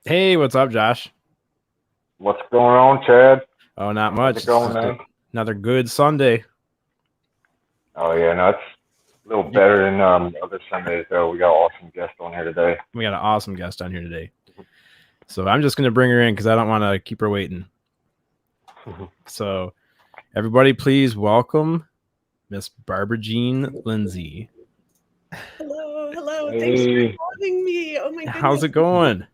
Hey, what's up, Josh? What's going on, Chad? Oh, not How's much. it It's going, just man? another good Sunday. Oh yeah, no, it's a little better than other Sundays though. We got an awesome guest on here today. We got an awesome guest on here today. So I'm just going to bring her in because I don't want to keep her waiting. So everybody, please welcome Miss Barbara Jean Lindsey. Hello. Thanks for Hey, having me. Oh my How's goodness. it going?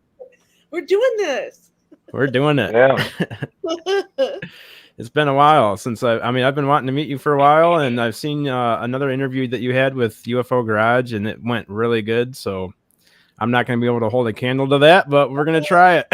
We're doing this. We're doing it. yeah, It's been a while since I've been wanting to meet you for a while, and I've seen another interview that you had with UFO Garage, and it went really good. So I'm not going to be able to hold a candle to that, but we're going to try it.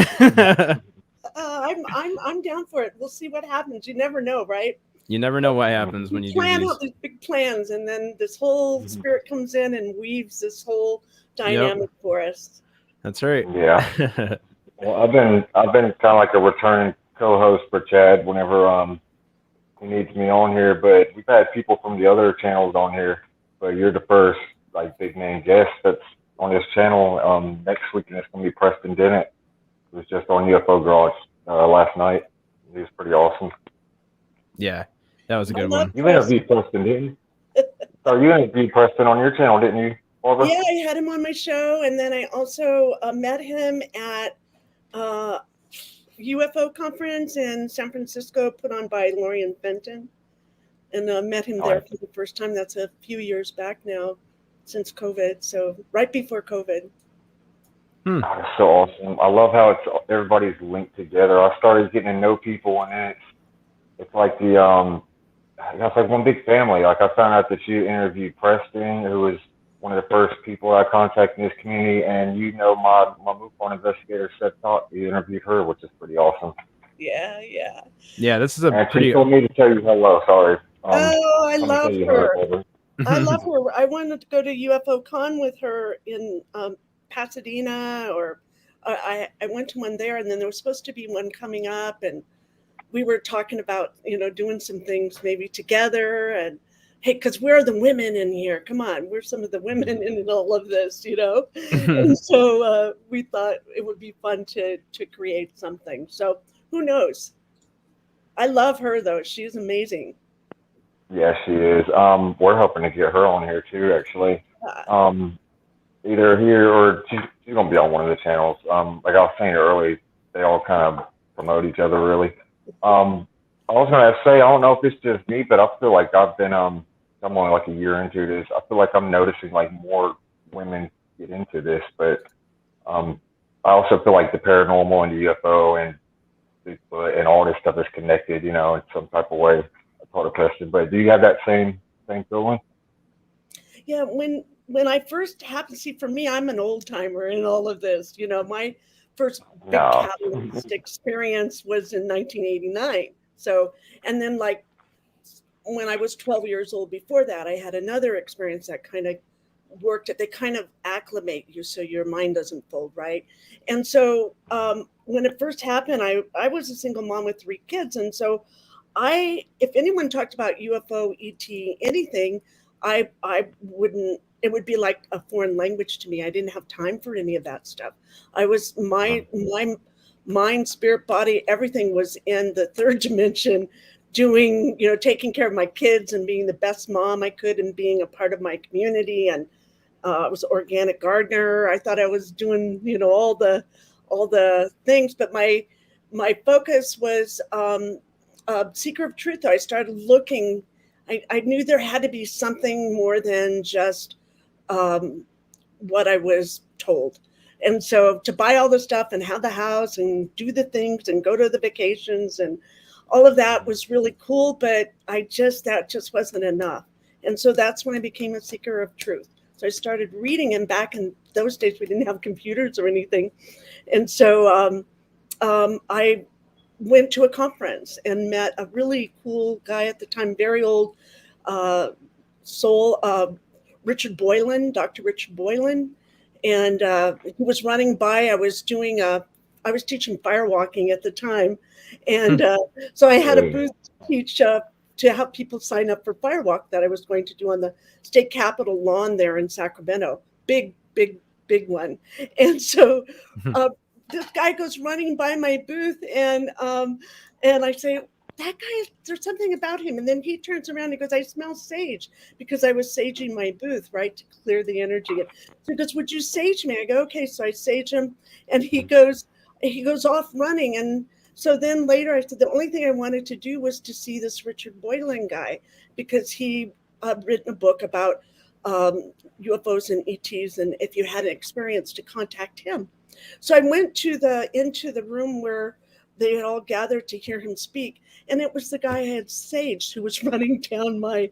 I'm down for it. We'll see what happens. You never know, right? You never know what happens when We you do plan these. out these big plans, and then this whole spirit comes in and weaves this whole dynamic for us. That's right. yeah. Well, I've been kind of like a returning co-host for Chad whenever he needs me on here. But we've had people from the other channels on here, but you're the first like big name guest that's on this channel. Next week, and it's gonna be Preston Dennett. It was just on UFO Garage last night. He was pretty awesome. Yeah, that was a I good love one. You interviewed Preston, didn't you? Or you interviewed Preston on your channel, didn't you, Barbara? Yeah, I had him on my show, and then I also met him at UFO conference in San Francisco, put on by Lorian Fenton, and met him there Nice. for the first time. That's a few years back now, since COVID. So right before COVID. Oh, that's so awesome. I love how everybody's linked together. I started getting to know people, and then it's like it's like one big family. Like I found out that you interviewed Preston, who was one of the first people I contacted in this community, and my MUFON investigator Seth Talk, you interviewed her, which is pretty awesome. Yeah. Yeah, this is a And she pretty. told me to tell you hello. Sorry. Oh, I Let me tell love you hello, her. Barbara. I love her. I wanted to go to UFO Con with her in Pasadena, or I went to one there, and then there was supposed to be one coming up, and we were talking about doing some things maybe together, and hey, because we're the women in here. Come on, we're some of the women in all of this, And so we thought it would be fun to create something. So who knows? I love her though. She's amazing. Yeah, she is. We're hoping to get her on here too, actually. Uh, Um, Either here or she's gonna be on one of the channels. Like I was saying earlier, they all kind of promote each other really. I was gonna say I don't know if it's just me, but I feel like I'm only like a year into this. I feel like I'm noticing like more women get into this, but um, I also feel like the paranormal and the UFO and Bigfoot and all this stuff is connected, in some type of way. I thought a question, but do you have that same feeling? yeah, when I first happened, see, for me, I'm an old timer in all of this. My first big No. catalyst experience was in 1989. So, and then like when I was 12 years old before that, I had another experience that kind of worked it. They kind of acclimate you so your mind doesn't fold, right? And so when it first happened, I was a single mom with 3 kids. And so if anyone talked about UFO, ET, anything, I wouldn't, it would be like a foreign language to me. I didn't have time for any of that stuff. I was, my mind, spirit, body, everything was in the third dimension, doing, taking care of my kids and being the best mom I could and being a part of my community. And I was an organic gardener. I thought I was doing, all the things, but my focus was seeker of truth. I started looking. I knew there had to be something more than just what I was told. And so to buy all the stuff and have the house and do the things and go to the vacations and all of that was really cool, but that just wasn't enough. And so that's when I became a seeker of truth. So I started reading, and back in those days we didn't have computers or anything. And so I went to a conference and met a really cool guy at the time, very old soul, Richard Boylan, Dr. Richard Boylan. And he was running by. I was teaching firewalking at the time. And so I had a booth to teach to help people sign up for firewalk that I was going to do on the state capitol lawn there in Sacramento. Big one. And so this guy goes running by my booth, and I say, that guy, there's something about him. And then he turns around and he goes, I smell sage, because I was saging my booth, right, to clear the energy. So he goes, would you sage me? I go, okay. So I sage him, and he goes off running. And so then later I said, the only thing I wanted to do was to see this Richard Boylan guy, because he had written a book about UFOs and ETs, and if you had an experience, to contact him. So I went into the room where they had all gathered to hear him speak, and it was the guy I had saged who was running down my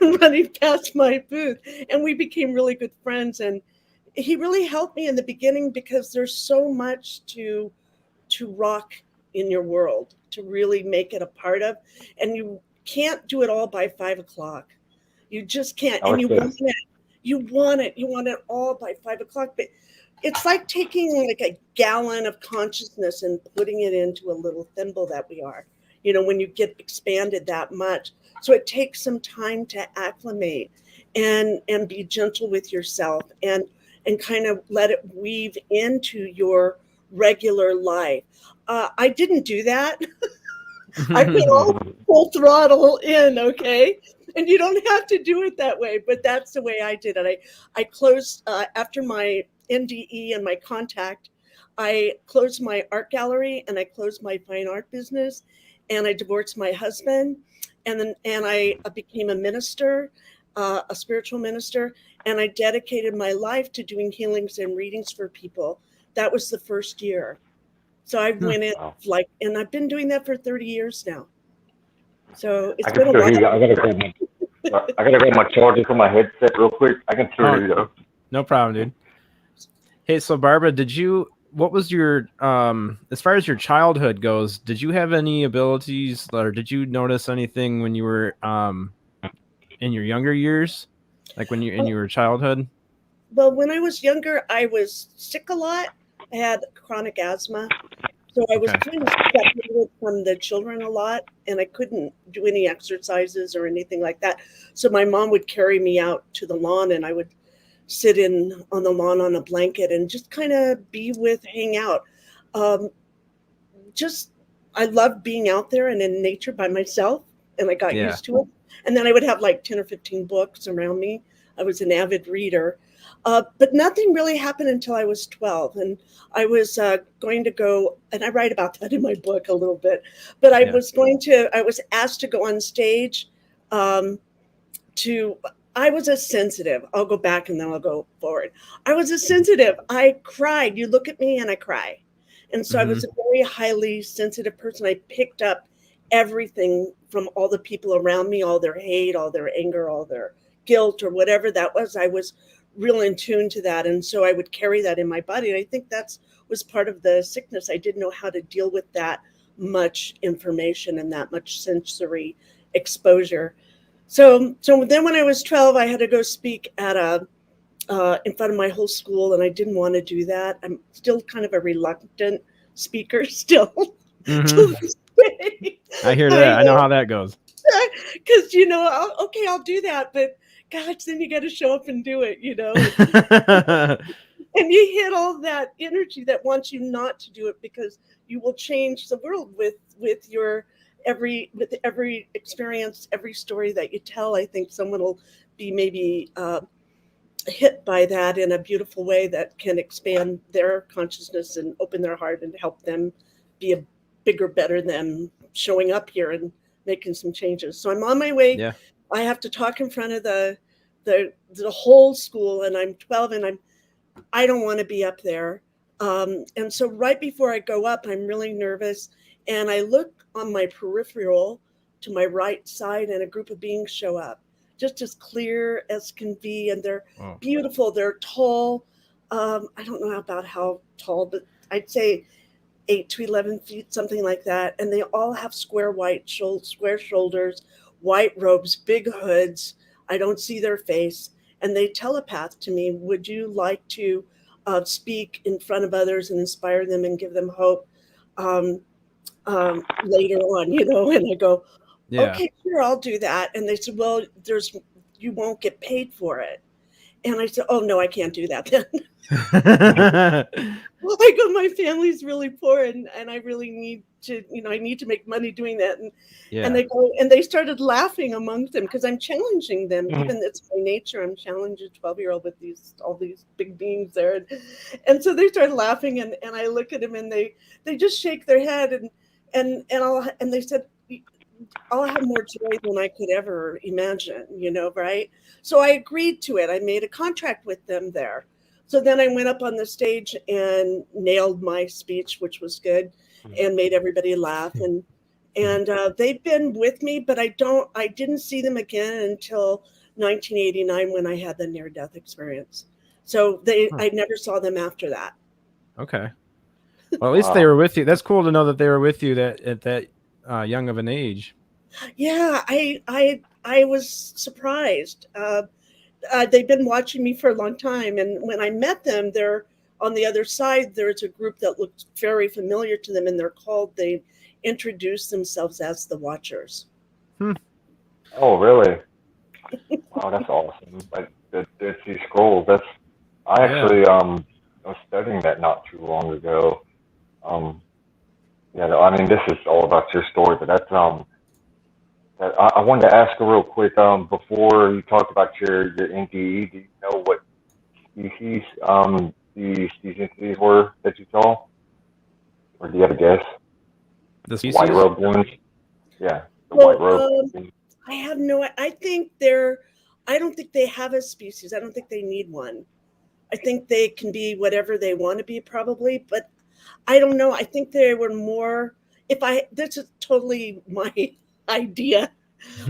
running past my booth, and we became really good friends. And he really helped me in the beginning, because there's so much to rock in your world, to really make it a part of, and you can't do it all by 5 o'clock. You just can't, and you want it all by 5 o'clock. But it's like taking like a gallon of consciousness and putting it into a little thimble that we are, when you get expanded that much. So it takes some time to acclimate and be gentle with yourself, and kind of let it weave into your regular life. I didn't do that. I put all full throttle in, okay? And you don't have to do it that way, but that's the way I did it. I closed, after my NDE and my contact, I closed my art gallery, and I closed my fine art business, and I divorced my husband, and I became a minister, a spiritual minister, and I dedicated my life to doing healings and readings for people. That was the first year. So I went in and I've been doing that for 30 years now. So it's been a while. I gotta grab my charger for my headset real quick. I can hear you though. No problem, dude. Hey, so Barbara, what was your, as far as your childhood goes, did you have any abilities, or did you notice anything when you were in your younger years, like when in your childhood? Well, when I was younger, I was sick a lot. I had chronic asthma. So I was kind of separated from the children a lot, and I couldn't do any exercises or anything like that. So my mom would carry me out to the lawn, and I would sit on the lawn on a blanket and just kind of hang out. I loved being out there and in nature by myself, and I got used to it. And then I would have like 10 or 15 books around me. I was an avid reader. But nothing really happened until I was 12. And I was going to go, and I write about that in my book a little bit, but I was asked to go on stage I was a sensitive. I'll go back and then I'll go forward. I was a sensitive. I cried. You look at me and I cry. And so I was a very highly sensitive person. I picked up everything from all the people around me, all their hate, all their anger, all their guilt, or whatever that was. I was real in tune to that. And so I would carry that in my body. And I think that was part of the sickness. I didn't know how to deal with that much information and that much sensory exposure. So then when I was 12, I had to go speak at in front of my whole school, and I didn't want to do that. I'm still kind of a reluctant speaker still. To this day. I hear that. I know how that goes. Because, I'll do that, but gosh, then you got to show up and do it, And you hit all that energy that wants you not to do it, because you will change the world with every experience, every story that you tell. I think someone will be maybe hit by that in a beautiful way that can expand their consciousness and open their heart and help them be a bigger, better them showing up here and making some changes. So I'm on my way. Yeah. I have to talk in front of the whole school, and I'm 12, and I don't want to be up there. And so right before I go up, I'm really nervous, and I look on my peripheral to my right side, and a group of beings show up, just as clear as can be, and they're beautiful. They're tall. I don't know about how tall, but I'd say 8 to 11 feet, something like that. And they all have square shoulders, white robes, big hoods. I don't see their face. And they telepath to me, would you like to speak in front of others and inspire them and give them hope later on, And I go, okay, sure, I'll do that. And they said, well, you won't get paid for it. And I said, oh, no, I can't do that then. I go, my family's really poor and I really need to, I need to make money doing that. And they go, and they started laughing amongst them because I'm challenging them. Even it's my nature. I'm challenging a 12-year-old with all these big beings there. And so they started laughing and I look at them and they just shake their head and they said, I'll have more joy than I could ever imagine, right? So I agreed to it. I made a contract with them there. So then I went up on the stage and nailed my speech, which was good, and made everybody laugh. And they've been with me, but I didn't see them again until 1989 when I had the near-death experience. So I never saw them after that. Okay. Well, at least they were with you. That's cool to know that they were with you at that young of an age. Yeah, I was surprised. They've been watching me for a long time, and when I met them, they're on the other side. There's a group that looks very familiar to them, and they introduce themselves as the Watchers. Oh, really? Wow, that's awesome. The Dead Sea Scrolls. I actually was studying that not too long ago. Yeah, I mean, this is all about your story, but that's I wanted to ask you real quick. Before you talked about your NDE, do you know what species these entities were that you saw, or do you have a guess? The species? White robe demons. Yeah, the white robe. I have I don't think they have a species. I don't think they need one. I think they can be whatever they want to be, probably, but I don't know. I think they were more. This is totally my idea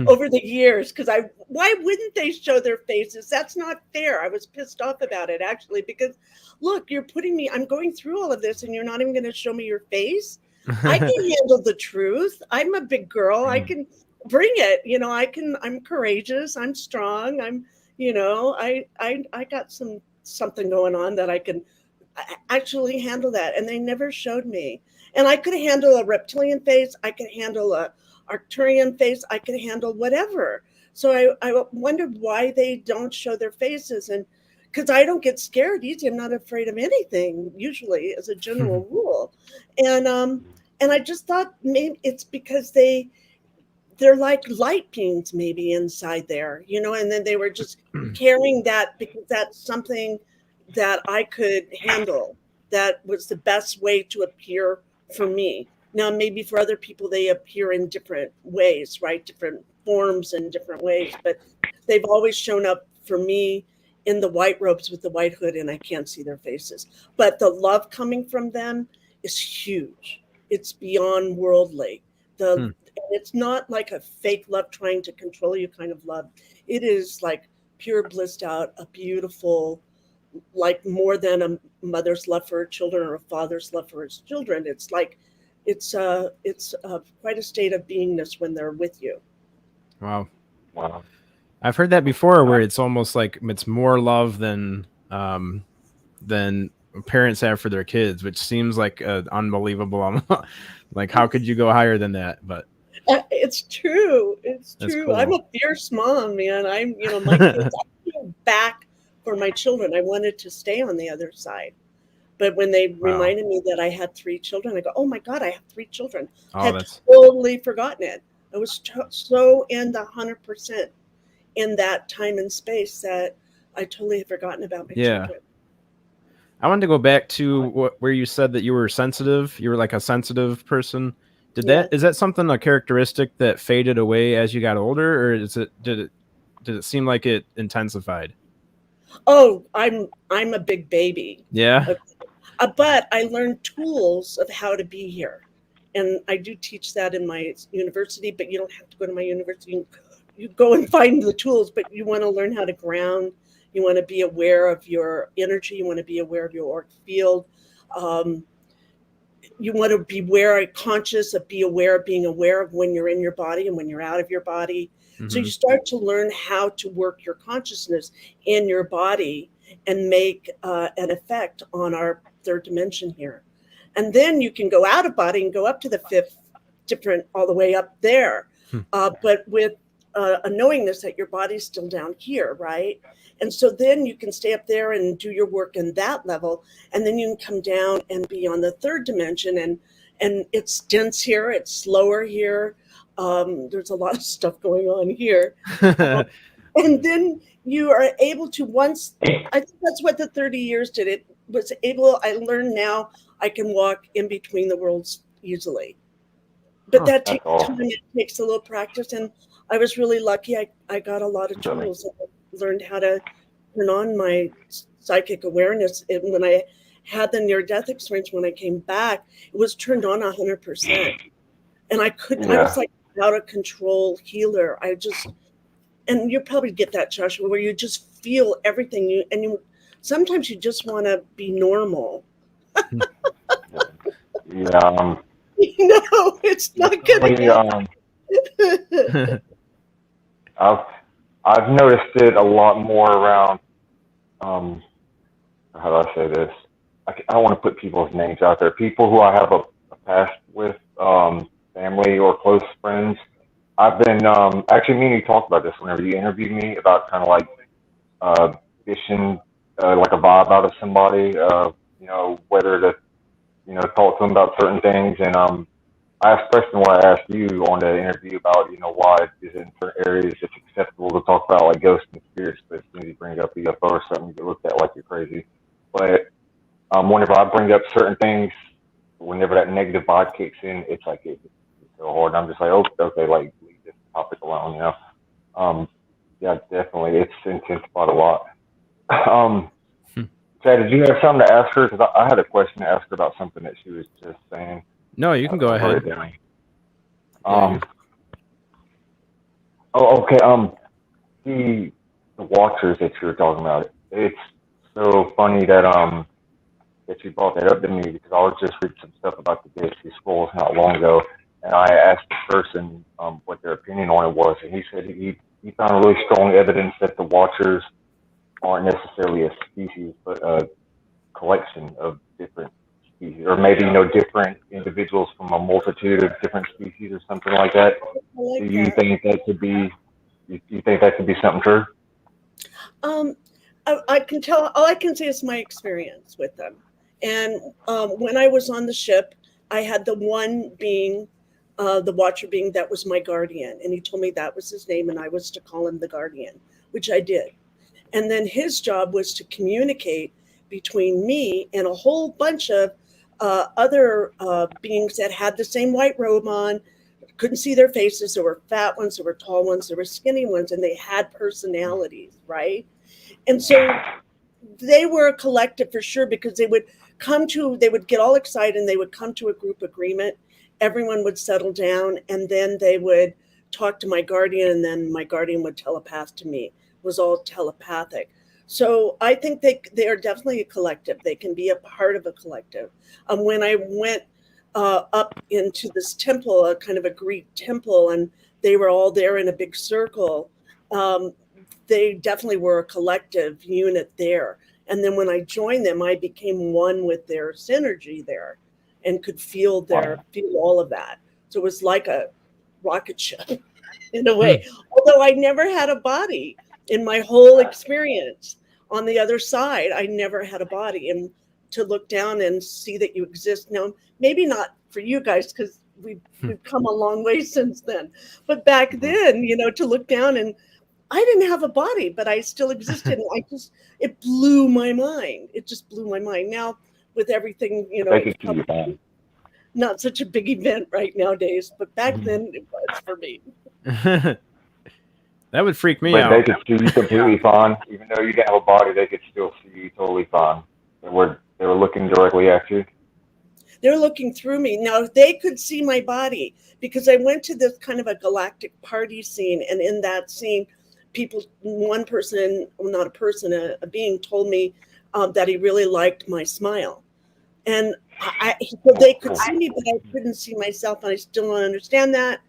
over the years, because why wouldn't they show their faces? That's not fair. I was pissed off about it, actually, because look, I'm going through all of this and you're not even going to show me your face. I can handle the truth. I'm a big girl. I can bring it. I'm courageous. I'm strong. I got something going on that I can actually handle that. And they never showed me. And I could handle a reptilian face. I could handle a Arcturian face. I could handle whatever. So I wondered why they don't show their faces. And because I don't get scared easy. I'm not afraid of anything, usually, as a general rule. And I just thought maybe it's because they're like light beings maybe inside there, and then they were just carrying that because that's something that I could handle. That was the best way to appear for me. Now, maybe for other people, they appear in different ways, right? Different forms and different ways, but they've always shown up for me in the white robes with the white hood, and I can't see their faces. But the love coming from them is huge. It's beyond worldly. It's not like a fake love trying to control you kind of love. It is like pure blissed out, a beautiful, like more than a mother's love for her children or a father's love for his children. It's like, it's quite a state of beingness when they're with you. Wow. I've heard that before, where it's almost like it's more love than parents have for their kids, which seems like unbelievable. Like, how could you go higher than that? But it's true. It's true. Cool. I'm a fierce mom, man. My kids, I feel back for my children. I wanted to stay on the other side. But when they reminded me that I had 3 children, I go, oh my God, I have 3 children. I had totally forgotten it. I was so in the 100% in that time and space that I totally had forgotten about my children. I wanted to go back to where you said that you were sensitive. You were like a sensitive person. Is that something, a characteristic that faded away as you got older, or did it seem like it intensified? Oh, I'm a big baby. Yeah. But I learned tools of how to be here. And I do teach that in my university, but you don't have to go to my university. You go and find the tools, but you want to learn how to ground. You want to be aware of your energy. You want to be aware of your auric field. You want to be conscious of being aware of when you're in your body and when you're out of your body. Mm-hmm. So you start to learn how to work your consciousness in your body and make an effect on our 3rd dimension here. And then you can go out of body and go up to the 5th, different all the way up there. But with a knowingness that your body's still down here, right? And so then you can stay up there and do your work in that level, and then you can come down and be on the third dimension, and it's dense here, it's slower here. There's a lot of stuff going on here. And then you are able to, once, I think that's what the 30 years did. It was able, I learned now I can walk in between the worlds easily. But that takes time, it takes a little practice. And I was really lucky. I got a lot of tools. I learned how to turn on my psychic awareness. And when I had the near-death experience, when I came back, it was turned on 100%. And I was like out of control healer. And you probably get that, Joshua, where you just feel everything. Sometimes you just want to be normal. Yeah. No, it's not good. I've noticed it a lot more around. How do I say this? I don't want to put people's names out there. People who I have a past with, family or close friends. I've been actually meaning to talk about this whenever you interviewed me about kind of like fishing like a vibe out of somebody. Whether to talk to them about certain things. And I asked Preston what I asked you on the interview about, why is it in certain areas it's acceptable to talk about like ghosts and spirits, but as soon as you bring up UFO or something, you get looked at like you're crazy. But whenever I bring up certain things, whenever that negative vibe kicks in, it's like it's so hard. And I'm just like, oh, okay, like leave this topic alone, Yeah, definitely, it's intensified a lot. Chad, did you have something to ask her? Because I had a question to ask her about something that she was just saying. No, you can go ahead. Okay. The watchers that you were talking about. It's so funny that that you brought that up to me, because I was just reading some stuff about the Dead Sea Scrolls not long ago, and I asked the person what their opinion on it was, and he said he found really strong evidence that the watchers aren't necessarily a species, but a collection of different species, or maybe different individuals from a multitude of different species, or something like that. Do you think that could be? You think that could be something true? I can tell. All I can say is my experience with them. And when I was on the ship, I had the one being, the watcher being, that was my guardian, and he told me that was his name, and I was to call him the guardian, which I did. And then his job was to communicate between me and a whole bunch of other beings that had the same white robe on. Couldn't see their faces. There were fat ones, there were tall ones, there were skinny ones, and they had personalities, right? And so they were a collective for sure, because they would get all excited, and they would come to a group agreement. Everyone would settle down, and then they would talk to my guardian, and then my guardian would telepath to me. Was all telepathic. So I think they are definitely a collective. They can be a part of a collective. When I went up into this temple, a kind of a Greek temple, and they were all there in a big circle, they definitely were a collective unit there. And then when I joined them, I became one with their synergy there, and could feel all of that. So it was like a rocket ship in a way, although I never had a body. In my whole experience on the other side, I never had a body. And to look down and see that you exist now, maybe not for you guys, because we've come a long way since then. But back then, to look down, and I didn't have a body, but I still existed. And it blew my mind. It just blew my mind. Now with everything, it's not such a big event right nowadays, but back then it was for me. That would freak me out. But they could see you completely fine. Even though you didn't have a body, they could still see you totally fine. They were looking directly at you. They're looking through me. Now, they could see my body, because I went to this kind of a galactic party scene. And in that scene, one person, well, not a person, a being told me that he really liked my smile. And so they could see me, but I couldn't see myself. And I still don't understand that,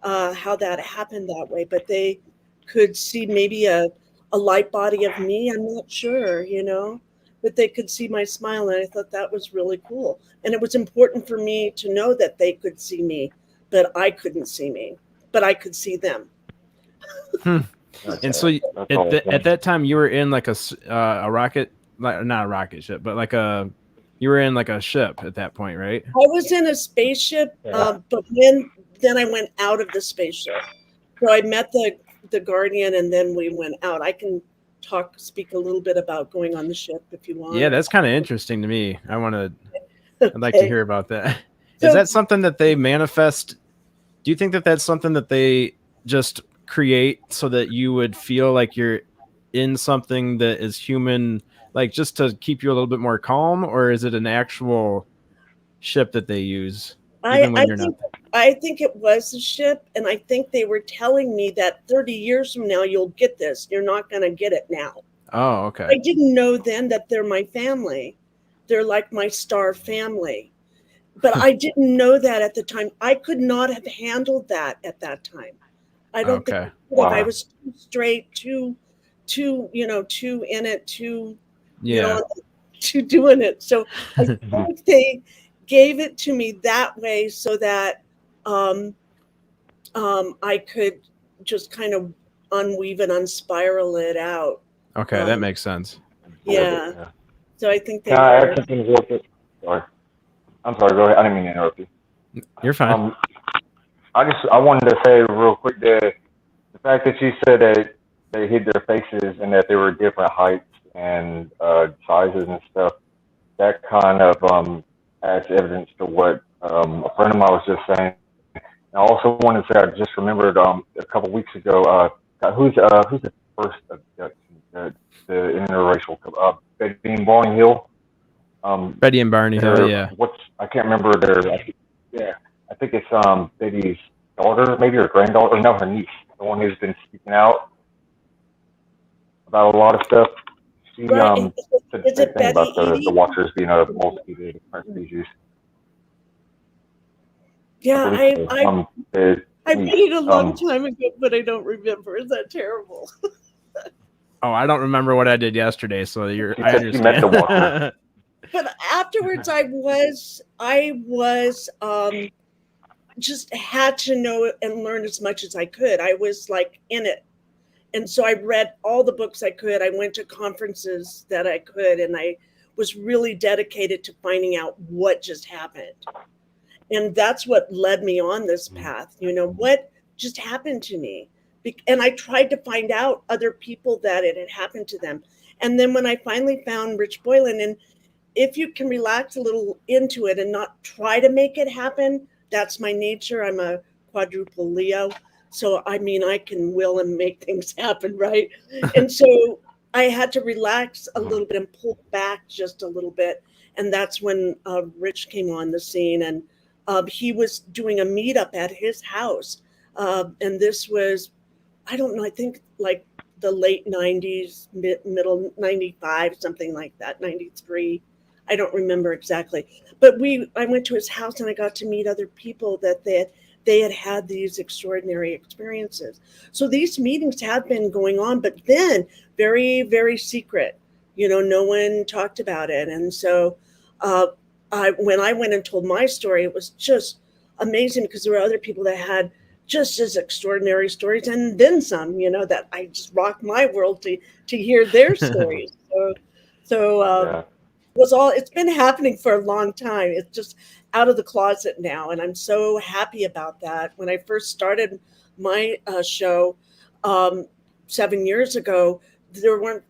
how that happened that way. But they could see maybe a light body of me. I'm not sure, but they could see my smile. And I thought that was really cool. And it was important for me to know that they could see me, but I couldn't see me, but I could see them. And so at that time, you were in like a rocket, like not a rocket ship, but like you were in like a ship at that point, right? I was in a spaceship, but then I went out of the spaceship. So I met the Guardian, and then we went out. I can speak a little bit about going on the ship if you want. Yeah, that's kind of interesting to me. I'd like to Okay. hear about that. So- Is that something that they manifest? Do you think that that's something that they just create so that you would feel like you're in something that is human, like just to keep you a little bit more calm, or is it an actual ship that they use even when you're not? I think it was a ship, and I think they were telling me that 30 years from now you'll get this. You're not going to get it now. Oh, okay. I didn't know then that they're my family. They're like my star family. But I didn't know that at the time. I could not have handled that at that time. I don't think I was too straight, too in it, too doing it. So I think they gave it to me that way so that I could just kind of unweave and unspiral it out. Okay, that makes sense. Yeah. So I think they Can I add something real quick? Sorry. I'm sorry, go ahead. I didn't mean to interrupt you. You're fine. I wanted to say real quick that the fact that you said that they hid their faces and that they were different heights and sizes and stuff, that kind of adds evidence to what a friend of mine was just saying. And I also wanted to say I just remembered a couple weeks ago who's the first the interracial Betty and Barney Hill. Betty and Barney Hill, yeah. I can't remember I think it's Betty's daughter, maybe her granddaughter, no, her niece, the one who's been speaking out about a lot of stuff. She said the same thing about the Watchers being a multitude of different species. Yeah, I read it a long time ago, but I don't remember. Is that terrible? Oh, I don't remember what I did yesterday, so I understand. You met the Watcher. But afterwards, I was just had to know and learn as much as I could. I was like in it. And so I read all the books I could. I went to conferences that I could, and I was really dedicated to finding out what just happened. And that's what led me on this path. What just happened to me? And I tried to find out other people that it had happened to them. And then when I finally found Rich Boylan, and if you can relax a little into it and not try to make it happen, that's my nature. I'm a quadruple Leo. So, I can will and make things happen, right? And so I had to relax a little bit and pull back just a little bit. And that's when Rich came on the scene, and he was doing a meetup at his house. And this was, I don't know, I think like the late 90s, middle 95, something like that, 93. I don't remember exactly. But I went to his house and I got to meet other people that they had these extraordinary experiences. So these meetings have been going on, but then very, very secret. No one talked about it. And so when I went and told my story, it was just amazing because there were other people that had just as extraordinary stories, and then some, that I just rocked my world to hear their stories. It's been happening for a long time. It's just out of the closet now, and I'm so happy about that. When I first started my show 7 years ago, there weren't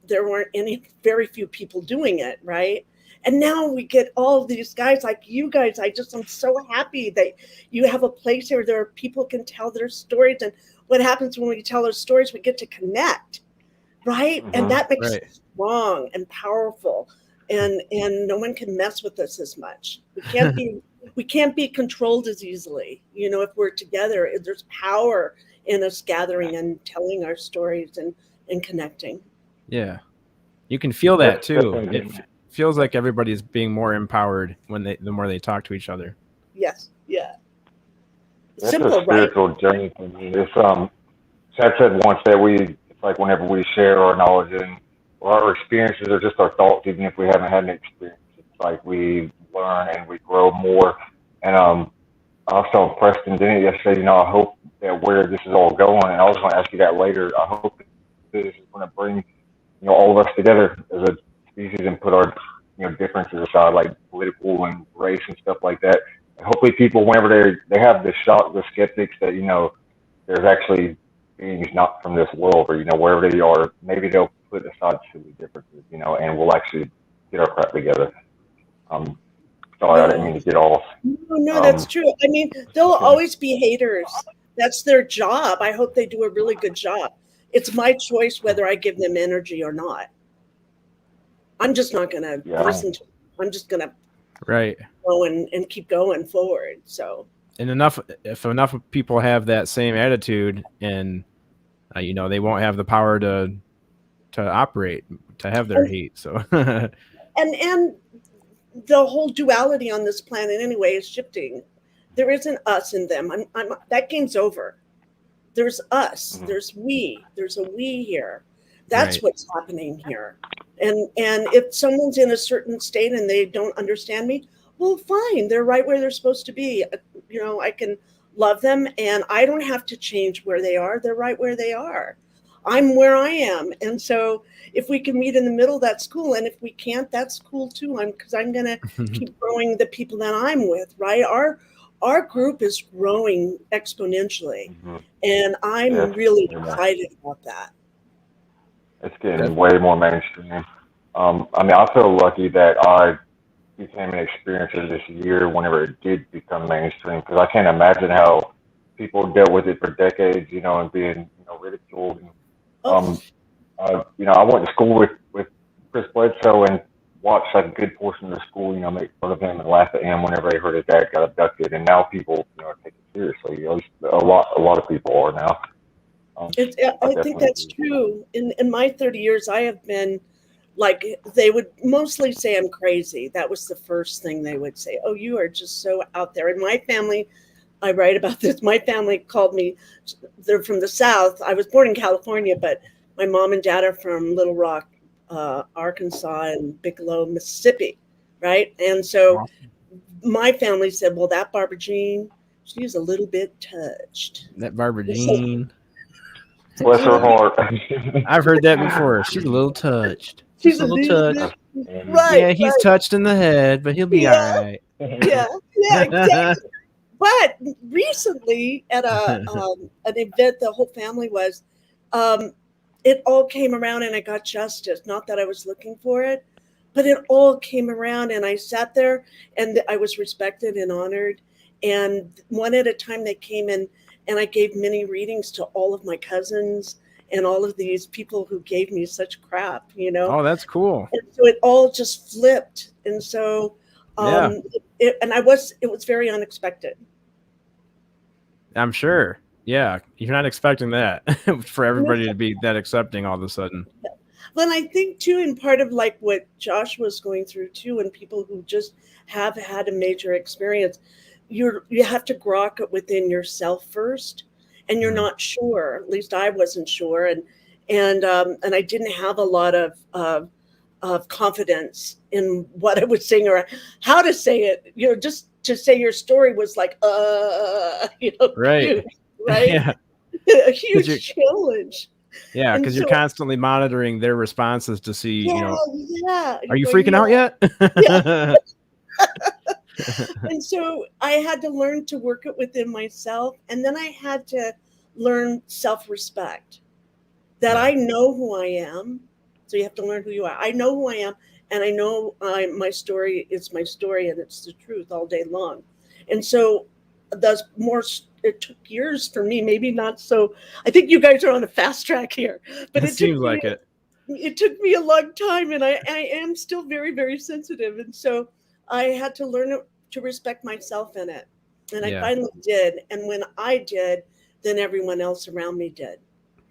very few people doing it, right? And now we get all of these guys like you guys. I'm so happy that you have a place here where people can tell their stories. And what happens when we tell our stories, we get to connect, right? Mm-hmm. And that makes us strong and powerful. And no one can mess with us as much. We can't be controlled as easily. If we're together, there's power in us gathering and telling our stories and connecting. Yeah, you can feel that too. It feels like everybody's being more empowered the more they talk to each other. Yes. Yeah. That's simple, a spiritual journey for me. It's Chad said once that it's like whenever we share our knowledge and our experiences or just our thoughts, even if we haven't had an experience, it's like we learn and we grow more. And I was telling Preston Dennett yesterday, I hope that where this is all going, and I was going to ask you that later, I hope this is going to bring, all of us together as a species and put our, differences aside, like political and race and stuff like that. And hopefully people, whenever they have this shock, the skeptics that, there's actually beings not from this world, or, wherever they are, maybe they'll put aside silly differences, and we'll actually get our crap together. Sorry, I didn't mean to get off. No, that's true. I mean, there'll always be haters. That's their job. I hope they do a really good job. It's my choice whether I give them energy or not. I'm just not going to listen to them. I'm just going to go and keep going forward. So, and if enough people have that same attitude, and they won't have the power to operate, to have their hate. So, and the whole duality on this planet anyway is shifting. There isn't us and them. That game's over. There's us. There's we. There's a we here. That's what's happening here. And if someone's in a certain state and they don't understand me, well, fine. They're right where they're supposed to be. I can love them, and I don't have to change where they are. They're right where they are. I'm where I am. And so if we can meet in the middle, that's cool. And if we can't, that's cool too. Because I'm going to keep growing the people that I'm with, right? Our group is growing exponentially. And I'm really excited about that. It's getting way more mainstream. I feel lucky that I became an experiencer this year whenever it did become mainstream, because I can't imagine how people dealt with it for decades, and being, ridiculed. And, I went to school with Chris Bledsoe and watched like a good portion of the school, make fun of him and laugh at him whenever they heard his dad got abducted. And now people, take it seriously. At least a lot of people are now. I think that's true. In my 30 years, I have been like, they would mostly say I'm crazy. That was the first thing they would say. Oh, you are just so out there. In my family, I write about this. My family called me, they're from the South. I was born in California, but my mom and dad are from Little Rock, Arkansas, and Bigelow, Mississippi, right? And so my family said, well, that Barbara Jean, she's a little bit touched. That Barbara Jean. Bless her heart. I've heard that before. She's a little touched. She's a little touched. Right. Yeah, he's touched in the head, but he'll be all right. Yeah, exactly. But recently at an event, the whole family was, it all came around and I got justice. Not that I was looking for it, but it all came around and I sat there and I was respected and honored. And one at a time they came in and I gave many readings to all of my cousins and all of these people who gave me such crap, Oh, that's cool. And so it all just flipped. And so, it was very unexpected. I'm sure. Yeah. You're not expecting that for everybody to be that accepting all of a sudden. Well, I think too, in part of like what Josh was going through too, and people who just have had a major experience, you have to grok it within yourself first, and you're not sure. At least I wasn't sure, and I didn't have a lot of confidence in what I was saying or how to say it. Just to say your story was like, right, huge, right, yeah. A huge challenge. Yeah, because you're constantly monitoring their responses to see, are you going, freaking out yet? Yeah. And so I had to learn to work it within myself. And then I had to learn self-respect, that I know who I am. So you have to learn who you are. I know who I am. And I know my story is my story and it's the truth all day long. And so it took years for me, maybe not so. I think you guys are on a fast track here. But it seems like it. It took me a long time, and I am still very, very sensitive. And so I had to learn to respect myself in it. And I finally did. And when I did, then everyone else around me did.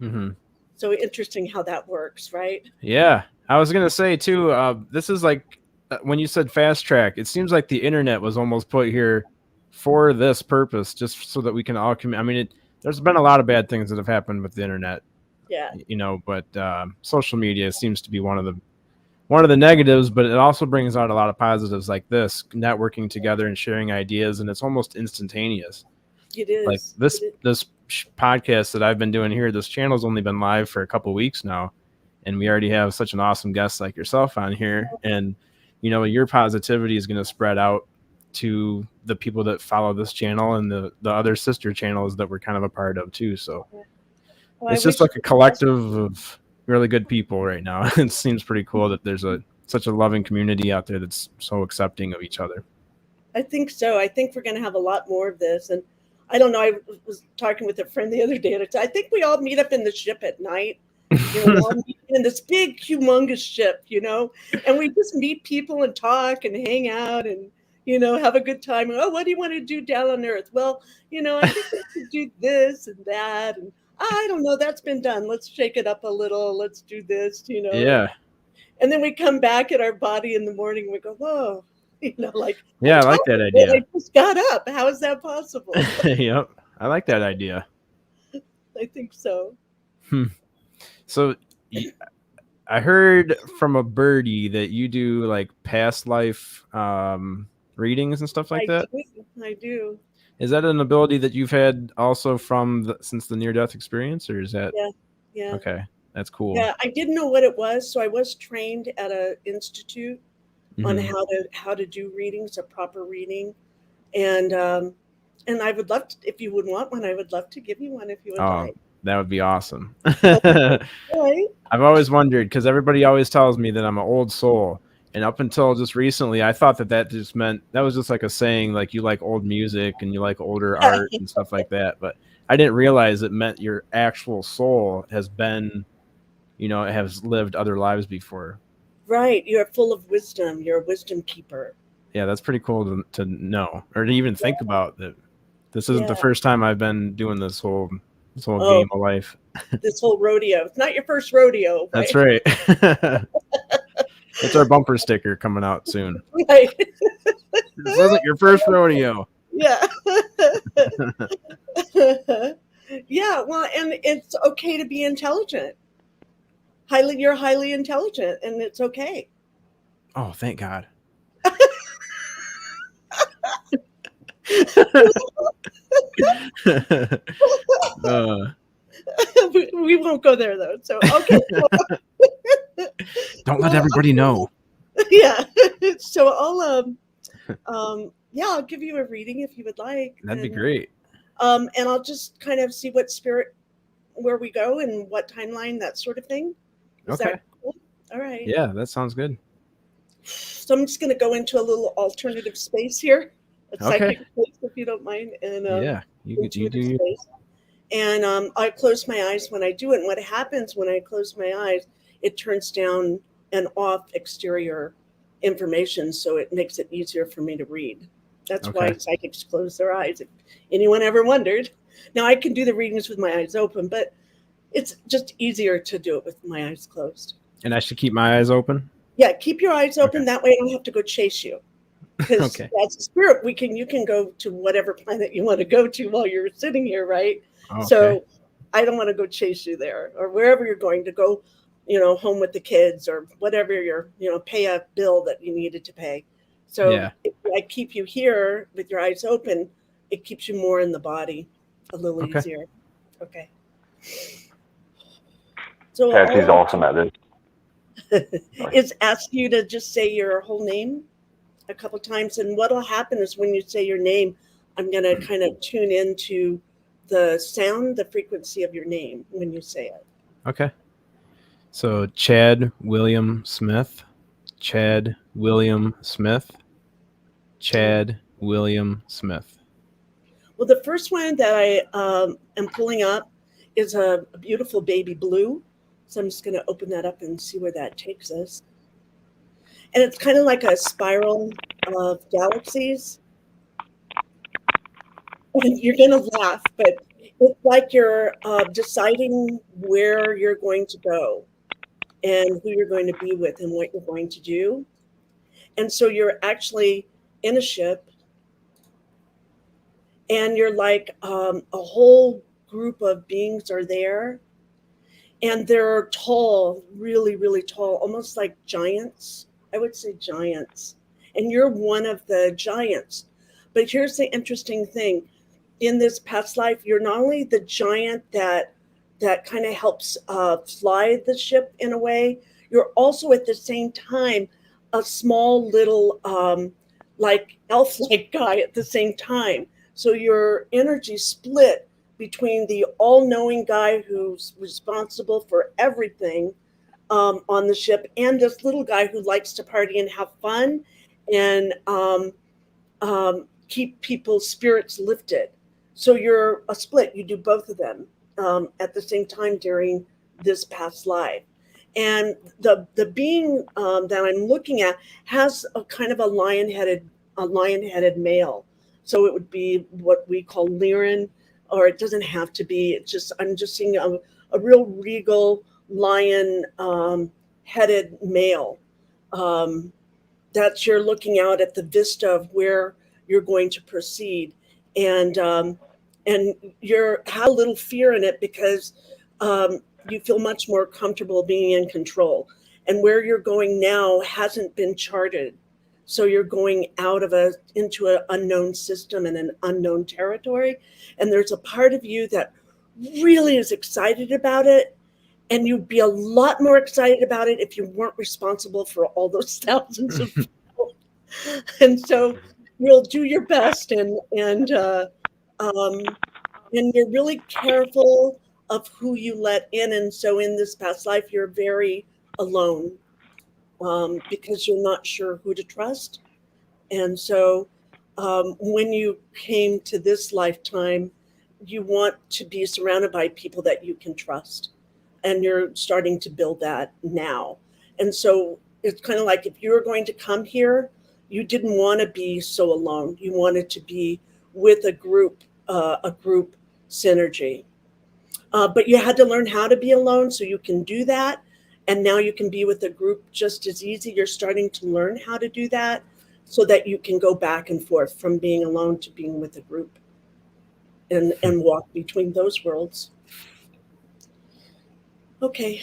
Mm-hmm. So interesting how that works, right? Yeah. I was going to say, too, this is like when you said fast track, it seems like the internet was almost put here for this purpose, just so that we can all communicate. I mean, there's been a lot of bad things that have happened with the internet. Yeah. But social media seems to be one of one of the negatives, but it also brings out a lot of positives like this, networking together and sharing ideas, and it's almost instantaneous. It Like is. this podcast that I've been doing here, this channel's only been live for a couple weeks now, and we already have such an awesome guest like yourself on here, and your positivity is going to spread out to the people that follow this channel and the other sister channels that we're kind of a part of too. So Well, it's just like a collective of really good people right now. It seems pretty cool that there's such a loving community out there that's so accepting of each other. I think so. I think we're going to have a lot more of this. And I don't know. I was talking with a friend the other day, and I think we all meet up in the ship at night. We all meet in this big, humongous ship, and we just meet people and talk and hang out and, have a good time. Oh, what do you want to do down on Earth? Well, I think we should do this and that. And I don't know. That's been done. Let's shake it up a little. Let's do this, Yeah. And then we come back at our body in the morning. We go, whoa. Yeah, I like that idea. I just got up. How is that possible? Yep, I like that idea. I think so. So I heard from a birdie that you do like past life readings and stuff like that. I do. Is that an ability that you've had also since the near-death experience, or is that? Yeah. Okay, that's cool. Yeah, I didn't know what it was, so I was trained at an institute on how to do readings, a proper reading, and I would love to, if you would want one, I would love to give you one if you would like. That would be awesome. Right? I've always wondered, because everybody always tells me that I'm an old soul, and up until just recently, I thought that just meant that was just like a saying, like you like old music and you like older art and stuff like that. But I didn't realize it meant your actual soul has been, has lived other lives before. Right. You're full of wisdom. You're a wisdom keeper. Yeah, that's pretty cool to know, or to even think about that. This isn't the first time I've been doing this whole game of life. This whole rodeo. It's not your first rodeo. Right? That's right. It's our bumper sticker coming out soon. Right. This isn't your first rodeo. Yeah. Yeah. Well, and it's okay to be intelligent. You're highly intelligent, and it's okay. Oh, thank God. We won't go there though. So okay. Don't let everybody know. Yeah. So I'll give you a reading if you would like. That'd be great. And I'll just kind of see what spirit, where we go and what timeline, that sort of thing. Is that cool? All right. Yeah, that sounds good. So I'm just going to go into a little alternative space here. A psychic space, if you don't mind. And you do. Space. And I close my eyes when I do it. And what happens when I close my eyes, it turns down and off exterior information, so it makes it easier for me to read. That's why psychics close their eyes, if anyone ever wondered. Now, I can do the readings with my eyes open, but it's just easier to do it with my eyes closed. And I should keep my eyes open? Yeah, keep your eyes open. Okay. That way I don't have to go chase you. Because as a spirit, you can go to whatever planet you want to go to while you're sitting here, right? Okay. So I don't want to go chase you there, or wherever you're going to go, home with the kids or whatever pay a bill that you needed to pay. So if I keep you here with your eyes open, it keeps you more in the body, a little easier. Okay. So Patsy's awesome at this. Is ask you to just say your whole name a couple times, and what'll happen is when you say your name, I'm going to kind of tune into the sound, the frequency of your name when you say it. Okay. So Chad William Smith, Chad William Smith, Chad William Smith. Well, the first one that I am pulling up is a beautiful baby blue. So I'm just going to open that up and see where that takes us. And it's kind of like a spiral of galaxies. And you're going to laugh, but it's like you're deciding where you're going to go and who you're going to be with and what you're going to do. And so you're actually in a ship, and you're like a whole group of beings are there. and they're tall, really, really tall, almost like giants. I would say giants. And you're one of the giants. But here's the interesting thing. In this past life, you're not only the giant that kind of helps fly the ship in a way, you're also at the same time a small little like elf-like guy at the same time. So your energy split between the all-knowing guy who's responsible for everything on the ship and this little guy who likes to party and have fun and keep people's spirits lifted. So you're a split. You do both of them at the same time during this past life. And the being that I'm looking at has a kind of a lion-headed male. So it would be what we call Lyran, or it doesn't have to be. It's just I'm just seeing a real regal lion headed male that you're looking out at the vista of where you're going to proceed, and you're have a little fear in it because you feel much more comfortable being in control, and where you're going now hasn't been charted, so you're going out of into an unknown system and an unknown territory, and there's a part of you that really is excited about it. And you'd be a lot more excited about it if you weren't responsible for all those thousands of people. And so you'll do your best, and you're really careful of who you let in. And so in this past life, you're very alone because you're not sure who to trust. And so when you came to this lifetime, you want to be surrounded by people that you can trust. And you're starting to build that now. And so it's kind of like if you were going to come here, you didn't want to be so alone. You wanted to be with a group synergy. But you had to learn how to be alone so you can do that. And now you can be with a group just as easy. You're starting to learn how to do that so that you can go back and forth from being alone to being with a group and walk between those worlds. Okay,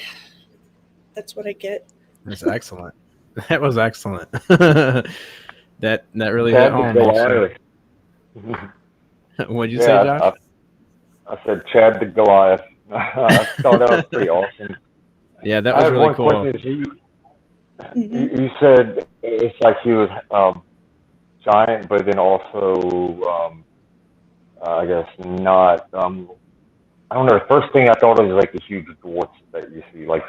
that's what I get. That's excellent. That was excellent. that really hit home. What'd you say, Josh? I said Chad the Goliath. I thought that was pretty awesome. Yeah, that was really cool. You said it's like he was giant, but then also, I guess not. I don't know. The first thing I thought of was like the huge dwarfs that you see. Like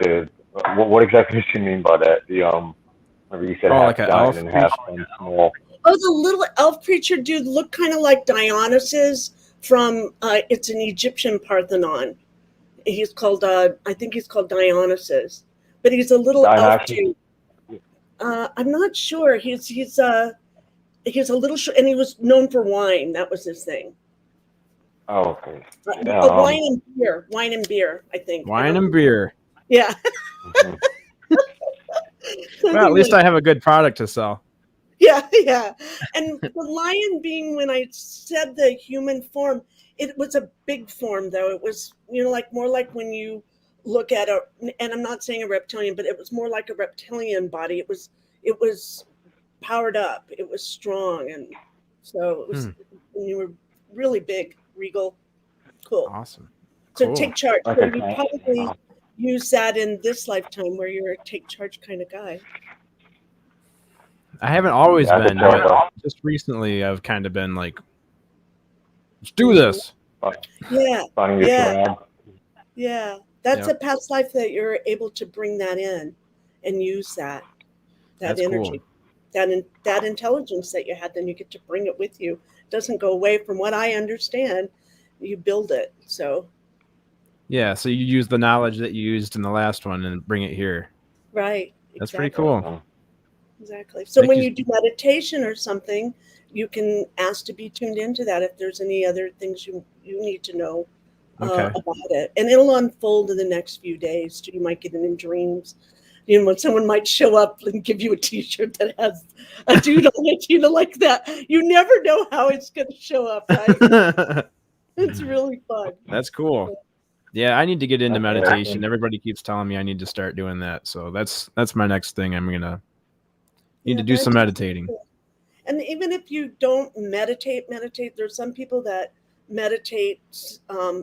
what exactly did you mean by that? Whenever you said half like giant and half small. Oh, the little elf creature dude looked kind of like Dionysus from. It's an Egyptian Parthenon. He's called. I think he's called Dionysus, but he's a little elf dude. I'm not sure. He's a little short, and he was known for wine. That was his thing. Oh, okay. Yeah, wine and beer, I think. Wine and beer. Yeah. Well, at least I have a good product to sell. Yeah. And the lion being, when I said the human form, it was a big form, though. It was, like more like when you look at and I'm not saying a reptilian, but it was more like a reptilian body. It was powered up. It was strong. And so it was, when you were really big. Regal, cool, awesome. So cool. Take charge. So you probably use that in this lifetime where you're a take charge kind of guy. I haven't always been, but just recently I've kind of been like, let's do this. Yeah. That's a past life that you're able to bring that in and use that That's energy, cool. that intelligence that you had. Then you get to bring it with you. Doesn't go away. From what I understand, you build it. So so you use the knowledge that you used in the last one and bring it here. Right. That's pretty cool. Exactly. So when you do meditation or something, you can ask to be tuned into that if there's any other things you need to know about it. And it'll unfold in the next few days too. You might get it in dreams. When someone might show up and give you a T-shirt that has a dude on it, like that. You never know how it's going to show up, right? It's really fun. That's cool. Yeah, I need to get into Okay. meditation. Everybody keeps telling me I need to start doing that. So that's my next thing. I'm gonna need to do some meditating. And even if you don't meditate, there's some people that meditate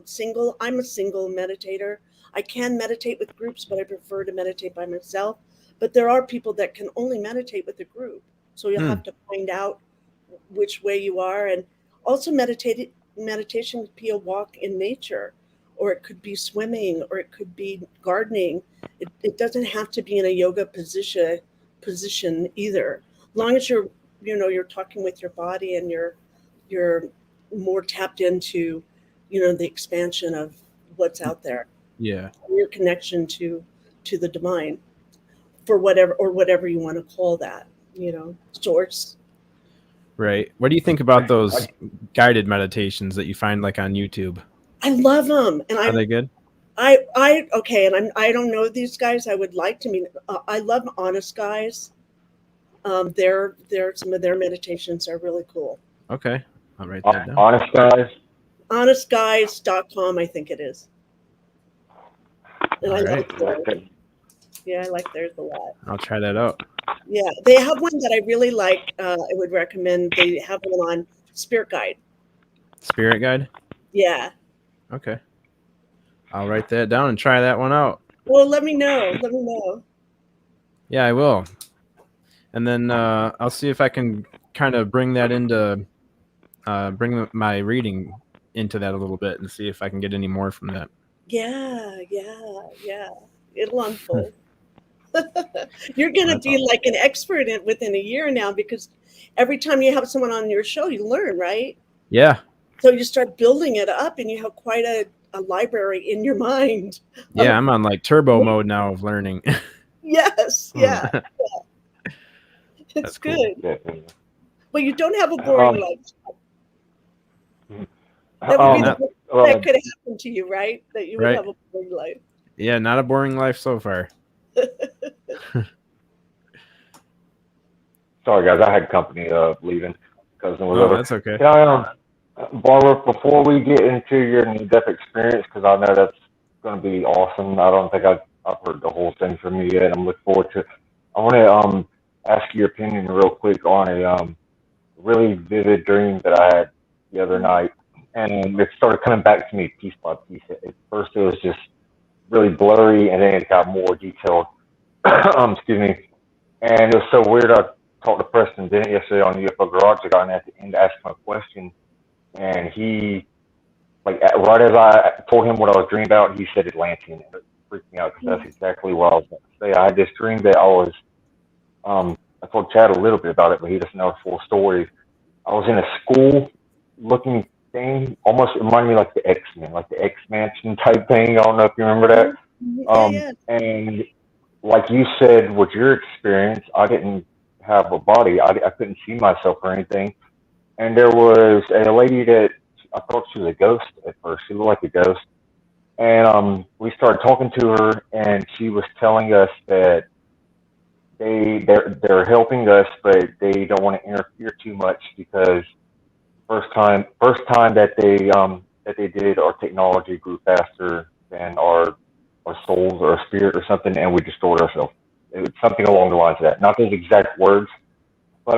single. I'm a single meditator. I can meditate with groups, but I prefer to meditate by myself. But there are people that can only meditate with a group. So you'll have to find out which way you are. And also meditation could be a walk in nature, or it could be swimming, or it could be gardening. It doesn't have to be in a yoga position either. As long as you're talking with your body and you're more tapped into the expansion of what's out there, Yeah. your connection to the divine, for whatever you want to call that, source. Right. What do you think about those guided meditations that you find like on YouTube? I love them, and Are they good? okay, and I don't know these guys. I would like to meet. I love Honest Guys. Their some of their meditations are really cool. Okay, I'll write that down. Honest Guys. Honestguys.com, I think it is. And All I right. like theirs. Yeah, I like theirs a lot. I'll try that out. Yeah, they have one that I really like. I would recommend. They have one on Spirit Guide. Spirit Guide? Yeah. Okay. I'll write that down and try that one out. Well, let me know. Let me know. Yeah, I will. And then I'll see if I can kind of bring that into bring my reading into that a little bit and see if I can get any more from that. Yeah. It'll unfold. You're going to be like an expert in it within a year now, because every time you have someone on your show, you learn, right? Yeah. So you start building it up, and you have quite a library in your mind. Yeah, I'm on like turbo mode now of learning. Yes. Yeah. It's That's cool. good. Definitely. But you don't have a boring life. That would be the worst that could happen to you, right? That you would have a boring life. Yeah, not a boring life so far. Sorry, guys, I had company leaving. Cousin was over. That's okay. Can I, Barbara, before we get into your near-death experience, because I know that's going to be awesome. I don't think I've heard the whole thing from you yet. I'm looking forward to it. I want to ask your opinion real quick on a really vivid dream that I had the other night. And it started coming back to me piece by piece. At first, it was just really blurry, and then it got more detailed. Excuse me. And it was so weird. I talked to Preston Dennett yesterday on the UFO Garage. I got at the end to ask him a question, and he, like, right as I told him what I was dreaming about, he said Atlantean. It freaked me out because that's exactly what I was going to say. I had this dream that I was, I told Chad a little bit about it, but he doesn't know the full story. I was in a school looking thing, almost reminded me like the X-Men, like the X-Mansion type thing. I don't know if you remember that. Yeah. And like you said, with your experience, I didn't have a body. I couldn't see myself or anything. And there was a lady that I thought she was a ghost at first. She looked like a ghost. And we started talking to her, and she was telling us that they're helping us, but they don't want to interfere too much because first time that they did, our technology grew faster than our souls or our spirit or something, and we destroyed ourselves. It was something along the lines of that. Not those exact words, but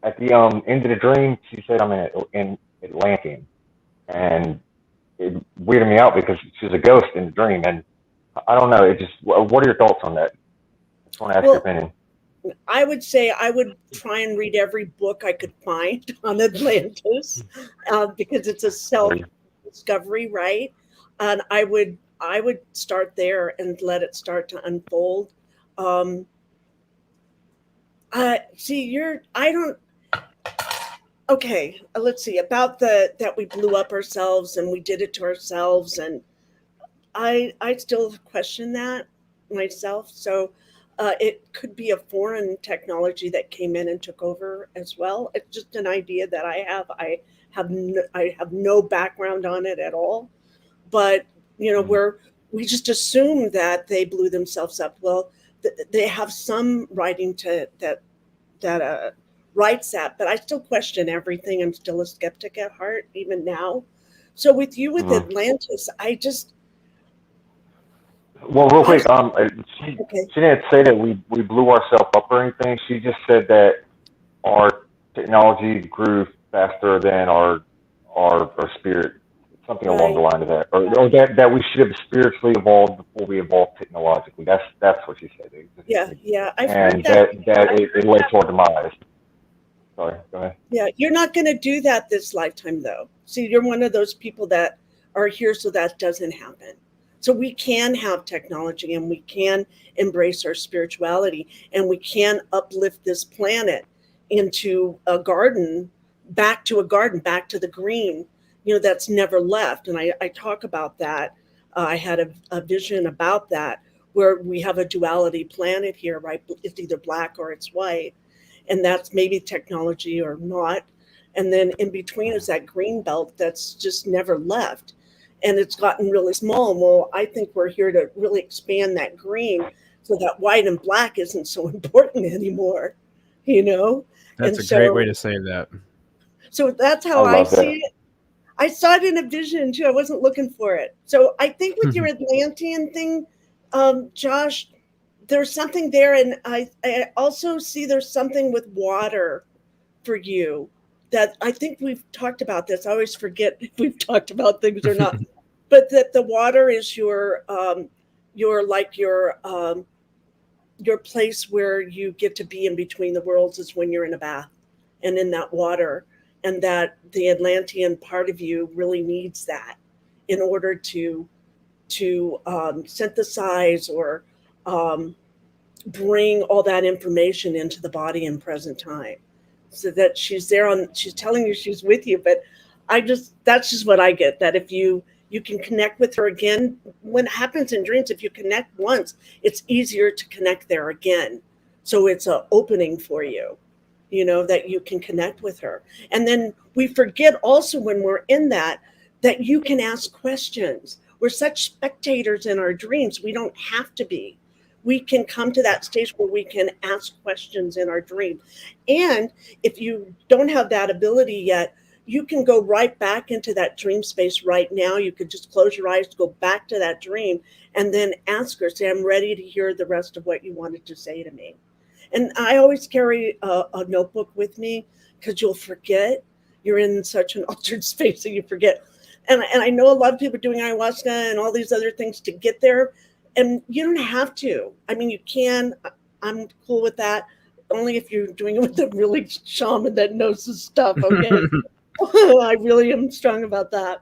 at the end of the dream, she said, "I'm in Atlantean," and it weirded me out because she was a ghost in the dream, and I don't know. It just. What are your thoughts on that? I just want to ask your opinion. I would say I would Mm-hmm. try and read every book I could find on Atlantis, because it's a self-discovery, right? And I would start there and let it start to unfold. Okay, let's see about that we blew up ourselves and we did it to ourselves, and I still question that myself. So it could be a foreign technology that came in and took over as well. It's just an idea that I have. I have no background on it at all, but we just assume that they blew themselves up. Well, they have some writing that writes that, but I still question everything. I'm still a skeptic at heart, even now. So with Atlantis, I just Well, real quick, Okay. she didn't say that we blew ourselves up or anything. She just said that our technology grew faster than our spirit, something along the Right. line of that, or that we should have spiritually evolved before we evolved technologically. That's what she said, Yeah. Yeah. I've heard and that. it led to our demise. Sorry, go ahead. Yeah. You're not going to do that this lifetime, though. See, you're one of those people that are here so that doesn't happen. So we can have technology and we can embrace our spirituality and we can uplift this planet into a garden, back to the green, that's never left. And I talk about that. I had a vision about that where we have a duality planet here, right? It's either black or it's white, and that's maybe technology or not. And then in between is that green belt that's just never left. And it's gotten really small. Well, I think we're here to really expand that green so that white and black isn't so important anymore, you know? That's And a great way so to say that. so that's I how I love see that. it. I saw it in a vision too. I wasn't looking for it. So I think with your Atlantean thing, Josh, there's something there. And I also see there's something with water for you that I think we've talked about this. I always forget if we've talked about things or not, but that the water is your place where you get to be in between the worlds is when you're in a bath and in that water, and that the Atlantean part of you really needs that in order to synthesize or um, bring all that information into the body in present time, so that she's telling you she's with you. But that's just what I get, that if you can connect with her again. When it happens in dreams, if you connect once, it's easier to connect there again. So it's an opening for you, that you can connect with her. And then we forget also when we're in that you can ask questions. We're such spectators in our dreams. We don't have to be. We can come to that stage where we can ask questions in our dream. And if you don't have that ability yet, you can go right back into that dream space right now. You could just close your eyes, go back to that dream, and then ask her, say, I'm ready to hear the rest of what you wanted to say to me. And I always carry a notebook with me because you'll forget. You're in such an altered space that you forget. And I know a lot of people are doing ayahuasca and all these other things to get there. And you don't have to. I mean, you can. I'm cool with that. Only if you're doing it with a really shaman that knows his stuff, okay? I really am strong about that.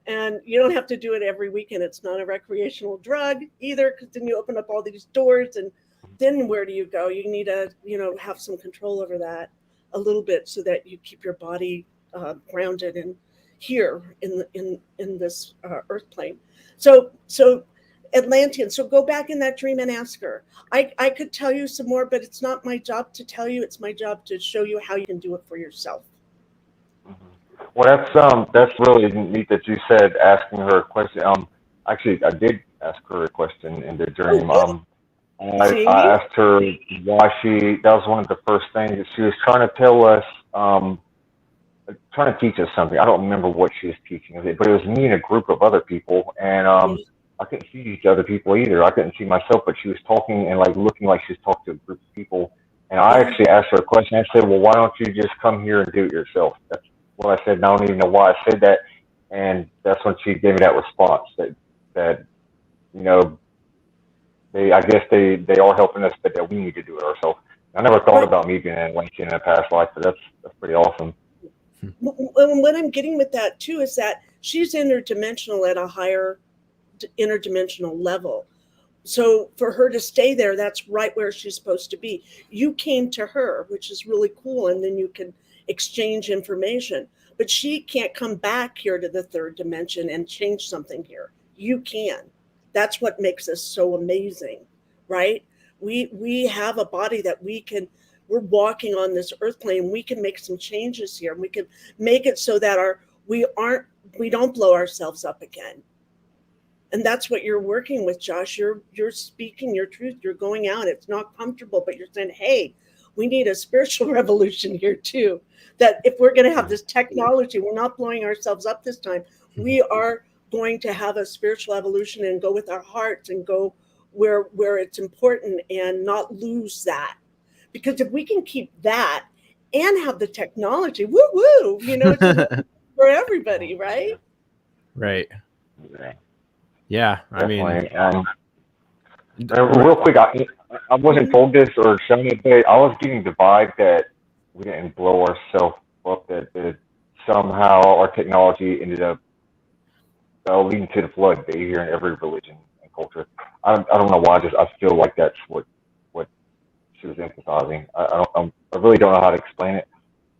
And you don't have to do it every weekend. It's not a recreational drug either, because then you open up all these doors, and then where do you go? You need to, have some control over that a little bit so that you keep your body grounded and here in this earth plane. So Atlantean. So go back in that dream and ask her. I could tell you some more, but it's not my job to tell you. It's my job to show you how you can do it for yourself. Well, that's really neat that you said asking her a question. Actually, I did ask her a question in the Oh, dream. good. I See? asked her why that was one of the first things that she was trying to tell us, trying to teach us something. I don't remember what she was teaching us, but it was me and a group of other people, and Yeah. I couldn't see these other people either. I couldn't see myself, but she was talking and like looking like she was talking to a group of people. And I Yeah. actually asked her a question. I said, "Well, why don't you just come here and do it yourself?" That's what I said. And I don't even know why I said that. And that's when she gave me that response that you know I guess they are helping us, but that we need to do it ourselves. I never thought Right. about me being an Atlantean in a past life, but that's pretty awesome. What I'm getting with that too is that she's interdimensional at a higher interdimensional level. So for her to stay there, that's right where she's supposed to be. You came to her, which is really cool, and then you can exchange information. But she can't come back here to the third dimension and change something here. You can. That's what makes us so amazing, right? We have a body that we're walking on this earth plane. We can make some changes here. We can make it so that we aren't we don't blow ourselves up again. And that's what you're working with, Josh. You're speaking your truth. You're going out. It's not comfortable, but you're saying, hey, we need a spiritual revolution here too. That if we're going to have this technology, we're not blowing ourselves up this time. We are going to have a spiritual evolution and go with our hearts and go where it's important and not lose that. Because if we can keep that and have the technology, woo woo, it's a win for everybody, right? Right. Yeah, Yeah. I mean, definitely. Real quick, I wasn't told this or shown it, but I was getting the vibe that we didn't blow ourselves up, that somehow our technology ended up leading to the flood that you hear in every religion and culture. I don't know why. I feel like that's what she was emphasizing. I really don't know how to explain it,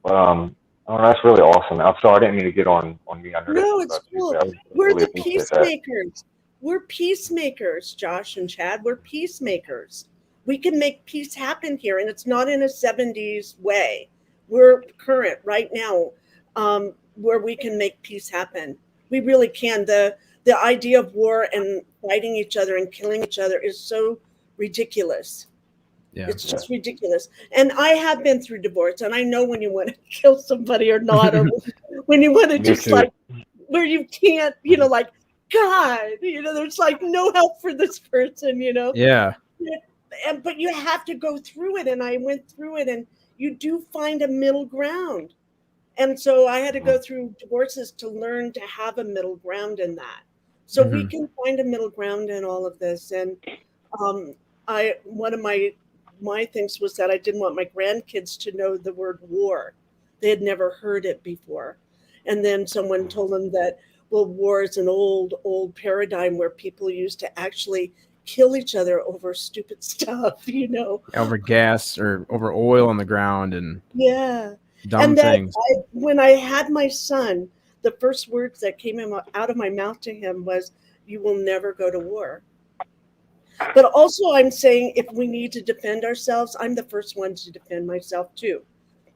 but oh, that's really awesome. I'm sorry, I didn't mean to get on me. I know that's No, it's about you, cool. but I We're really the appreciate that. peacemakers. We're peacemakers, Josh and Chad. We're peacemakers. We can make peace happen here, and it's not in a 70s way. We're current right now, where we can make peace happen. We really can. The idea of war and fighting each other and killing each other is so ridiculous. yeah. It's just ridiculous. And I have been through divorce, and I know when you want to kill somebody or not, or when you want to Me just too. like where you can't, like, God, there's like no help for this person, Yeah. but you have to go through it. And I went through it, and you do find a middle ground. And so I had to go through divorces to learn to have a middle ground in that. So we can find a middle ground in all of this. And one of my things was that I didn't want my grandkids to know the word war. They had never heard it before. And then someone told them that, well, war is an old paradigm where people used to actually kill each other over stupid stuff, Over gas or over oil on the ground and Yeah. dumb And that things. when I had my son, the first words that came out of my mouth to him was, "You will never go to war." But also I'm saying if we need to defend ourselves, I'm the first one to defend myself too.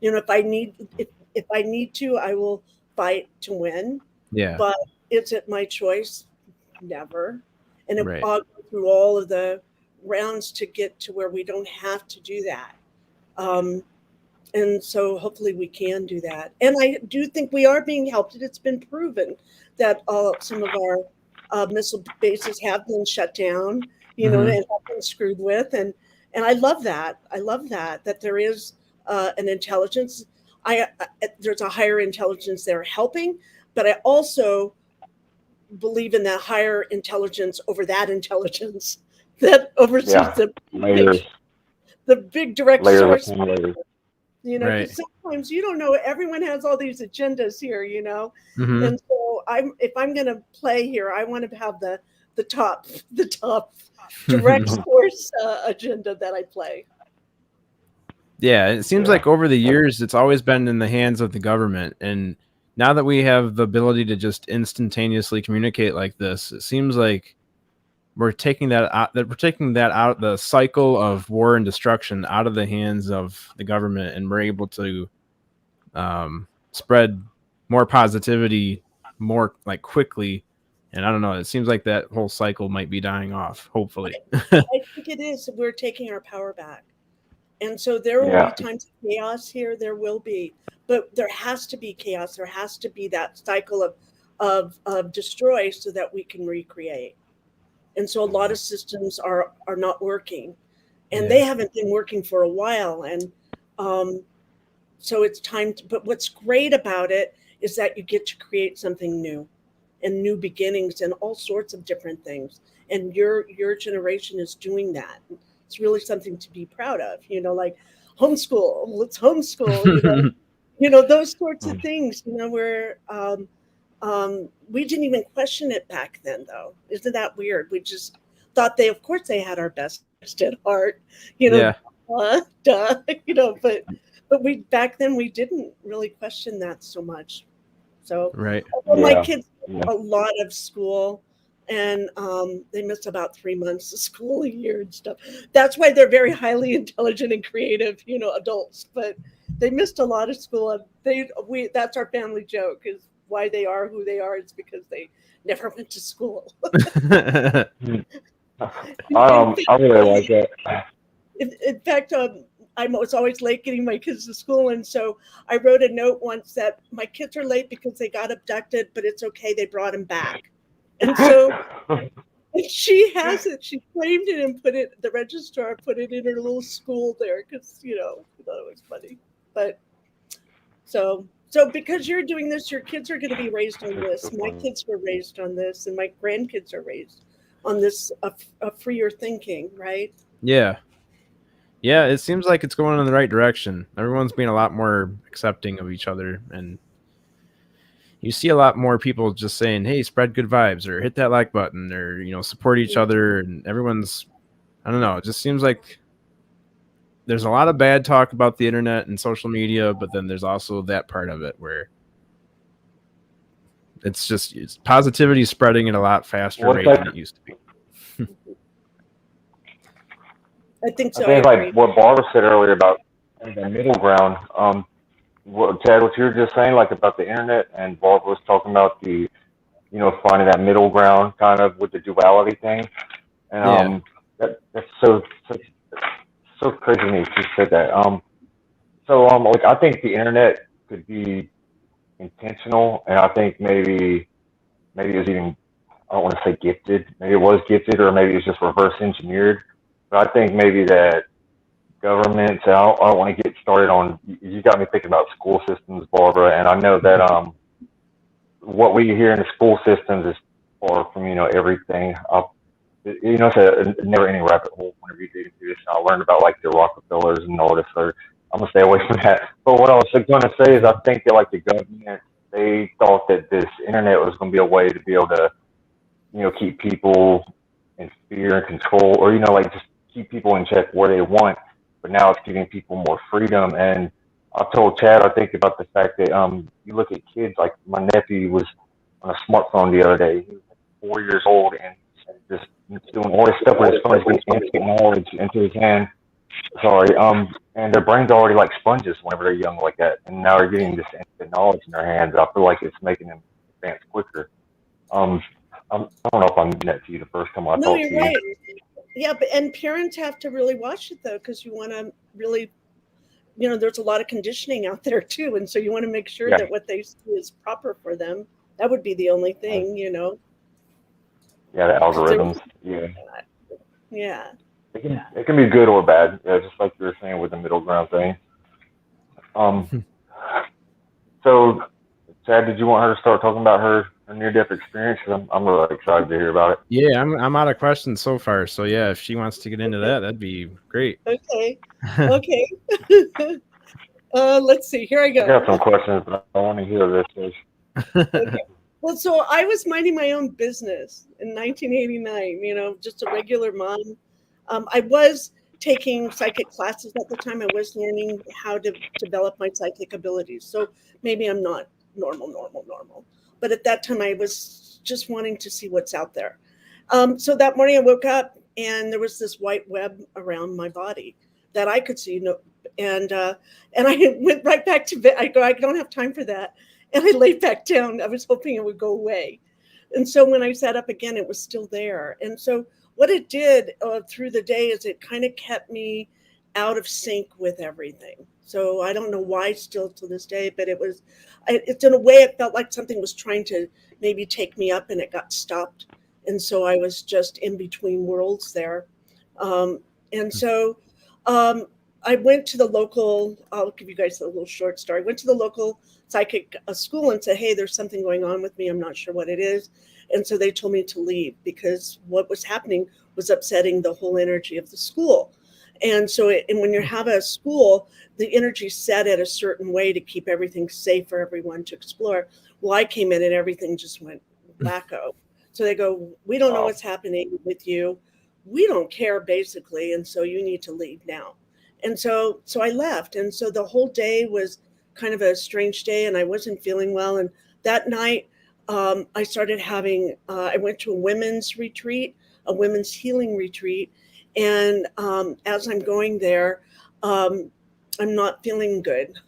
If I need to, I will fight to win. Yeah. But is it my choice? Never. And Right. I'll go through all of the rounds to get to where we don't have to do that. And so hopefully we can do that. And I do think we are being helped. It's been proven that some of our missile bases have been shut down, and have been screwed with. And I love that. I love that there is an intelligence. There's a higher intelligence there helping, but I also believe in that higher intelligence over that intelligence that oversees Layers, the big direct layers source. upon layers. Right. Because sometimes you don't know. Everyone has all these agendas here, Mhm. and so if I'm going to play here, I want to have the top direct source agenda that I play. Yeah, it seems like over the years it's always been in the hands of the government, and now that we have the ability to just instantaneously communicate like this, it seems like we're taking that out. That we're taking that out, the cycle of war and destruction, out of the hands of the government, and we're able to spread more positivity more like quickly. And I don't know. It seems like that whole cycle might be dying off. Hopefully. I think it is. We're taking our power back. And so there will be times of chaos here. There will be, but there has to be chaos. There has to be that cycle of destroy so that we can recreate. And so a lot of systems are not working, and they haven't been working for a while. And so it's time to. But what's great about it is that you get to create something new, and new beginnings, and all sorts of different things. And your generation is doing that. It's really something to be proud of, like homeschool. Let's homeschool, those sorts of things, where we didn't even question it back then, though. Isn't that weird? We just thought of course they had our best at heart, Yeah. duh, but we back then we didn't really question that so much. So Right. my kids a lot of school, and they miss about 3 months of school a year and stuff. That's why they're very highly intelligent and creative, adults. But they missed a lot of school. And that's our family joke, is why they are who they are. It's because they never went to school. I really like that. In fact, I was always late getting my kids to school, and so I wrote a note once that my kids are late because they got abducted, but it's okay, they brought them back. And so she has it. She claimed it and put it. The registrar put it in her little school there because she thought it was funny. But so because you're doing this, your kids are going to be raised on this. My kids were raised on this, and my grandkids are raised on this a freer thinking, right? Yeah. Yeah, it seems like it's going in the right direction. Everyone's being a lot more accepting of each other, and you see a lot more people just saying, "Hey, spread good vibes," or hit that like button, or support each other, and everyone's, I don't know, it just seems like there's a lot of bad talk about the internet and social media, but then there's also that part of it where it's positivity spreading at a lot faster rate than it used to be. I think so. I think like what Barbara said earlier about the middle ground. Chad, what you were just saying, like about the internet, and Barbara was talking about the, finding that middle ground kind of with the duality thing, and that's so crazy to me. She said that. Like I think the internet could be intentional, and I think maybe it was even, I don't want to say gifted. Maybe it was gifted, or maybe it was just reverse engineered. But I think maybe that governments, I don't want to get started on, you got me thinking about school systems, Barbara, and I know that what we hear in the school systems is far from, everything. It's a never-ending rabbit hole whenever you dig into this. I learned about like the Rockefellers and all this, so I'm going to stay away from that. But what I was going to say is I think that like the government, they thought that this internet was going to be a way to be able to, keep people in fear and control, or, like just keep people in check where they want. But now it's giving people more freedom. And I told Chad, I think about the fact that you look at kids, like my nephew was on a smartphone the other day. He was like 4 years old and just doing all this stuff with his phone, getting instant knowledge into his hand. Sorry. And their brains are already like sponges whenever they're young like that. And now they're getting this instant knowledge in their hands. I feel like it's making them advance quicker. I don't know if I'm that to you the first time I talked to you. Right. Yeah, and parents have to really watch it though, because you want to really, there's a lot of conditioning out there too, and so you want to make sure that what they see is proper for them. That would be the only thing, Yeah, the algorithms. Yeah. It can be good or bad. Yeah, just like you were saying with the middle ground thing. So, Chad, did you want her to start talking about her near-death experience? I'm really excited to hear about it. Yeah, I'm out of questions so far. So yeah, if she wants to get into that, that'd be great. Okay. Let's see. Here I go. I got some questions, but I want to hear this. Okay. Well, so I was minding my own business in 1989. Just a regular mom. I was taking psychic classes at the time. I was learning how to develop my psychic abilities. So maybe I'm not normal. But at that time, I was just wanting to see what's out there. So that morning I woke up and there was this white web around my body that I could see. And I went right back to bed. I go, I don't have time for that. And I laid back down. I was hoping it would go away. And so when I sat up again, it was still there. And so what it did through the day is it kind of kept me out of sync with everything. So I don't know why still to this day, but it's in a way it felt like something was trying to maybe take me up and it got stopped. And so I was just in between worlds there. And so I went to the local, I'll give you guys a little short story. I went to the local psychic school and said, hey, there's something going on with me. I'm not sure what it is. And so they told me to leave because what was happening was upsetting the whole energy of the school. And so when you have a school, the energy set at a certain way to keep everything safe for everyone to explore. Well, I came in and everything just went wacko. So they go, we don't know what's happening with you. We don't care, basically. And so you need to leave now. And so I left. And so the whole day was kind of a strange day and I wasn't feeling well. And that night I started having, I went to a women's retreat, a women's healing retreat. And as I'm going there, I'm not feeling good.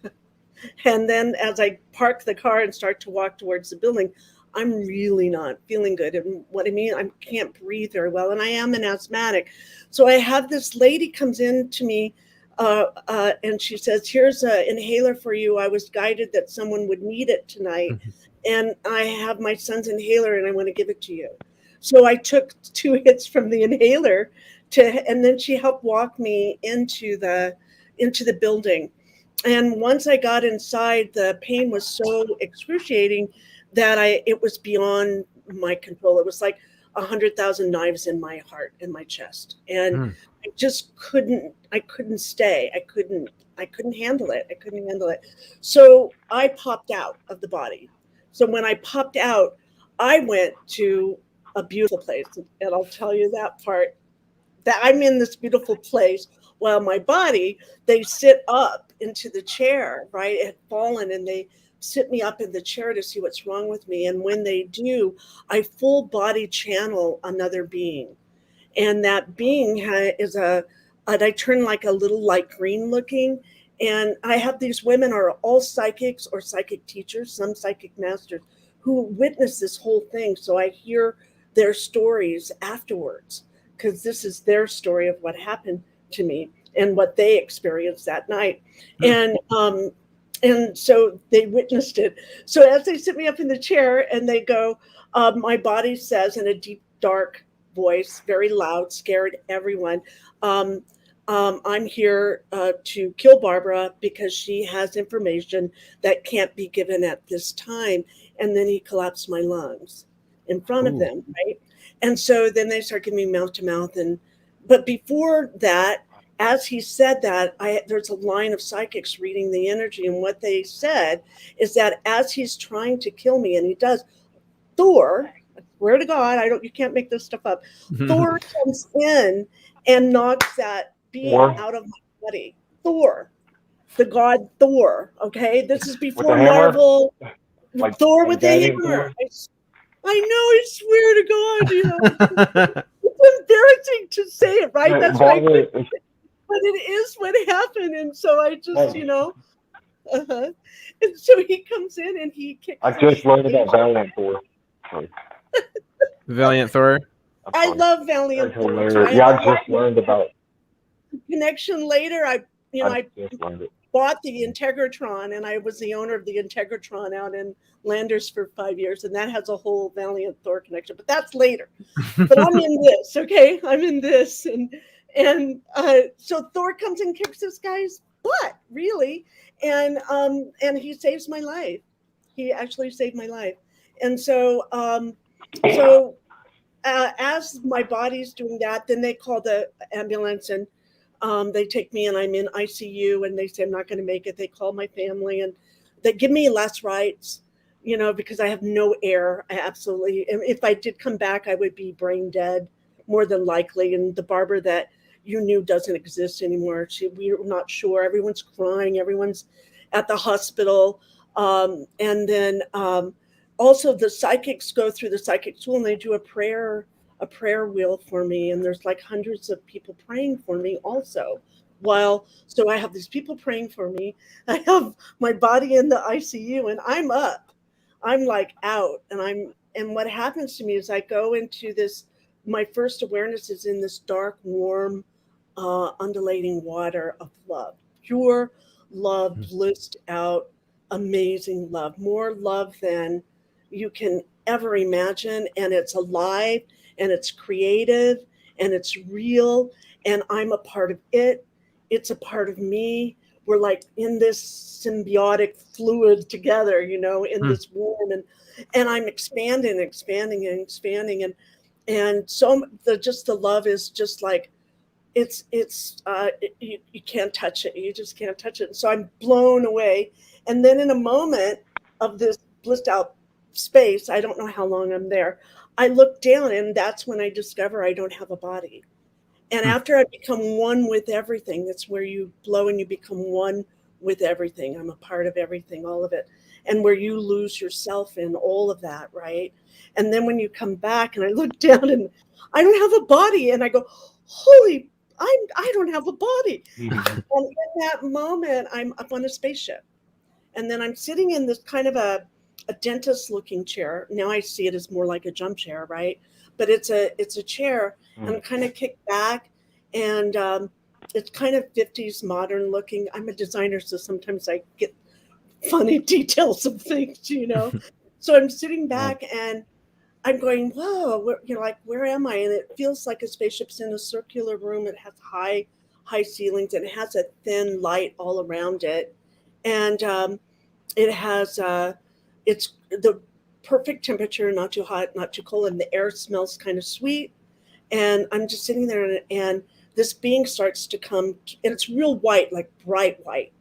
And then as I park the car and start to walk towards the building, I'm really not feeling good. And what I mean, I can't breathe very well. And I am an asthmatic. So I have this lady comes in to me and she says, here's an inhaler for you. I was guided that someone would need it tonight. and I have my son's inhaler and I want to give it to you. So I took 2 hits from the inhaler and then she helped walk me into the building. And once I got inside, the pain was so excruciating that it was beyond my control. It was like 100,000 knives in my heart and my chest. And I just I couldn't stay. I couldn't handle it. I couldn't handle it. So I popped out of the body. So when I popped out, I went to a beautiful place. And I'll tell you that part, that I'm in this beautiful place while my body, they sit up into the chair, right? It had fallen and they sit me up in the chair to see what's wrong with me. And when they do, I full body channel another being. And that being is and I turn like a little light green looking. And I have these women are all psychics or psychic teachers, some psychic masters who witness this whole thing. So I hear their stories afterwards, because this is their story of what happened to me and what they experienced that night. And so they witnessed it. So as they sit me up in the chair and they go, my body says in a deep, dark voice, very loud, scared everyone, I'm here to kill Barbara because she has information that can't be given at this time. And then he collapsed my lungs in front of them, right? And so then they start giving me mouth to mouth. But before that, as he said that, there's a line of psychics reading the energy. And what they said is that as he's trying to kill me, and he does, Thor, I swear to God, you can't make this stuff up. Thor comes in and knocks that being out of my body. Thor, the god Thor. Okay, this is before Marvel. Like Thor with the hammer. I know, I swear to God, it's embarrassing to say it, right? That's right. But it is what happened. And so I just, And so he comes in and he kicks. I just learned about Valiant Thor. Valiant Thor. I love Valiant Thor. Yeah, I just learned about connection later. I bought the Integratron, and I was the owner of the Integratron out in Landers for 5 years, and that has a whole Valiant Thor connection. But that's later. But I'm in this, okay? I'm in this, and so Thor comes and kicks this guy's butt, really, and he saves my life. He actually saved my life, and so as my body's doing that, then they call the ambulance and. They take me and I'm in ICU and they say I'm not going to make it. They call my family and they give me last rites, because I have no air. And if I did come back, I would be brain dead more than likely. And the Barbara that you knew doesn't exist anymore. We're not sure. Everyone's crying. Everyone's at the hospital. And then also the psychics go through the psychic school and they do a prayer wheel for me, and there's like hundreds of people praying for me also. So I have these people praying for me. I have my body in the ICU, and I'm up. I'm like out, and what happens to me is I go into this. My first awareness is in this dark, warm, undulating water of love, pure love, blissed out, amazing love, more love than you can ever imagine, and it's alive. And it's creative and it's real and I'm a part of it. It's a part of me. We're like in this symbiotic fluid together, in this warm and I'm expanding and so the love is just like you can't touch it. You just can't touch it. And so I'm blown away. And then in a moment of this blissed out space, I don't know how long I'm there, I look down and that's when I discover I don't have a body. And after I become one with everything, that's where you blow and you become one with everything. I'm a part of everything, all of it. And where you lose yourself in all of that, right? And then when you come back and I look down and I don't have a body and I go, holy, I don't have a body. And in that moment, I'm up on a spaceship. And then I'm sitting in this kind of a dentist looking chair. Now I see it as more like a jump chair, right? But it's a chair. I'm kind of kicked back and it's kind of 50s modern looking. I'm a designer, so sometimes I get funny details of things, So I'm sitting back and I'm going, whoa, where am I? And it feels like a spaceship's in a circular room. It has high ceilings, and it has a thin light all around it. And it has, it's the perfect temperature, not too hot, not too cold, and the air smells kind of sweet. And I'm just sitting there, and this being starts to come, and it's real white, like bright white,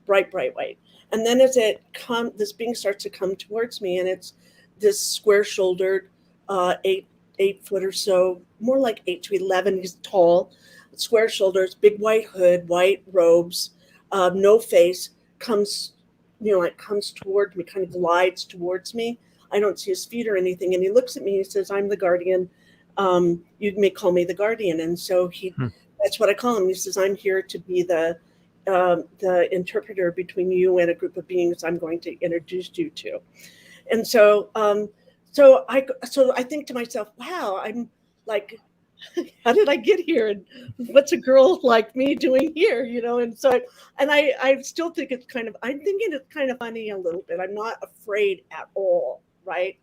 bright white. And then as this being starts to come towards me, and it's this square-shouldered, 8 foot or so, more like 8 to 11. He's tall, square shoulders, big white hood, white robes, no face. Comes, comes toward me, kind of glides towards me. I don't see his feet or anything, and he looks at me. He says, "I'm the guardian. You may call me the guardian." And so that's what I call him. He says, "I'm here to be the interpreter between you and a group of beings I'm going to introduce you to." And so, I think to myself, wow, I'm like, how did I get here? And what's a girl like me doing here? And so, I still think I'm thinking it's kind of funny a little bit. I'm not afraid at all, right?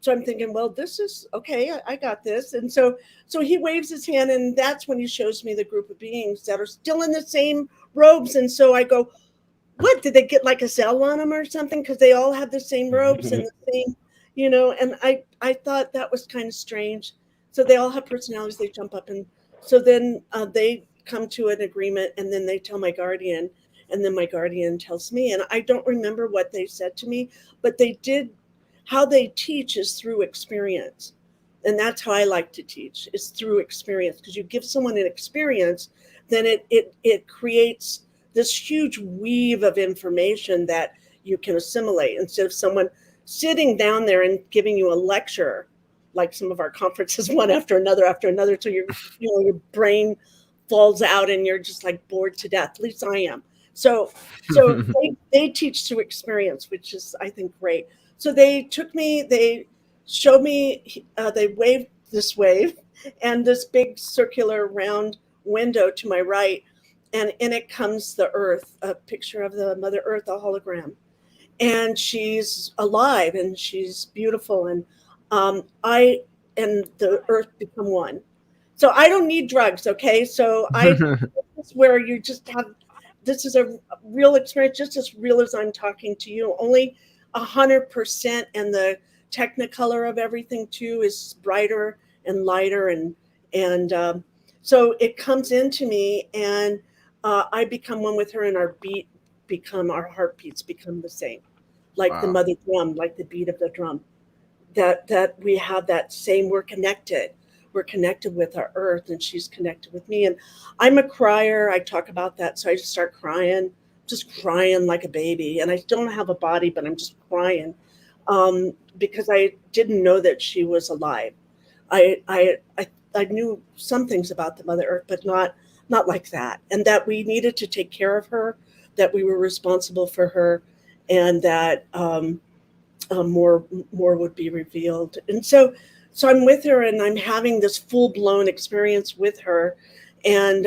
So I'm thinking, well, this is okay. I got this. And so he waves his hand, and that's when he shows me the group of beings that are still in the same robes. And so I go, what, did they get like a cell on them or something? Because they all have the same robes and the same, and I thought that was kind of strange. So they all have personalities. They jump up, and so then they come to an agreement, and then they tell my guardian, and then my guardian tells me. And I don't remember what they said to me, but they did. How they teach is through experience, and that's how I like to teach, is through experience. Because you give someone an experience, then it creates this huge weave of information that you can assimilate, instead of someone sitting down there and giving you a lecture, like some of our conferences, one after another, till your brain falls out and you're just like bored to death. At least I am. So they teach through experience, which is, I think, great. So they took me, they showed me, they waved this wave and this big circular round window to my right. And in it comes the Earth, a picture of the Mother Earth, a hologram. And she's alive and she's beautiful. And I and the Earth become one. So I don't need drugs, okay? So this is where you just have, this is a real experience, just as real as I'm talking to you. Only 100%, and the technicolor of everything too is brighter and lighter, and so it comes into me, and I become one with her, and our heartbeats become the same, like the mother drum, like the beat of the drum. That we have that same. We're connected with our Earth, and she's connected with me. And I'm a crier. I talk about that, so I just start crying, like a baby. And I don't have a body, but I'm just crying because I didn't know that she was alive. I knew some things about the Mother Earth, but not like that. And that we needed to take care of her, that we were responsible for her, and that more would be revealed. And so I'm with her, and I'm having this full-blown experience with her, and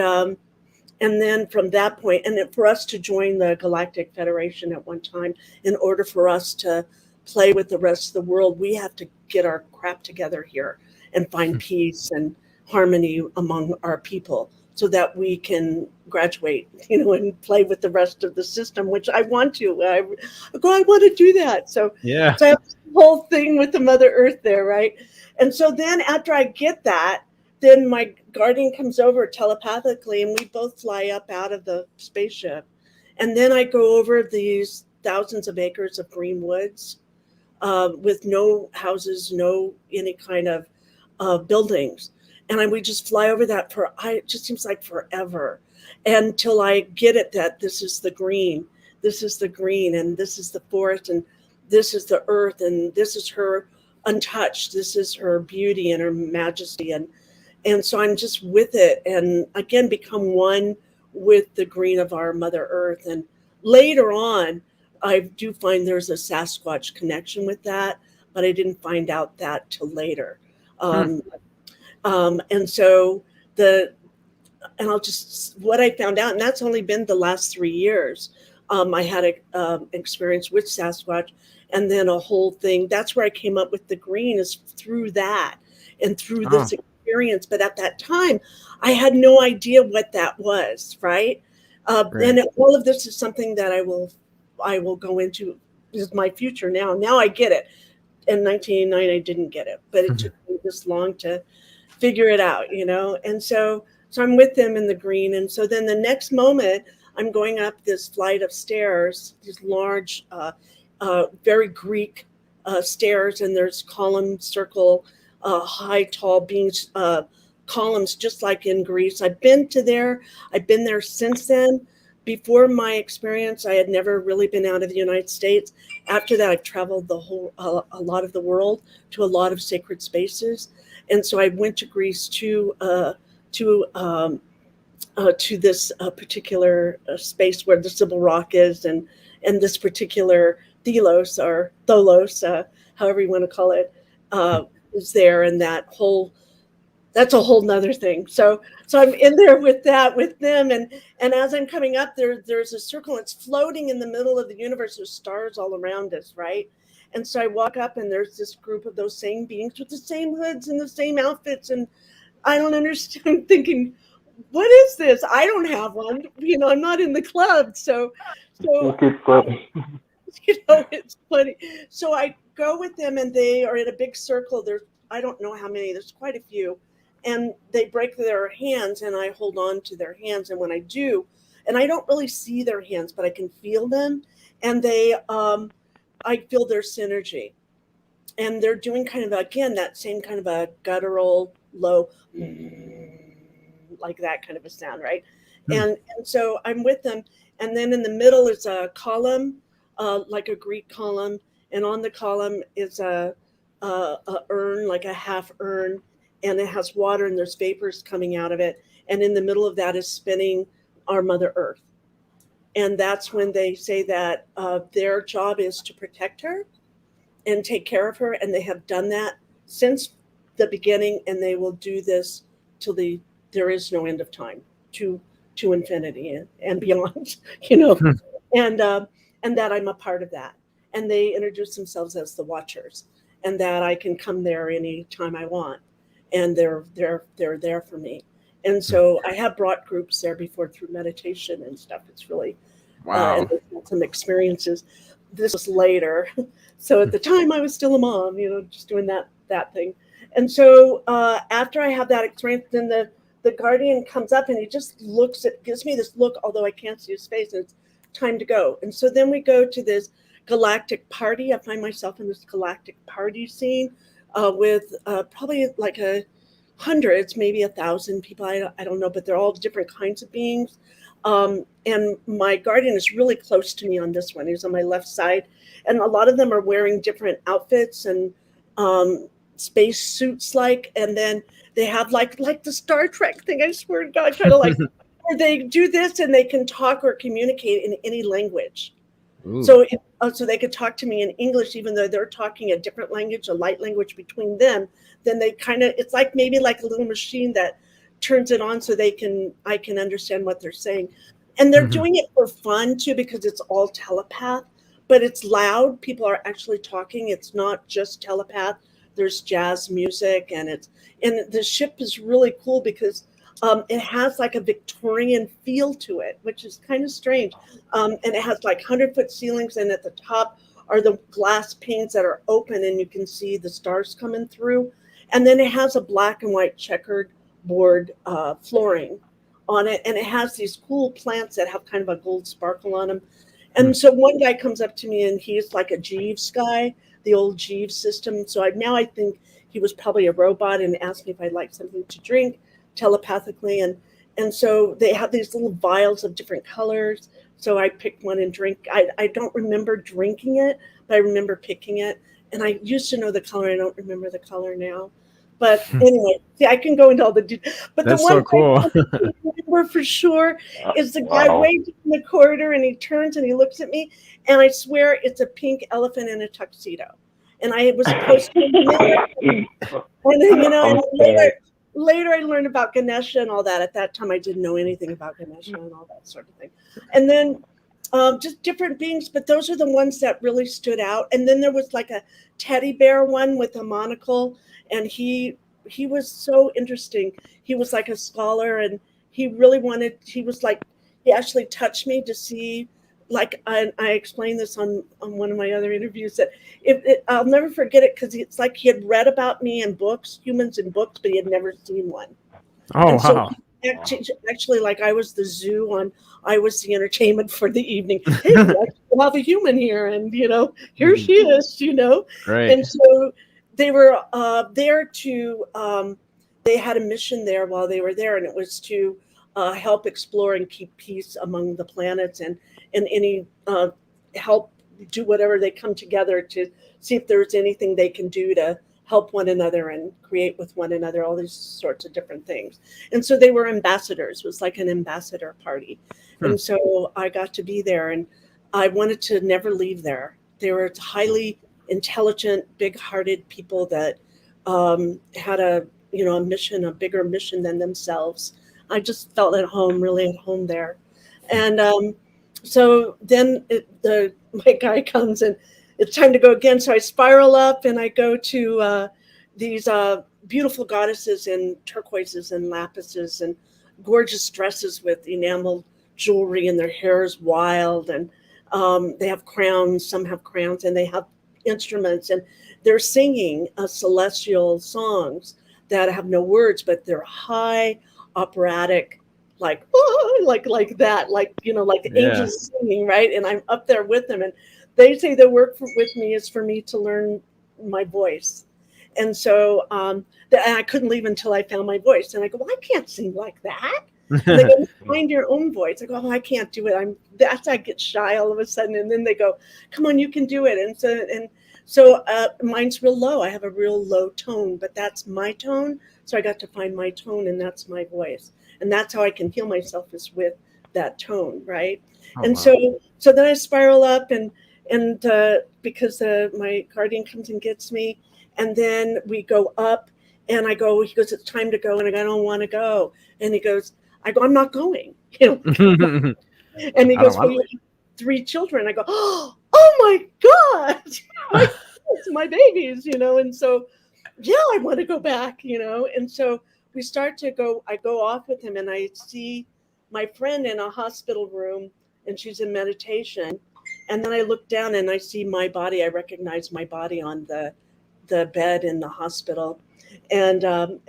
then from that point, and for us to join the Galactic Federation at one time, in order for us to play with the rest of the world, we have to get our crap together here and find peace and harmony among our people, so that we can graduate, and play with the rest of the system, which I want to. I want to do that. So yeah. So I have this whole thing with the Mother Earth there, right? And so then after I get that, then my guardian comes over telepathically, and we both fly up out of the spaceship. And then I go over these thousands of acres of green woods with no houses, no any kind of buildings. And we just fly over that it just seems like forever, until I get it that this is the green, and this is the forest, and this is the Earth, and this is her untouched. This is her beauty and her majesty. And so I'm just with it, and again, become one with the green of our Mother Earth. And later on, I do find there's a Sasquatch connection with that, but I didn't find out that till later. And so what I found out, and that's only been the last 3 years, I had an experience with Sasquatch, and then a whole thing. That's where I came up with the green, is through that and through this experience. But at that time, I had no idea what that was, right? And all of this is something that I will go into. Is my future now. Now I get it. In 1989, I didn't get it, but it took me this long to figure it out, And so I'm with them in the green. And so then the next moment, I'm going up this flight of stairs, these large, very Greek stairs, and there's column, circle, high, tall beams, columns, just like in Greece. I've been there since then. Before my experience, I had never really been out of the United States. After that, I've traveled a lot of the world to a lot of sacred spaces. And so I went to Greece to this particular space where the Sybil Rock is, and this particular Delos or Tholos, however you want to call it, is there, and that's a whole nother thing. So I'm in there with them, and as I'm coming up, there's a circle. It's floating in the middle of the universe. There's stars all around us, right? And so I walk up, and there's this group of those same beings with the same hoods and the same outfits, and I don't understand. I'm thinking, what is this? I don't have one. I'm not in the club. So it's funny. So I go with them, and they are in a big circle. I don't know how many. There's quite a few. And they break their hands, and I hold on to their hands. And when I do, and I don't really see their hands, but I can feel them, and I feel their synergy. And they're doing kind of, again, that same kind of a guttural, low, like that kind of a sound, right? And so I'm with them. And then in the middle is a column, like a Greek column. And on the column is a urn, like a half urn. And it has water, and there's vapors coming out of it. And in the middle of that is spinning our Mother Earth. And that's when they say that their job is to protect her and take care of her. And they have done that since the beginning, and they will do this till there is no end of time, to infinity and beyond, and that I'm a part of that. And they introduce themselves as the Watchers, and that I can come there anytime I want. And they're there for me. And so I have brought groups there before through meditation and stuff. It's really wow. And some experiences. This was later. So at the time I was still a mom, just doing that thing. And so after I have that experience, then the guardian comes up, and he just gives me this look, although I can't see his face, and it's time to go. And so then we go to this galactic party. I find myself in this galactic party scene. With probably like hundreds, maybe 1,000 people. I don't know, but they're all different kinds of beings. And my guardian is really close to me on this one. He's on my left side. And a lot of them are wearing different outfits and space suits and then they have like the Star Trek thing, I swear to God, kind of like, where they do this and they can talk or communicate in any language. Ooh. So they could talk to me in English, even though they're talking a different language, a light language between them. Then they it's like maybe like a little machine that turns it on so I can understand what they're saying. And they're doing it for fun too, because it's all telepath, but it's loud. People are actually talking. It's not just telepath. There's jazz music, and the ship is really cool because it has like a Victorian feel to it, which is kind of strange. And it has like 100-foot ceilings, and at the top are the glass panes that are open, and you can see the stars coming through. And then it has a black and white checkered board flooring on it, and it has these cool plants that have kind of a gold sparkle on them. And so one guy comes up to me, and he's like a Jeeves guy, the old Jeeves system. So I think he was probably a robot, and asked me if I'd like something to drink telepathically, and so they have these little vials of different colors. So I picked one and drink. I don't remember drinking it, but I remember picking it. And I used to know the color. I don't remember the color now. But anyway, I can go into all the details. But that's the one so cool. I remember for sure is the guy waiting in the corridor, and he turns and he looks at me, and I swear it's a pink elephant in a tuxedo. And I was supposed to and later I learned about Ganesha and all that. At that time, I didn't know anything about Ganesha and all that sort of thing. And then just different beings, but those are the ones that really stood out. And then there was like a teddy bear one with a monocle, and he was so interesting. He was like a scholar, and he really wanted. He was like he actually touched me to see. Like I explained this on one of my other interviews that I'll never forget it because it's like he had read about me in books, humans in books, but he had never seen one. Oh, And so wow. actually, like I was the zoo on, I was the entertainment for the evening. Hey, we actually have a human here, and here she is, Great. And so they were there to. They had a mission there while they were there, and it was to help explore and keep peace among the planets, and any help do whatever they come together to see if there's anything they can do to help one another and create with one another, all these sorts of different things. And so they were ambassadors. It was like an ambassador party. And so I got to be there, and I wanted to never leave there. They were highly intelligent, big-hearted people that had a mission, a bigger mission than themselves. I just felt at home, really at home there. And so then my guy comes, and it's time to go again. So I spiral up, and I go to these beautiful goddesses in turquoises and lapises and gorgeous dresses with enamel jewelry, and their hair is wild, and they have crowns. Some have crowns, and they have instruments, and they're singing celestial songs that have no words, but they're high operatic, like like that, like like the Yeah. angels singing, right? And I'm up there with them, and they say the work with me is for me to learn my voice. And so and I couldn't leave until I found my voice. And I go, well, I can't sing like that. And they go, find your own voice. I go, oh, I can't do it. I get shy all of a sudden. And then they go, come on, you can do it. And so mine's real low. I have a real low tone, but that's my tone. So I got to find my tone, and that's my voice. And that's how I can heal myself, is with that tone, right? Oh, And wow. so then I spiral up, and because my guardian comes and gets me, and then we go up, and he goes, it's time to go, and I go, I don't want to go, and he goes, I go, I'm not going, and he I don't goes, well, want you have 3 children. I go, oh my God, my kids, my babies, and so yeah, I want to go back, and so we start to go. I go off with him, and I see my friend in a hospital room, and she's in meditation. And then I look down, and I see my body. I recognize my body on the bed in the hospital, and I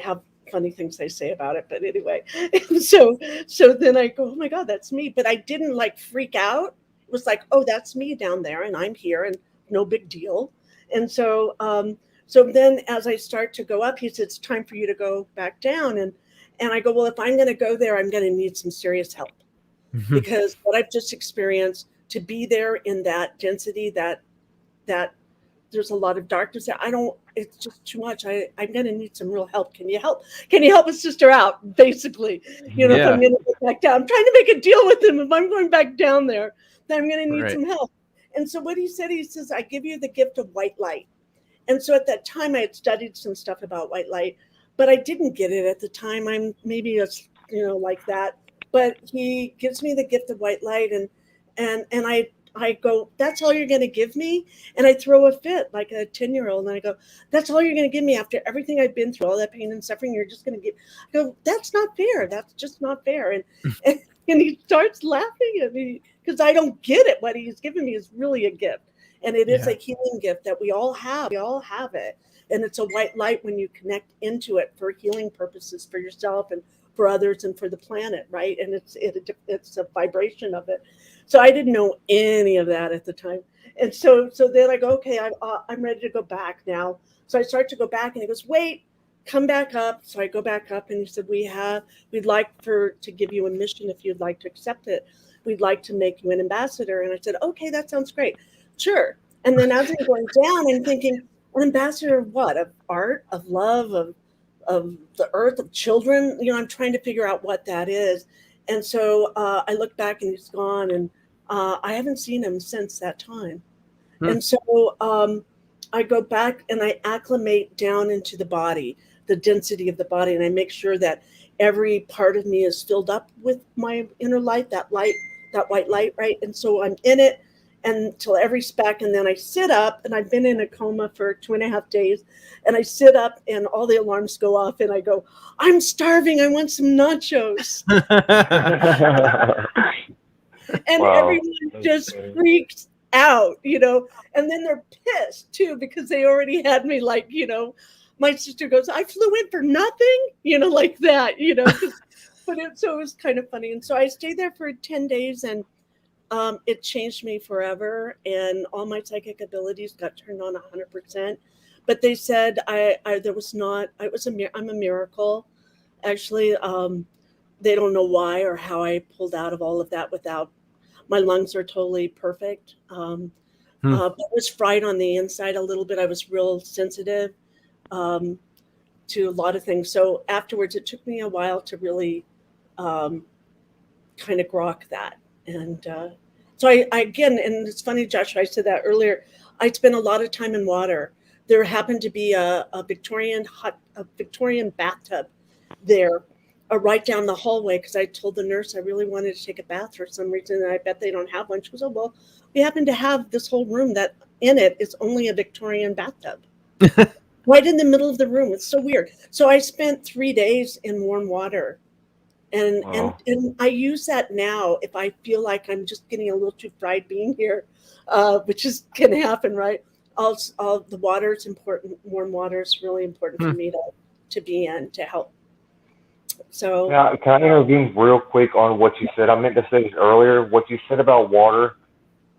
have funny things I say about it. But anyway, and so then I go, oh my God, that's me. But I didn't like freak out. It was like, oh, that's me down there, and I'm here, and no big deal. And so then as I start to go up, he says, it's time for you to go back down. And I go, well, if I'm going to go there, I'm going to need some serious help, because what I've just experienced, to be there in that density, that there's a lot of darkness there. It's just too much. I'm going to need some real help. Can you help? Can you help a sister out? Basically, if Yeah. I'm going to go back down, I'm trying to make a deal with him. If I'm going back down there, then I'm going to need Right. some help. And so what he says, I give you the gift of white light. And so at that time I had studied some stuff about white light, but I didn't get it at the time. I'm maybe like that. But he gives me the gift of white light, and I go, that's all you're going to give me? And I throw a fit like a 10-year-old, and I go, that's all you're going to give me after everything I've been through, all that pain and suffering, you're just going to give? I go, that's not fair. That's just not fair. And he starts laughing at me because I don't get it. What he's given me is really a gift. And it is a healing gift that we all have. We all have it. And it's a white light when you connect into it for healing purposes, for yourself and for others and for the planet, right? And it's a vibration of it. So I didn't know any of that at the time. And so then I go, okay, I'm ready to go back now. So I start to go back, and he goes, wait, come back up. So I go back up, and he said, we'd like to give you a mission if you'd like to accept it. We'd like to make you an ambassador. And I said, okay, that sounds great. Sure. And then as I'm going down, I'm thinking, an ambassador of what? Of art, of love, of the earth, of children. I'm trying to figure out what that is. And so I look back, and he's gone, and I haven't seen him since that time. And so I go back, and I acclimate down into the body, the density of the body, and I make sure that every part of me is filled up with my inner light, that light that white light, right? And so I'm in it until every speck, and then I sit up, and I've been in a coma for 2.5 days, and I sit up and all the alarms go off, and I go, I'm starving, I want some nachos. And Wow. everyone just freaks out, and then they're pissed too, because they already had me like, my sister goes, I flew in for nothing, like that, so it was kind of funny. And so I stayed there for 10 days, and it changed me forever, and all my psychic abilities got turned on 100%. But they said I'm a miracle. Actually, they don't know why or how I pulled out of all of that without, my lungs are totally perfect. I was fried on the inside a little bit. I was real sensitive to a lot of things. So afterwards, it took me a while to really kind of grok that. And so I again, and it's funny, Joshua, I said that earlier, I spent a lot of time in water. There happened to be a Victorian bathtub there, right down the hallway, because I told the nurse I really wanted to take a bath for some reason, and I bet they don't have one. She goes, oh, well, we happen to have this whole room that in it is only a Victorian bathtub. Right in the middle of the room. It's so weird. So I spent 3 days in warm water. And, Wow. and I use that now if I feel like I'm just getting a little too fried being here, which can happen, right? The water is important. Warm water is really important for me to be in, to help. So Now, can I intervene real quick on what you said? I meant to say this earlier. What you said about water,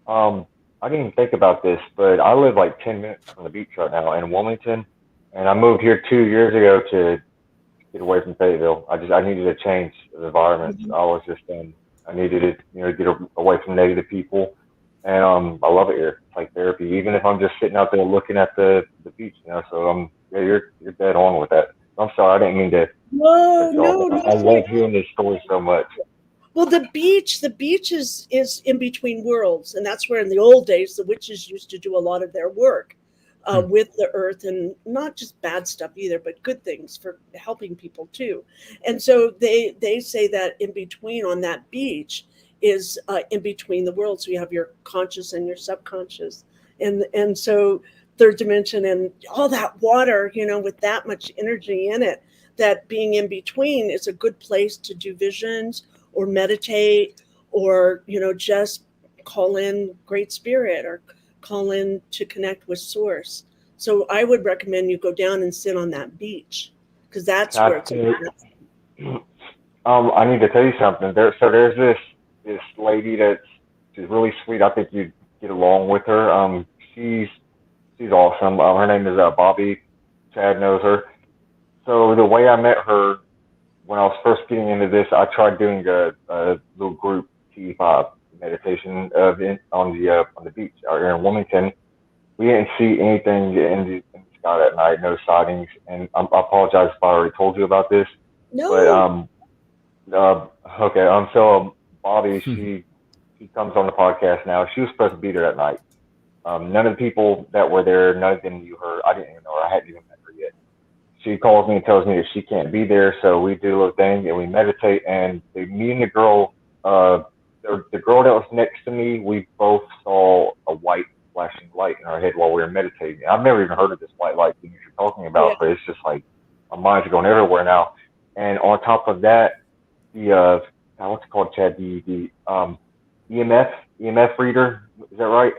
I didn't even think about this, but I live like 10 minutes from the beach right now in Wilmington, and I moved here 2 years ago to get away from Fayetteville. I needed to change the environment. I was just I needed to get away from negative people, and I love it here. It's like therapy, even if I'm just sitting out there looking at the beach. So yeah, you're dead on with that. I'm sorry, I didn't mean to. no. I love hearing this story so much. Well, the beach is in between worlds, and that's where in the old days the witches used to do a lot of their work with the earth, and not just bad stuff either, but good things for helping people too. And so they say that in between on that beach is in between the worlds. So you have your conscious and your subconscious, and so third dimension and all that water, with that much energy in it. That being in between is a good place to do visions or meditate, or just call in great spirit, or call in to connect with source. So I would recommend you go down and sit on that beach, because that's where it's I need to tell you something. There's this lady she's really sweet. I think you'd get along with her. She's awesome. Her name is Bobby. Chad knows her. So the way I met her, when I was first getting into this, I tried doing a little group T5 meditation on the beach out here in Wilmington. We didn't see anything in the sky that night, no sightings. And I apologize if I already told you about this. no. But okay. So Bobby, she comes on the podcast now. She was supposed to be there that night. None of the people that were there, none of them knew her. I didn't even know her. I hadn't even met her yet. She calls me and tells me that she can't be there, so we do a little thing and we meditate. And me and the girl, the girl that was next to me, we both saw a white flashing light in our head while we were meditating. I've never even heard of this white light thing you're talking about, but it's just like my mind's going everywhere now. And on top of that, the what's it called, Chad? The EMF reader, is that right?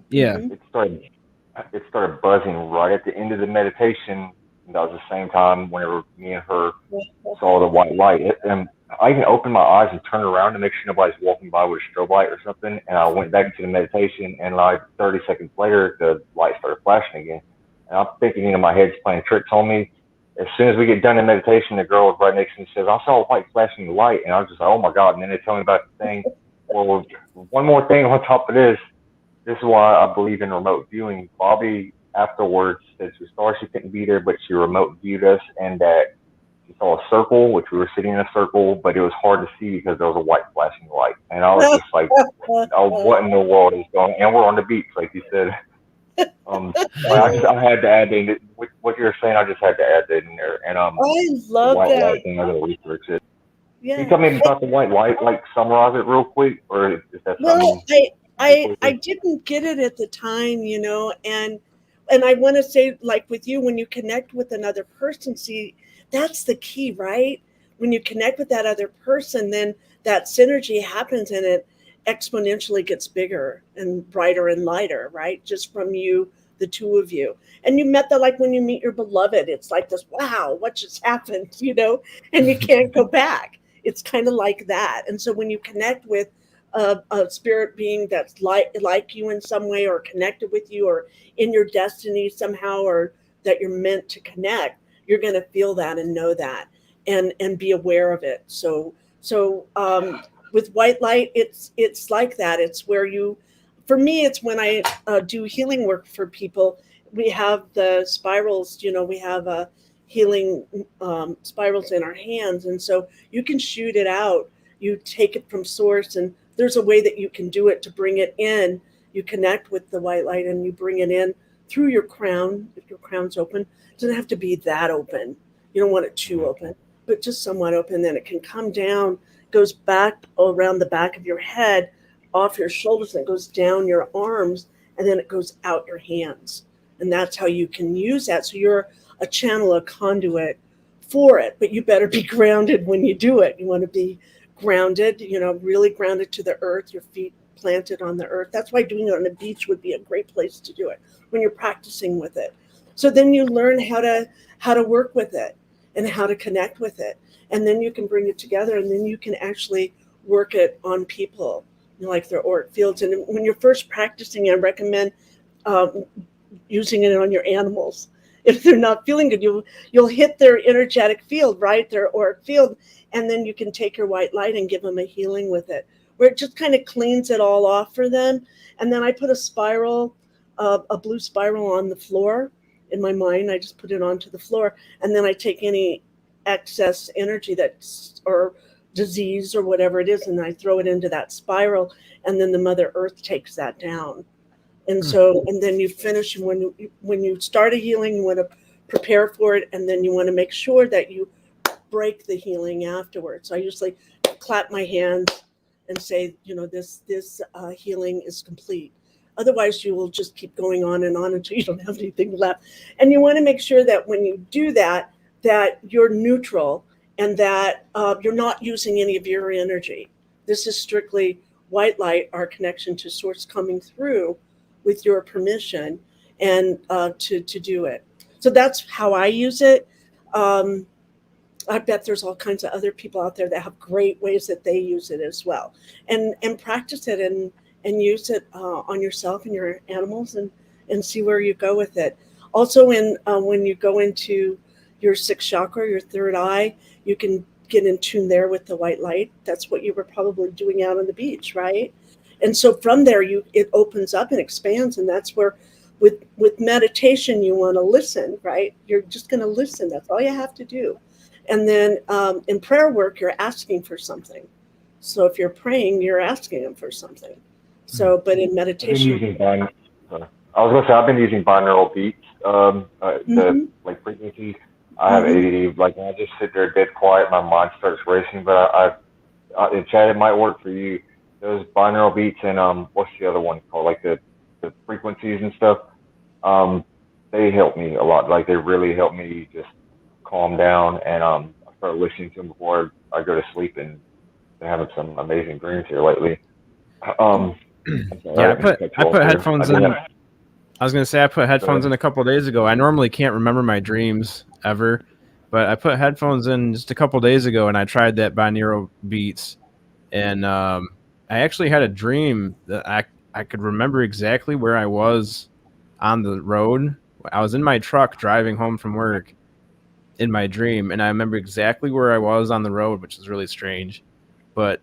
Yeah. It started buzzing right at the end of the meditation. And that was the same time whenever me and her saw the white light. And I even opened my eyes and turned around to make sure nobody's walking by with a strobe light or something. And I went back into the meditation, and like 30 seconds later, the light started flashing again. And I'm thinking, my head's playing tricks on me. As soon as we get done in meditation, the girl right next to me says, I saw a white flashing light. And I was just like, oh my God. And then they tell me about the thing. Well, one more thing on top of this. This is why I believe in remote viewing. Bobby afterwards said she was sorry she couldn't be there, but she remote viewed us, and that she saw a circle, which we were sitting in a circle, but it was hard to see because there was a white flashing light. And I was just like, oh, what in the world is going on? And we're on the beach, like you said. I had to add in what you were saying. I just had to add that in there. And I love white that. light thing, I gotta research it. Yeah. Can you tell me about the white light? Like summarize it real quick, or is that Well, something? I didn't get it at the time, and I want to say, like with you, when you connect with another person, see, that's the key, right? When you connect with that other person, then that synergy happens, and it exponentially gets bigger and brighter and lighter, right? Just from you, the two of you, and you met the like when you meet your beloved, it's like this, wow, what just happened, and you can't go back. It's kind of like that, and so when you connect with a spirit being that's like you in some way or connected with you or in your destiny somehow or that you're meant to connect, you're going to feel that and know that and be aware of it. So with white light, it's like that. It's where you, for me, it's when I do healing work for people. We have the spirals, we have healing spirals in our hands, and so you can shoot it out. You take it from source, and there's a way that you can do it to bring it in. You connect with the white light and you bring it in through your crown. If your crown's open, it doesn't have to be that open. You don't want it too open, but just somewhat open. Then it can come down, goes back around the back of your head, off your shoulders, and it goes down your arms, and then it goes out your hands. And that's how you can use that. So you're a channel, a conduit for it, but you better be grounded when you do it. You want to be grounded, really grounded to the earth, your feet planted on the earth. That's why doing it on a beach would be a great place to do it when you're practicing with it. So then you learn how to work with it and how to connect with it. And then you can bring it together, and then you can actually work it on people, like their auric fields. And when you're first practicing, I recommend using it on your animals. If they're not feeling good, you'll hit their energetic field, right? Their auric field, and then you can take your white light and give them a healing with it, where it just kind of cleans it all off for them. And then I put a spiral, a blue spiral on the floor in my mind. I just put it onto the floor, and then I take any excess energy or disease or whatever it is, and I throw it into that spiral, and then the Mother Earth takes that down. And so, and then you finish, and when you start a healing, you want to prepare for it, and then you want to make sure that you break the healing afterwards. So I usually clap my hands and say, this healing is complete. Otherwise, you will just keep going on until you don't have anything left. And you want to make sure that when you do that, that you're neutral and that you're not using any of your energy. This is strictly white light, our connection to source coming through with your permission and to do it. So that's how I use it. I bet there's all kinds of other people out there that have great ways that they use it as well, and practice it and use it on yourself and your animals and see where you go with it. Also, when you go into your sixth chakra, your third eye, you can get in tune there with the white light. That's what you were probably doing out on the beach, right? And so from there, it opens up and expands, and that's where, with meditation, you want to listen, right? You're just going to listen. That's all you have to do. And then in prayer work, you're asking for something. So if you're praying, you're asking them for something. So, but in meditation, I was going to say I've been using binaural beats, the like frequencies. I have ADD. Like when I just sit there dead quiet, my mind starts racing. But Chad, it might work for you. Those binaural beats and what's the other one called? Like the frequencies and stuff. They help me a lot. Like they really help me just calm down. And I started listening to them before I go to sleep, and they're having some amazing dreams here lately. Yeah, I put headphones in. I was going to say I put headphones in a couple of days ago. I normally can't remember my dreams ever, but I put headphones in just a couple of days ago, and I tried that binaural beats, and I actually had a dream that I could remember exactly where I was on the road. I was in my truck driving home from work in my dream, and I remember exactly where I was on the road, which is really strange. But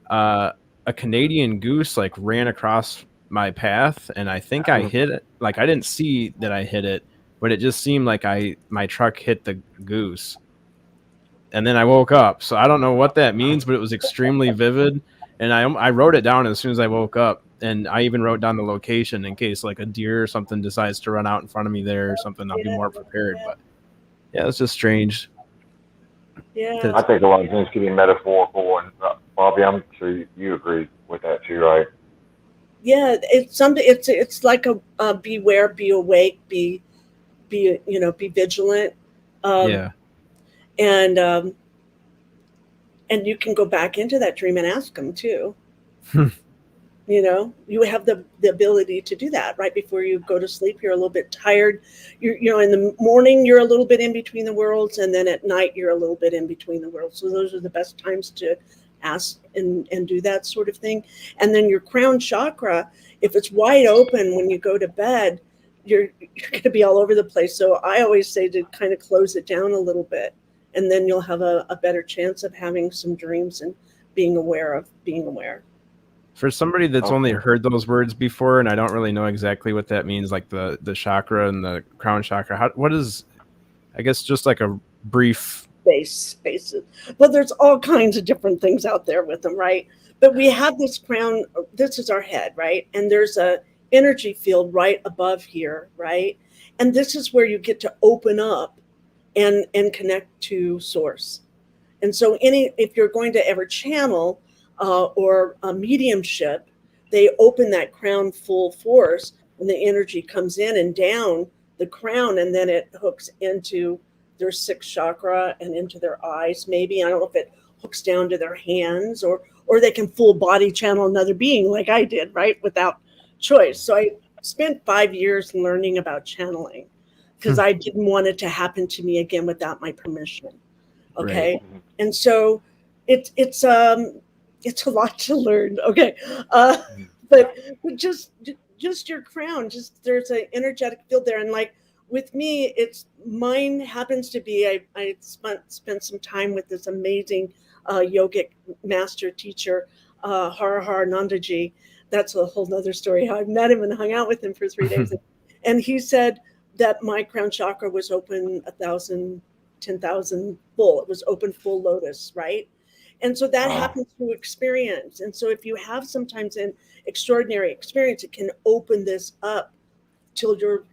a Canadian goose like ran across my path, and I think I hit it. Like I didn't see that I hit it, but it just seemed like my truck hit the goose. And then I woke up. So I don't know what that means, but it was extremely vivid. And I wrote it down as soon as I woke up, and I even wrote down the location in case like a deer or something decides to run out in front of me there or something. I'll be more prepared. But yeah, it's just strange. Yeah. I think a lot of things can be metaphorical, and Bobby, I'm sure you agree with that too, right? Yeah, it's something. It's like a beware, be awake, be vigilant, um, Yeah. and um, and you can go back into that dream and ask them too. You have the ability to do that right before you go to sleep. You're a little bit tired. In the morning you're a little bit in between the worlds, and then at night you're a little bit in between the worlds. So those are the best times to ask and do that sort of thing. And then your crown chakra, if it's wide open when you go to bed, you're going to be all over the place. So I always say to kind of close it down a little bit, and then you'll have a better chance of having some dreams and being aware of being aware. For somebody that's only Okay. heard those words before, and I don't really know exactly what that means, like the chakra and the crown chakra, what is, I guess, just like a brief. Spaces. Well, there's all kinds of different things out there with them, right? But we have this crown. This is our head, right? And there's a energy field right above here, right? And this is where you get to open up and connect to source. And so, if you're going to ever channel or a mediumship, they open that crown full force, and the energy comes in and down the crown, and then it hooks into their sixth chakra and into their eyes. Maybe I don't know if it hooks down to their hands, or they can full body channel another being, like I did, right, without choice. So I spent 5 years learning about channeling because I didn't want it to happen to me again without my permission. Right. Okay. And so it's a lot to learn. Okay. uh but just your crown, just there's an energetic field there. And like with me, it's mine happens to be I spent some time with this amazing yogic master teacher, Har Nandaji. That's a whole nother story how I met him and hung out with him for 3 days. And he said that my crown chakra was open 1,000, 10,000 full. It was open full lotus, right? And so that Wow. happens through experience. And so if you have sometimes an extraordinary experience, it can open this up till you're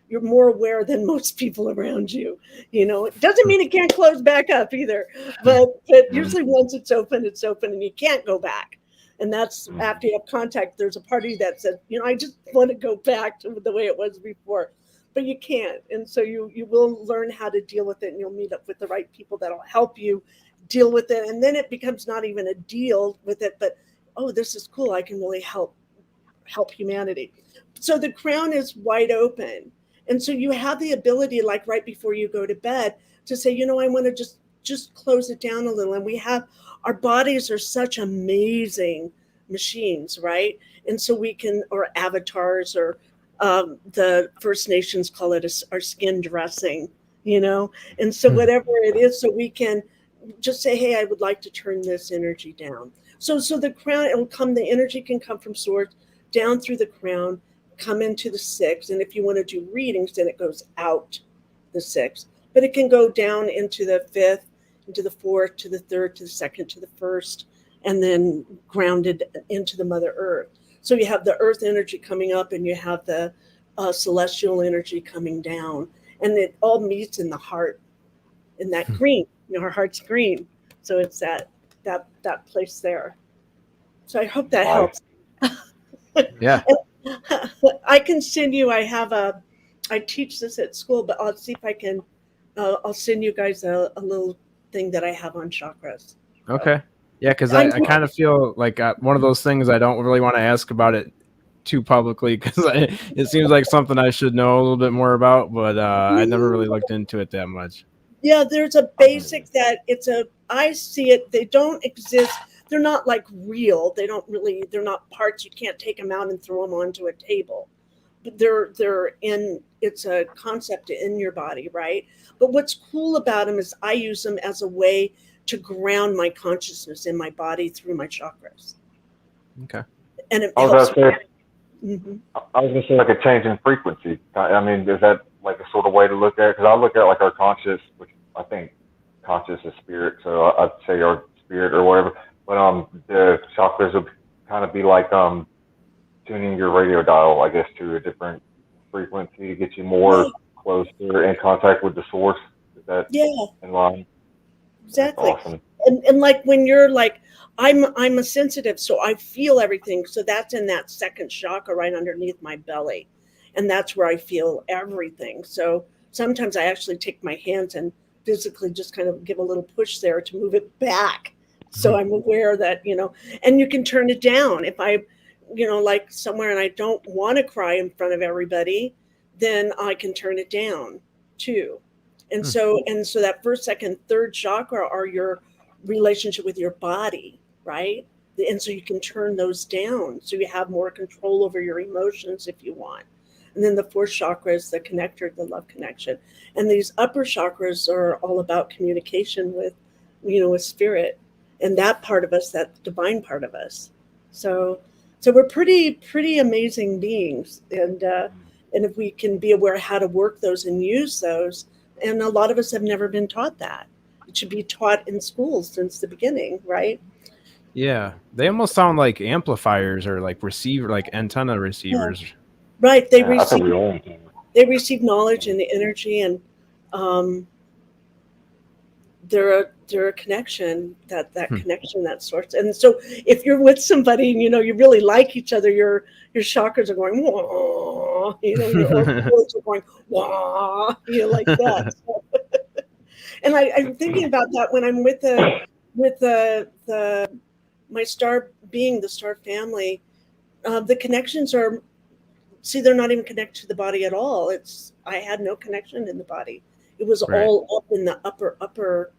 you're more aware than most people around you. It doesn't mean it can't close back up either, but Mhm. usually once it's open and you can't go back. And that's Mhm. after you have contact. There's a party that said, I just want to go back to the way it was before, but you can't. And so you will learn how to deal with it, and you'll meet up with the right people that'll help you deal with it. And then it becomes not even a deal with it, but oh, this is cool. I can really help humanity. So the crown is wide open. And so you have the ability, like right before you go to bed, to say, I want to just close it down a little. And we have our bodies are such amazing machines, right? And so we can, or avatars, or the First Nations call it our skin dressing. And so whatever it is, so we can just say, hey, I would like to turn this energy down. So the crown, the energy can come from source down through the crown, come into the sixth. And if you want to do readings, then it goes out the sixth. But it can go down into the fifth, into the fourth, to the third, to the second, to the first, and then grounded into the Mother Earth. So you have the earth energy coming up, and you have the celestial energy coming down. And it all meets in the heart, in that green. Our heart's green. So it's that place there. So I hope that Nice. helps. Yeah. I can send you. I teach this at school, but I'll see if I can. I'll send you guys a little thing that I have on chakras. Okay. Yeah, because I'm I kind of feel like one of those things I don't really want to ask about it too publicly because it seems like something I should know a little bit more about, but I never really looked into it that much. Yeah, there's a basic that I see it. They don't exist. They're not like real. They're not parts. You can't take them out and throw them onto a table. But it's a concept in your body, right? But what's cool about them is I use them as a way to ground my consciousness in my body through my chakras. Okay. And it I was helps gonna say, me. Hmm. I was gonna say like a change in frequency. I mean, is that like a sort of way to look at it? Because I look at like our conscious, which I think conscious is spirit, so I'd say our spirit or whatever. But the chakras would kind of be like tuning your radio dial, I guess, to a different frequency to get you more closer in contact with the source. Is that Yeah, in line? That's exactly. awesome. And like when you're like, I'm a sensitive, so I feel everything. So that's in that second chakra right underneath my belly. And that's where I feel everything. So sometimes I actually take my hands and physically just kind of give a little push there to move it back. So I'm aware that, and you can turn it down. If I, like somewhere and I don't want to cry in front of everybody, then I can turn it down too. And so that first, second, third chakra are your relationship with your body, right? And so you can turn those down so you have more control over your emotions if you want. And then the fourth chakra is the connector, the love connection. And these upper chakras are all about communication with spirit and that part of us, that divine part of us. So we're pretty amazing beings, and if we can be aware how to work those and use those, and a lot of us have never been taught that. It should be taught in schools since the beginning, right? Yeah, they almost sound like amplifiers or like antenna Yeah. receivers. Right. Yeah, I think we all can. They receive knowledge and the energy, and um, they're a connection, that connection, that source. And so if you're with somebody and you really like each other, your chakras are going wah, your oracles are going wah, like that. So, and I'm thinking about that when I'm with the my star being, the star family. The connections are, see, they're not even connected to the body at all. I had no connection in the body. It was Right. all up in the upper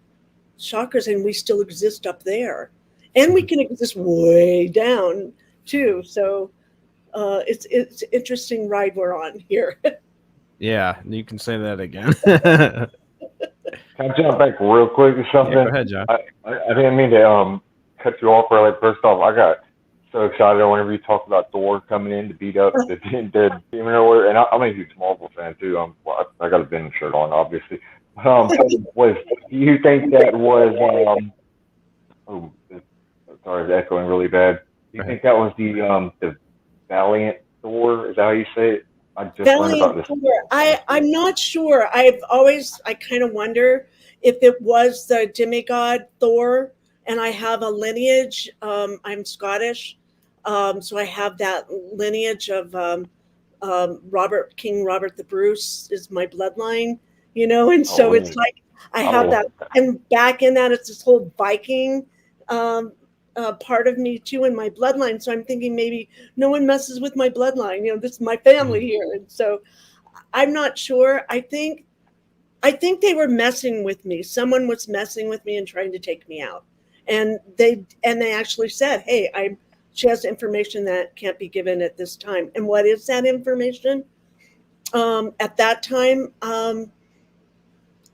chakras, and we still exist up there, and we can exist way down too. So it's an interesting ride we're on here. Yeah, you can say that again. Can I jump back real quick or something? Yeah, go ahead, John. I didn't mean to cut you off early. First off, I got so excited whenever you talked about Thor coming in to beat up the dead demon or whatever. And I'm a huge Marvel fan too. Well, I got a Venom shirt on, obviously. Do you think that was sorry, it's echoing really bad. Do you think that was the Valiant Thor? Is that how you say it? I just learned about Valiant this. Thor. I'm not sure. I kind of wonder if it was the demigod Thor, and I have a lineage. I'm Scottish, so I have that lineage of King Robert the Bruce is my bloodline, and so it's like I have that, and back in that it's this whole Viking part of me too in my bloodline. So I'm thinking maybe no one messes with my bloodline. This is my family here, and so I'm not sure. I think they were messing with me. Someone was messing with me and trying to take me out, and they actually said, "Hey, she has information that can't be given at this time." And what is that information? At that time,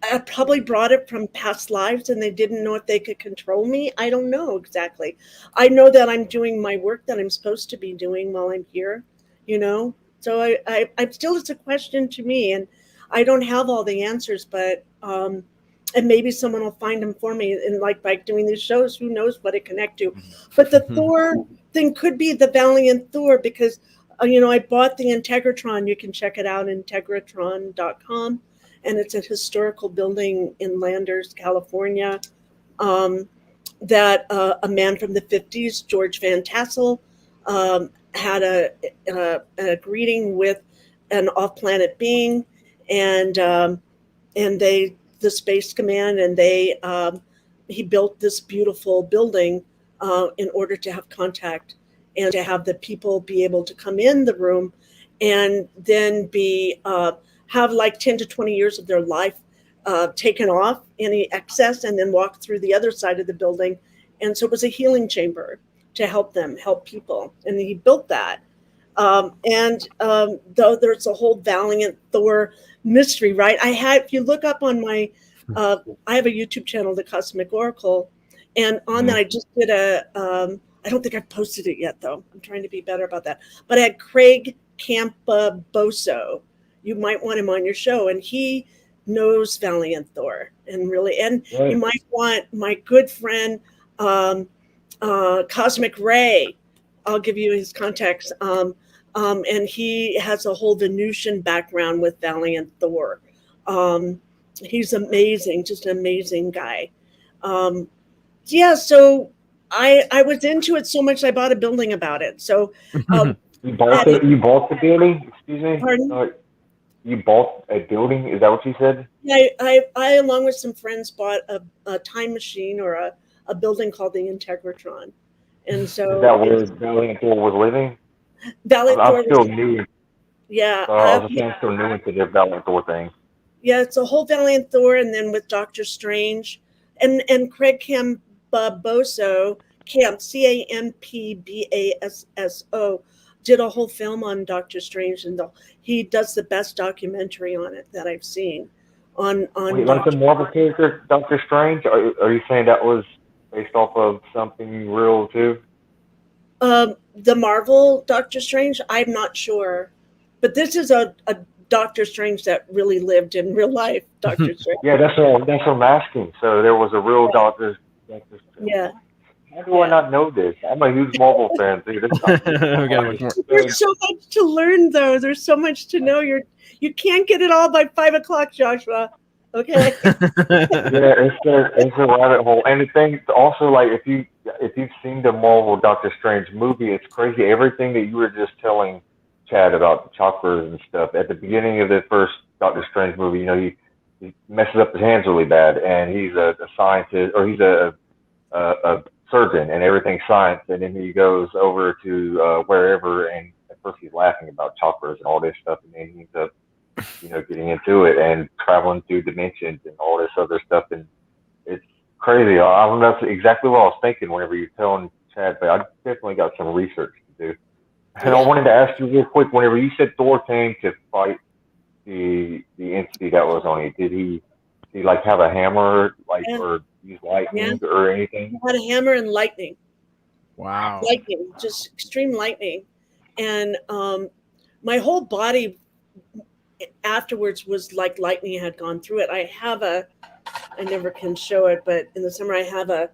I probably brought it from past lives, and they didn't know if they could control me. I don't know exactly. I know that I'm doing my work that I'm supposed to be doing while I'm here, So I'm still, it's a question to me, and I don't have all the answers, but and maybe someone will find them for me. And like by doing these shows, who knows what it connect to? But the Thor thing could be the Valiant Thor, because I bought the Integratron. You can check it out, integratron.com. And it's a historical building in Landers, California, that a man from the 50s, George Van Tassel, had a greeting with an off-planet being, and the Space Command, and he built this beautiful building in order to have contact and to have the people be able to come in the room and then have like 10 to 20 years of their life taken off any excess, and then walk through the other side of the building. And so it was a healing chamber to help people. And he built that. Though there's a whole Valiant Thor mystery, right? If you look up on my, I have a YouTube channel, The Cosmic Oracle. And on that, I just did I don't think I've posted it yet, though. I'm trying to be better about that. But I had Craig Campoboso. You might want him on your show, and he knows Valiant Thor, and you might want my good friend Cosmic Ray. I'll give you his contacts, and he has a whole Venusian background with Valiant Thor, He's amazing, just an amazing guy. Um, yeah, so I was into it so much I bought a building about it. So uh, at, You bought the building? Excuse me. pardon? You bought a building? Is that what you said? I along with some friends bought a time machine or a building called the Integratron, and Is so that where it's Valley and Thor was living? Valley I'm Thor was still new. yeah I was yeah saying I'm still new into the Valley and Thor thing. yeah it's a whole Valiant Thor, and then with Doctor Strange and Craig Cambasso Camp Campbasso did a whole film on Doctor Strange, and he does the best documentary on it that I've seen on Wait, like the Doctor. Marvel character Doctor Strange? Are you saying that was based off of something real too? The Marvel Doctor Strange, I'm not sure, but this is a Doctor Strange that really lived in real life. Doctor Strange. Yeah, that's what I'm asking. So there was a real Doctor Strange. Yeah, How do I yeah. not know this? I'm a huge Marvel fan, dude. I'm We gotta like, look more. There's so much to learn, though. There's so much to know. You can't get it all by 5 o'clock, Joshua. Okay. yeah, it's a rabbit hole. And the thing also, like, if you've seen the Marvel Doctor Strange movie, it's crazy. Everything that you were just telling Chad about the chakras and stuff at the beginning of the first Doctor Strange movie, he messes up his hands really bad, and he's a scientist, or he's a surgeon, and everything's science. And then he goes over to wherever, and at first he's laughing about chakras and all this stuff, and then he ends up getting into it and traveling through dimensions and all this other stuff. And it's crazy. I don't know that's exactly what I was thinking whenever you're telling Chad, but I definitely got some research to do. And I Yeah. wanted to ask you real quick, whenever you said Thor came to fight the entity that was on it, did he like have a hammer, like, Yeah. or use Yeah. lightning or anything? He had a hammer and lightning. Wow. Lightning, just extreme lightning. And my whole body afterwards was like lightning had gone through it. I never can show it, but in the summer I have a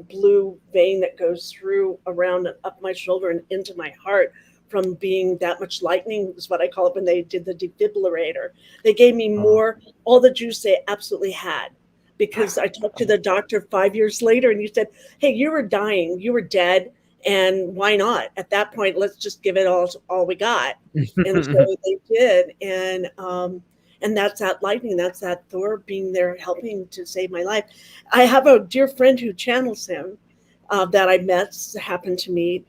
blue vein that goes through around and up my shoulder and into my heart from being that much lightning is what I call it when they did the defibrillator. They gave me more, all the juice they absolutely had. Because I talked to the doctor 5 years later and he said, hey, you were dying, you were dead, and why not? At that point, let's just give it all we got. And so they did. And that's that lightning, that's that Thor being there helping to save my life. I have a dear friend who channels him that I met, happened to meet.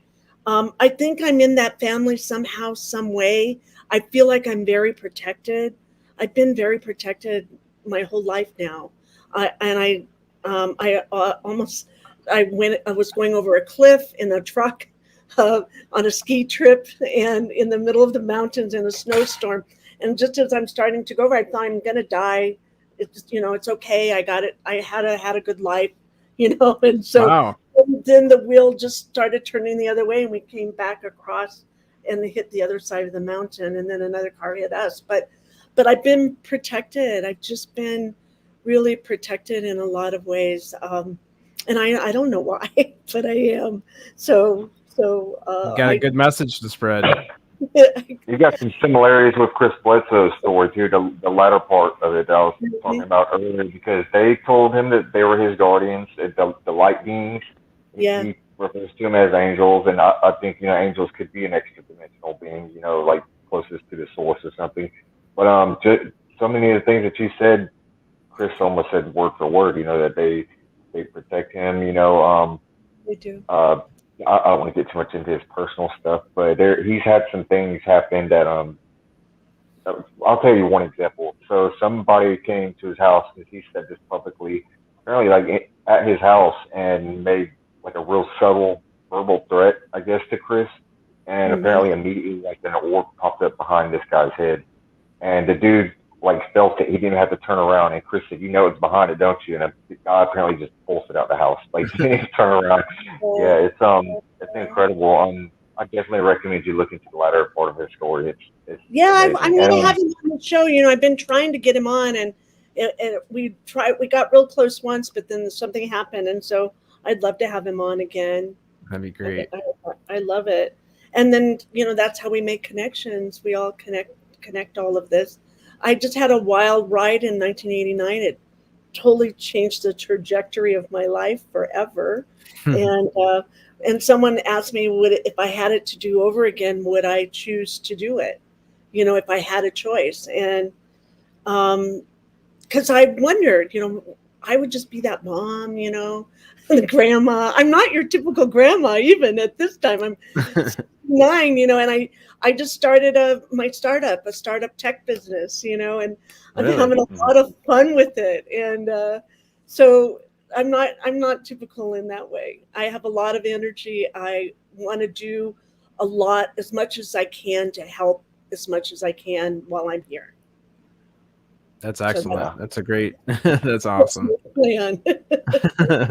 I think I'm in that family somehow, some way. I feel like I'm very protected. I've been very protected my whole life now. I was going over a cliff in a truck on a ski trip and in the middle of the mountains in a snowstorm. And just as I'm starting to go over, I thought I'm going to die. It's okay. I got it. I had a good life, and so Wow. then the wheel just started turning the other way and we came back across and hit the other side of the mountain, and then another car hit us. But I've been protected. I've just been really protected in a lot of ways. And I don't know why, but I am. You got a good message to spread. You got some similarities with Chris Bledsoe's story too. The latter part of it that I was talking about earlier, because they told him that they were his guardians, the light beings. Yeah. He refers to them as angels, and I think angels could be an extra dimensional being, like closest to the source or something. But just so many of the things that you said, Chris almost said word for word. That they protect him. They do. I don't want to get too much into his personal stuff, but he's had some things happen that I'll tell you one example. So somebody came to his house, and he said this publicly, apparently like at his house, and made like a real subtle verbal threat, I guess, to Chris. And apparently immediately like an orb popped up behind this guy's head, and the dude like felt it. He didn't have to turn around. And Chris said, it's behind it, don't you? And the guy apparently just bolted out the house. Like he didn't turn around. Yeah, it's incredible. I definitely recommend you look into the latter part of his story. It's Yeah, I'm amazing. going to And have him on the show. I've been trying to get him on, and we got real close once, but then something happened, and so I'd love to have him on again. That'd be great. I love it. And then that's how we make connections. We all connect all of this. I just had a wild ride in 1989. It totally changed the trajectory of my life forever. And someone asked me, if I had it to do over again, would I choose to do it? If I had a choice. And because I wondered, I would just be that mom, the grandma. I'm not your typical grandma, even at this time. I'm 9, and I just started a startup tech business, and I'm Really? having a lot of fun with it. And so I'm not typical in that way. I have a lot of energy. I want to do a lot, as much as I can, to help as much as I can while I'm here. That's So excellent. That's a great. That's awesome. plan.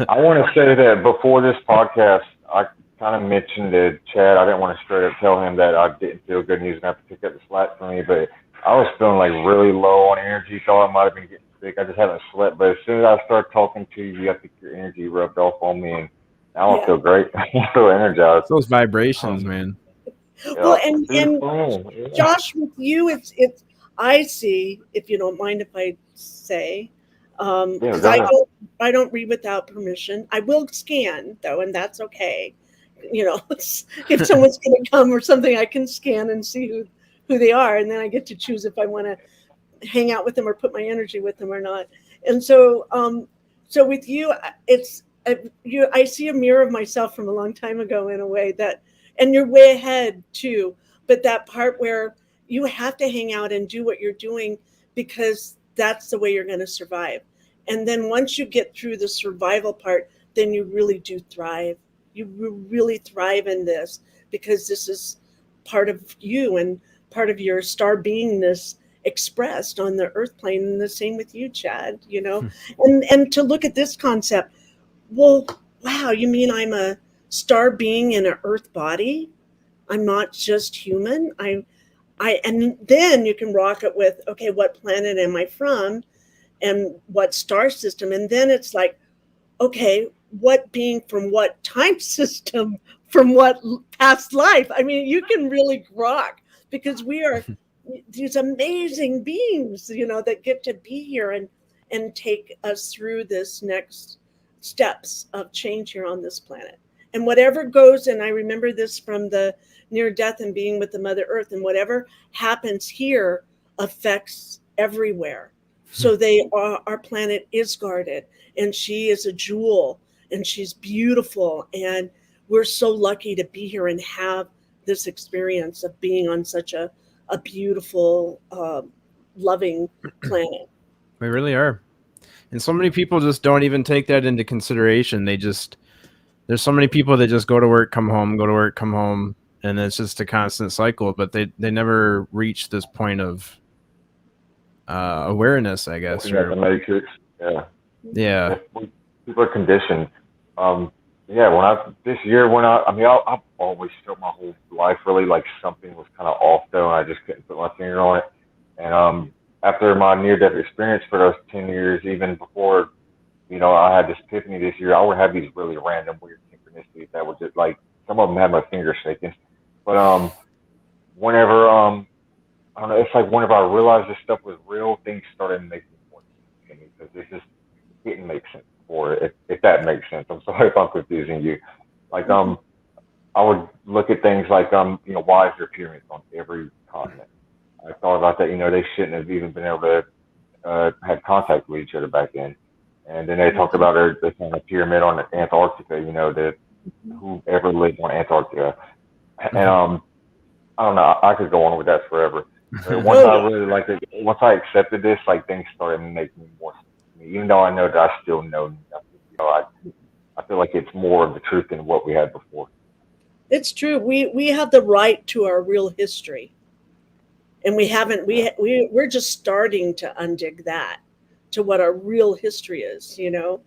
I want to say that before this podcast, I kind of mentioned to Chad, I didn't want to straight up tell him that I didn't feel good and he was going to have to pick up the slack for me, but I was feeling like really low on energy, thought I might have been getting sick. I just haven't slept, but as soon as I start talking to you, I think your energy rubbed off on me, and now I feel great. I feel energized. Those vibrations, man. Well, Yeah, and it's fun. Yeah. Josh, with you, it's I see, if you don't mind if I say, because Go ahead. I don't read without permission. I will scan though, and that's okay. If someone's going to come or something, I can scan and see who they are, and then I get to choose if I want to hang out with them or put my energy with them or not. And so, so with you, it's I see a mirror of myself from a long time ago in a way that, and you're way ahead too. But that part where you have to hang out and do what you're doing because that's the way you're going to survive. And then once you get through the survival part, then you really do thrive. You really thrive in this because this is part of you and part of your star beingness expressed on the earth plane. And the same with you, Chad, and to look at this concept, well, wow, you mean I'm a star being in an earth body? I'm not just human. And then you can rock it with, okay, what planet am I from and what star system? And then it's like, okay, what being from what time system, from what past life? I mean, you can really rock because we are these amazing beings, that get to be here and take us through this next steps of change here on this planet. And whatever goes, and I remember this from the near death and being with the Mother Earth, and whatever happens here affects everywhere. So our planet is guarded, and she is a jewel, and she's beautiful, and we're so lucky to be here and have this experience of being on such a beautiful, loving planet. We really are. And so many people just don't even take that into consideration. There's so many people that just go to work, come home, go to work, come home, and it's just a constant cycle, but they never reach this point of awareness, I guess. Looking at the matrix. Yeah. People are conditioned. I've always felt my whole life really like something was kind of off though, and I just couldn't put my finger on it. And after my near-death experience for those 10 years, even before, I had this epiphany this year, I would have these really random weird synchronicities that would just like, some of them had my fingers shaking. But whenever, I don't know, it's like whenever I realized this stuff was real, things started making more sense to me because it just didn't make sense before, if that makes sense. I'm sorry if I'm confusing you. Like, I would look at things like, why is there pyramids on every continent? I thought about that, they shouldn't have even been able to have contact with each other back then. And then they talked about there's a pyramid on Antarctica, that whoever lived on Antarctica. And I don't know, I could go on with that forever. But once I accepted this, like things started making more sense to me, even though I know that I still know nothing. I feel like it's more of the truth than what we had before. It's true. We have the right to our real history. And we haven't, we're just starting to undig that to what our real history is, Yeah.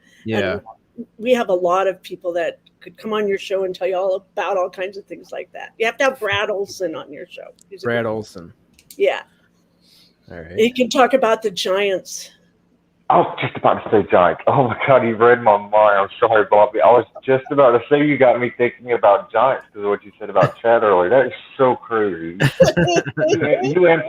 And we have a lot of people that could come on your show and tell you all about all kinds of things like that. You have to have Brad Olson on your show. Brad Olson. Yeah. All right. He can talk about the giants I was just about to say Giants. Oh my God, you read my mind. I'm sorry, Bobby. I was just about to say you got me thinking about Giants because of what you said about Chad earlier. That is so crazy. You and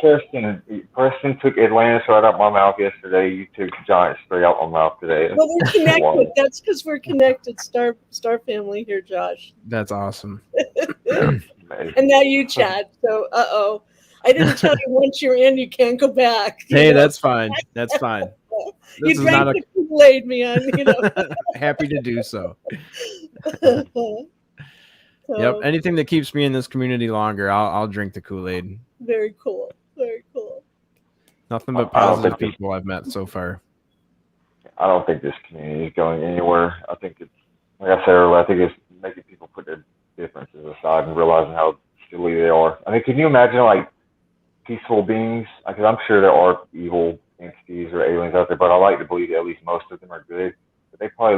Preston took Atlantis right out my mouth yesterday. You took Giants straight out my mouth today. Well, we're connected. That's because we're connected. Star family here, Josh. That's awesome. And now you, Chad. So, I didn't tell you once you're in, you can't go back. Hey, that's fine. That's fine. You This is drank not the Kool-Aid, man. happy to do so. So, Yep. Anything that keeps me in this community longer, I'll drink the Kool-Aid. Very cool. Very cool. Nothing but positive people I've met so far. I don't think this community is going anywhere. I think it's, like I said earlier, I think it's making people put their differences aside and realizing how silly they are. I mean, can you imagine like peaceful beings? Because I'm sure there are evil entities or aliens out there, but I like to believe that at least most of them are good. But they probably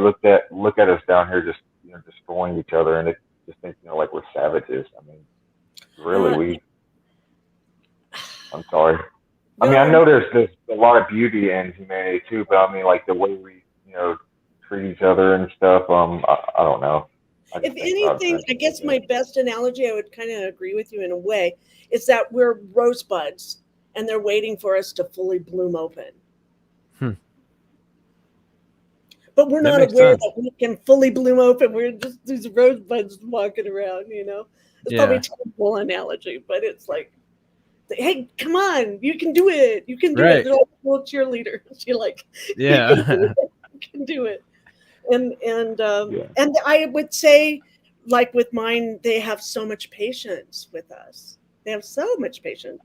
look at us down here just destroying each other, and they just think like we're savages. I mean, really, I'm sorry. I mean, I know there's a lot of beauty in humanity too, but I mean, like the way we treat each other and stuff. I don't know. If anything, I guess my best analogy, I would kind of agree with you in a way, is that we're rosebuds and they're waiting for us to fully bloom open. But we're not aware that we can fully bloom open. We're just these rosebuds walking around, It's probably a terrible analogy, but it's like, hey, come on, you can do it. You can do it. They're all little cheerleaders. You're like, you can do it. And I would say, like with mine, they have so much patience with us. They have so much patience,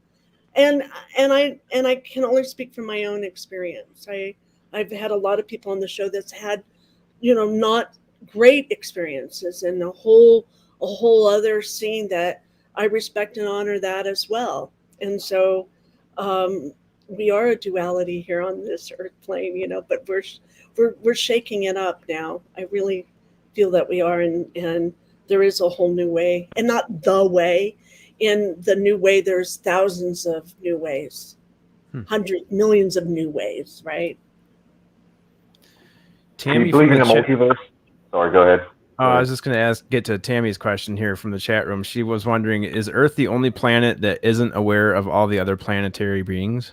and I can only speak from my own experience. I've had a lot of people on the show that's had, not great experiences, and a whole other scene that I respect and honor that as well. And so, we are a duality here on this earth plane, but we're shaking it up now. I really feel that we are, and there is a whole new way, and not the way. In the new way, there's thousands of new ways, hundreds, millions of new ways, right? Tammy, do you believe in the multiverse? Sorry, go ahead. I was just going to get to Tammy's question here from the chat room. She was wondering, is Earth the only planet that isn't aware of all the other planetary beings?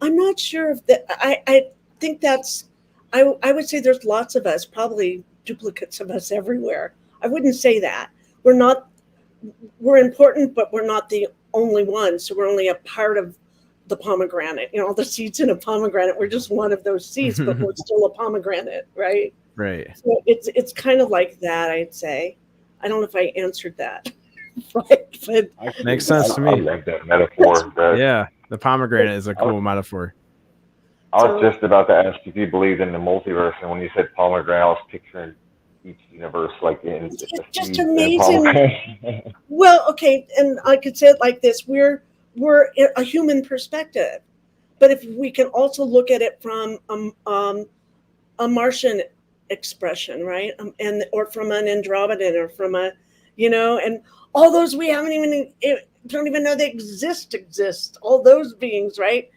I'm not sure if that. I think that's. I would say there's lots of us, probably duplicates of us everywhere. I wouldn't say that. We're important, but we're not the only ones. So we're only a part of the pomegranate. All the seeds in a pomegranate. We're just one of those seeds, but we're still a pomegranate, right? Right. So it's kind of like that, I'd say. I don't know if I answered that. Right, but makes sense to me. I like that metaphor. Yeah, the pomegranate is a cool metaphor. I was just about to ask if you believed in the multiverse, and when you said pomegranate, I was picturing each universe like in. It's just amazing. Well, okay, and I could say it like this: we're a human perspective, but if we can also look at it from a Martian expression, right, or from an Andromedan, or from a, and all those we don't even know they exist. All those beings, right?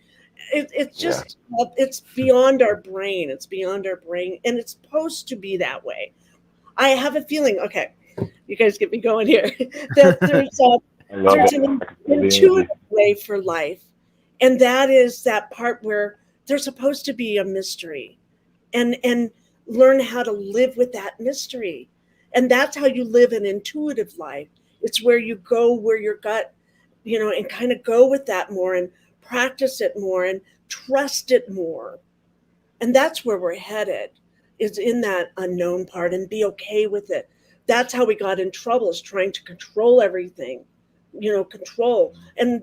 It's just it's beyond our brain. It's beyond our brain, and it's supposed to be that way. I have a feeling. Okay, you guys get me going here. That there's an intuitive way for life, and that is that part where there's supposed to be a mystery, and learn how to live with that mystery, and that's how you live an intuitive life. It's where you go where your gut, and kind of go with that more and practice it more and trust it more. And that's where we're headed, is in that unknown part, and be okay with it. That's how we got in trouble, is trying to control everything, control. And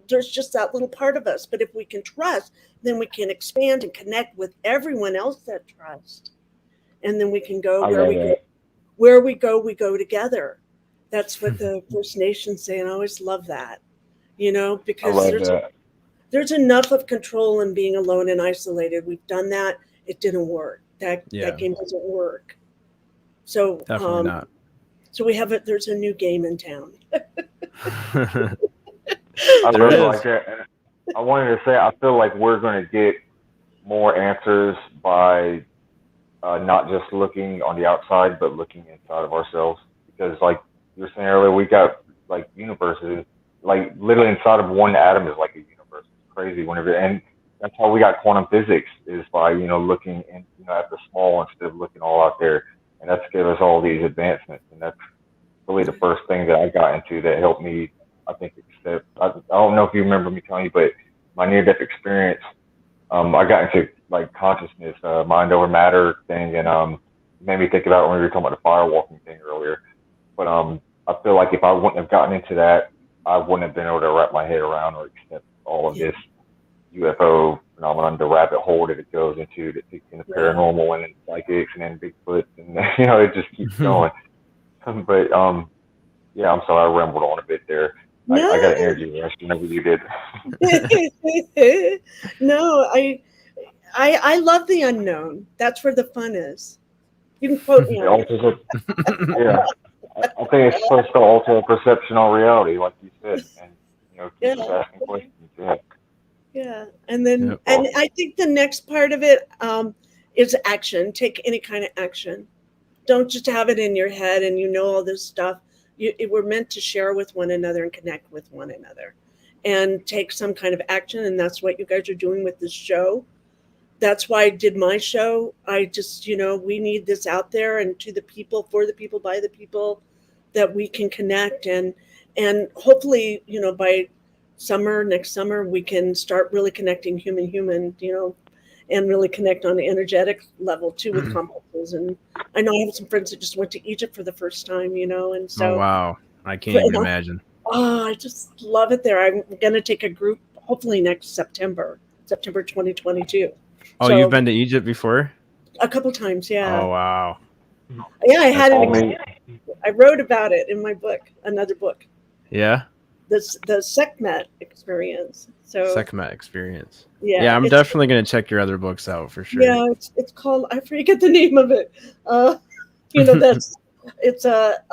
there's just that little part of us. But if we can trust, then we can expand and connect with everyone else that trusts. And then we can go where we go together. That's what the First Nations say, and I always love that, because there's enough of control in being alone and isolated. We've done that. It didn't work. That game doesn't work. So definitely not. So there's a new game in town. I really like that. And I wanted to say, I feel like we're going to get more answers by not just looking on the outside, but looking inside of ourselves. Because, like you were saying earlier, we got like universes, like literally inside of one atom is like a universe. It's crazy whenever, and that's how we got quantum physics is by looking in, at the small instead of looking all out there, and that's given us all these advancements, and that's really the first thing that I got into that helped me, I think, accept. I don't know if you remember me telling you, but my near-death experience, I got into like consciousness, mind over matter thing, and made me think about when we were talking about the firewalking thing earlier. But I feel like if I wouldn't have gotten into that, I wouldn't have been able to wrap my head around or accept all of this UFO phenomenon, the rabbit hole that it goes into, that takes in the paranormal and then psychics and then Bigfoot, and it just keeps going. But yeah, I'm sorry I rambled on a bit there. I got an energy rush whenever you did. No, I love the unknown. That's where the fun is. You can quote me on it. Yeah, I think it's supposed to alter perception on reality, like you said, and keep us asking questions. Yeah, and then and I think the next part of it is action. Take any kind of action. Don't just have it in your head and all this stuff. We're meant to share with one another and connect with one another, and take some kind of action. And that's what you guys are doing with this show. That's why I did my show. I just, we need this out there and to the people, for the people, by the people, that we can connect and hopefully, by next summer, we can start really connecting human, and really connect on the energetic level too with complexes. And I know I have some friends that just went to Egypt for the first time, and so. Oh, wow. I can't even imagine. Oh, I just love it there. I'm going to take a group hopefully next September 2022. Oh, so, you've been to Egypt before? A couple times, yeah. Oh, wow. Yeah, I had I wrote about it in my book, another book. Yeah? The Sekhmet experience. Sekhmet experience. Yeah. Yeah, I'm definitely going to check your other books out for sure. Yeah, it's called, I forget the name of it. It's a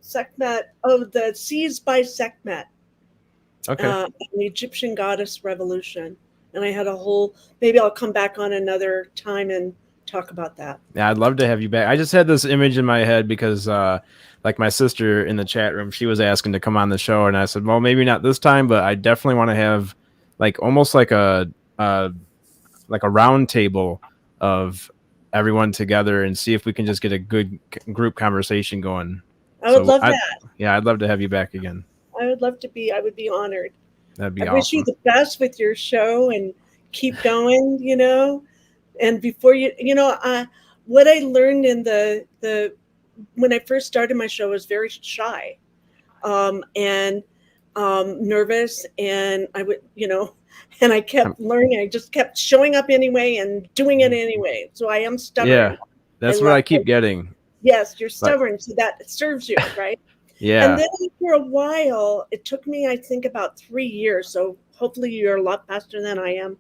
Sekhmet, the Seas by Sekhmet. Okay. An Egyptian goddess revolution. And I had maybe I'll come back on another time and talk about that. Yeah, I'd love to have you back. I just had this image in my head because like my sister in the chat room, she was asking to come on the show. And I said, well, maybe not this time, but I definitely want to have like almost like a round table of everyone together and see if we can just get a good group conversation going. I would love that. Yeah, I'd love to have you back again. I would be honored. That'd be awesome. I wish you the best with your show and keep going, and before what I learned in the when I first started my show, I was very shy, and nervous, and I would, and I kept learning. I just kept showing up anyway and doing it anyway. So I am stubborn. Yeah, that's what I keep getting. Yes, you're stubborn, so that serves you, right? Yeah. And then for a while, it took me, I think, about 3 years. So hopefully you're a lot faster than I am,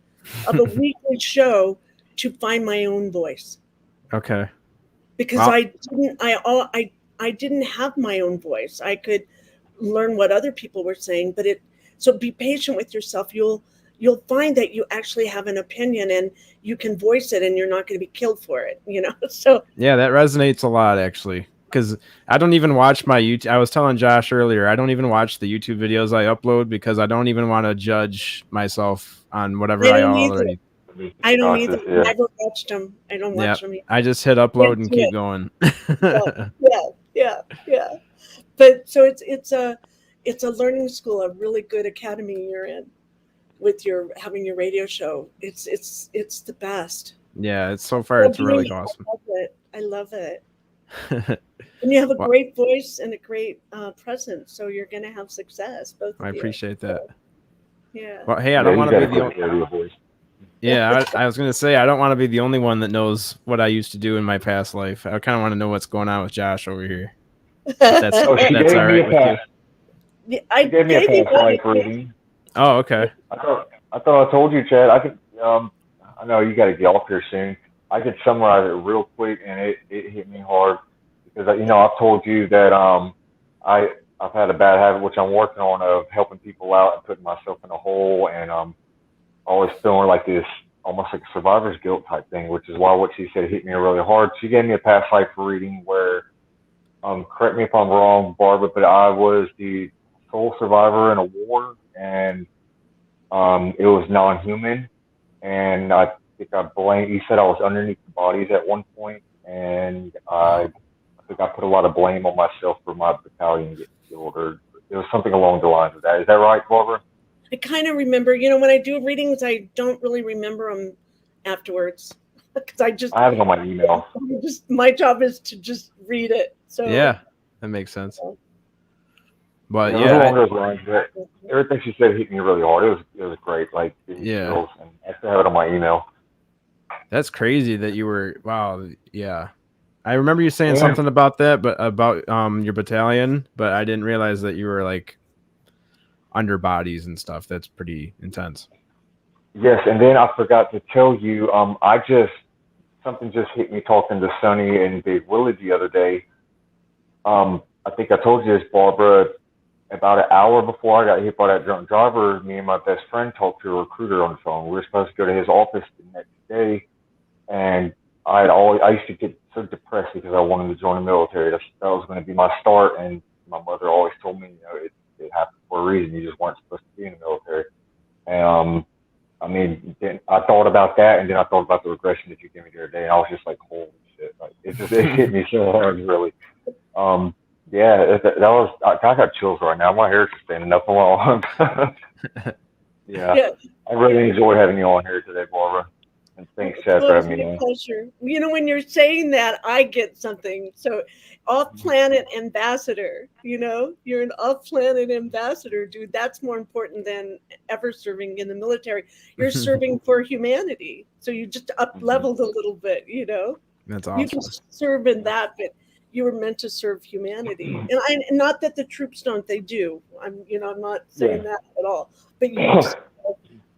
of a weekly show to find my own voice. Okay. Because I didn't have my own voice. I could learn what other people were saying, so be patient with yourself. You'll find that you actually have an opinion and you can voice it and you're not going to be killed for it, So yeah, that resonates a lot actually. Because I don't even watch my YouTube. I was telling Josh earlier, I don't even watch the YouTube videos I upload because I don't even want to judge myself on whatever I already. I don't either. I never watched them. I don't watch them either. I just hit upload and keep going. Yeah. But so it's a learning school, a really good academy you're in with having your radio show. It's the best. Yeah, it's so far it's really awesome. I love it. And you have a great voice and a great presence, so you're going to have success. Both of you. I appreciate that. Yeah. Well, hey, I don't want to be the only. Yeah, I was going to say I don't want to be the only one that knows what I used to do in my past life. I kind of want to know what's going on with Josh over here. That's all right with you. I gave me a past life reading. Oh, okay. I thought I told you, Chad. I could. I know you got to get off here soon. I could summarize it real quick, and it hit me hard because I've told you that I've had a bad habit, which I'm working on, of helping people out and putting myself in a hole, and always feeling like this almost like a survivor's guilt type thing, which is why what she said hit me really hard. She gave me a past life reading where, correct me if I'm wrong, Barbara, but I was the sole survivor in a war, and it was non-human, and I think I blame. You said I was underneath the bodies at one point, and I think I put a lot of blame on myself for my battalion getting killed, or it was something along the lines of that. Is that right, Barbara? I kind of remember, when I do readings, I don't really remember them afterwards because I have it on my email. My job is to just read it. So Yeah, that makes sense. But it was along those lines. Everything she said hit me really hard. It was great. Like, chills, and I still have it on my email. That's crazy that you were. Wow. Yeah. I remember you saying something about that, but about your battalion, but I didn't realize that you were like under bodies and stuff. That's pretty intense. Yes, and then I forgot to tell you, something just hit me talking to Sonny and Big Willie the other day. I think I told you this, Barbara. About an hour before I got hit by that drunk driver, me and my best friend talked to a recruiter on the phone. We were supposed to go to his office the next day, and I used to get so depressed because I wanted to join the military. That was going to be my start, and my mother always told me, it happened for a reason. You just weren't supposed to be in the military. And then I thought about that, and then I thought about the regression that you gave me the other day, and I was just like, holy shit! Like, it hit me so hard, really. Yeah, that was. I got chills right now. My hair's just standing up a lot. Yeah, I really enjoyed having you on here today, Barbara. And thanks, Chad, for having me on. Pleasure. When you're saying that, I get something. So, off-planet ambassador. You're an off-planet ambassador, dude. That's more important than ever serving in the military. You're serving for humanity. So you just up-leveled a little bit. That's awesome. You can serve in that, but you were meant to serve humanity, and not that the troops don't; they do. I'm not saying that at all. But you just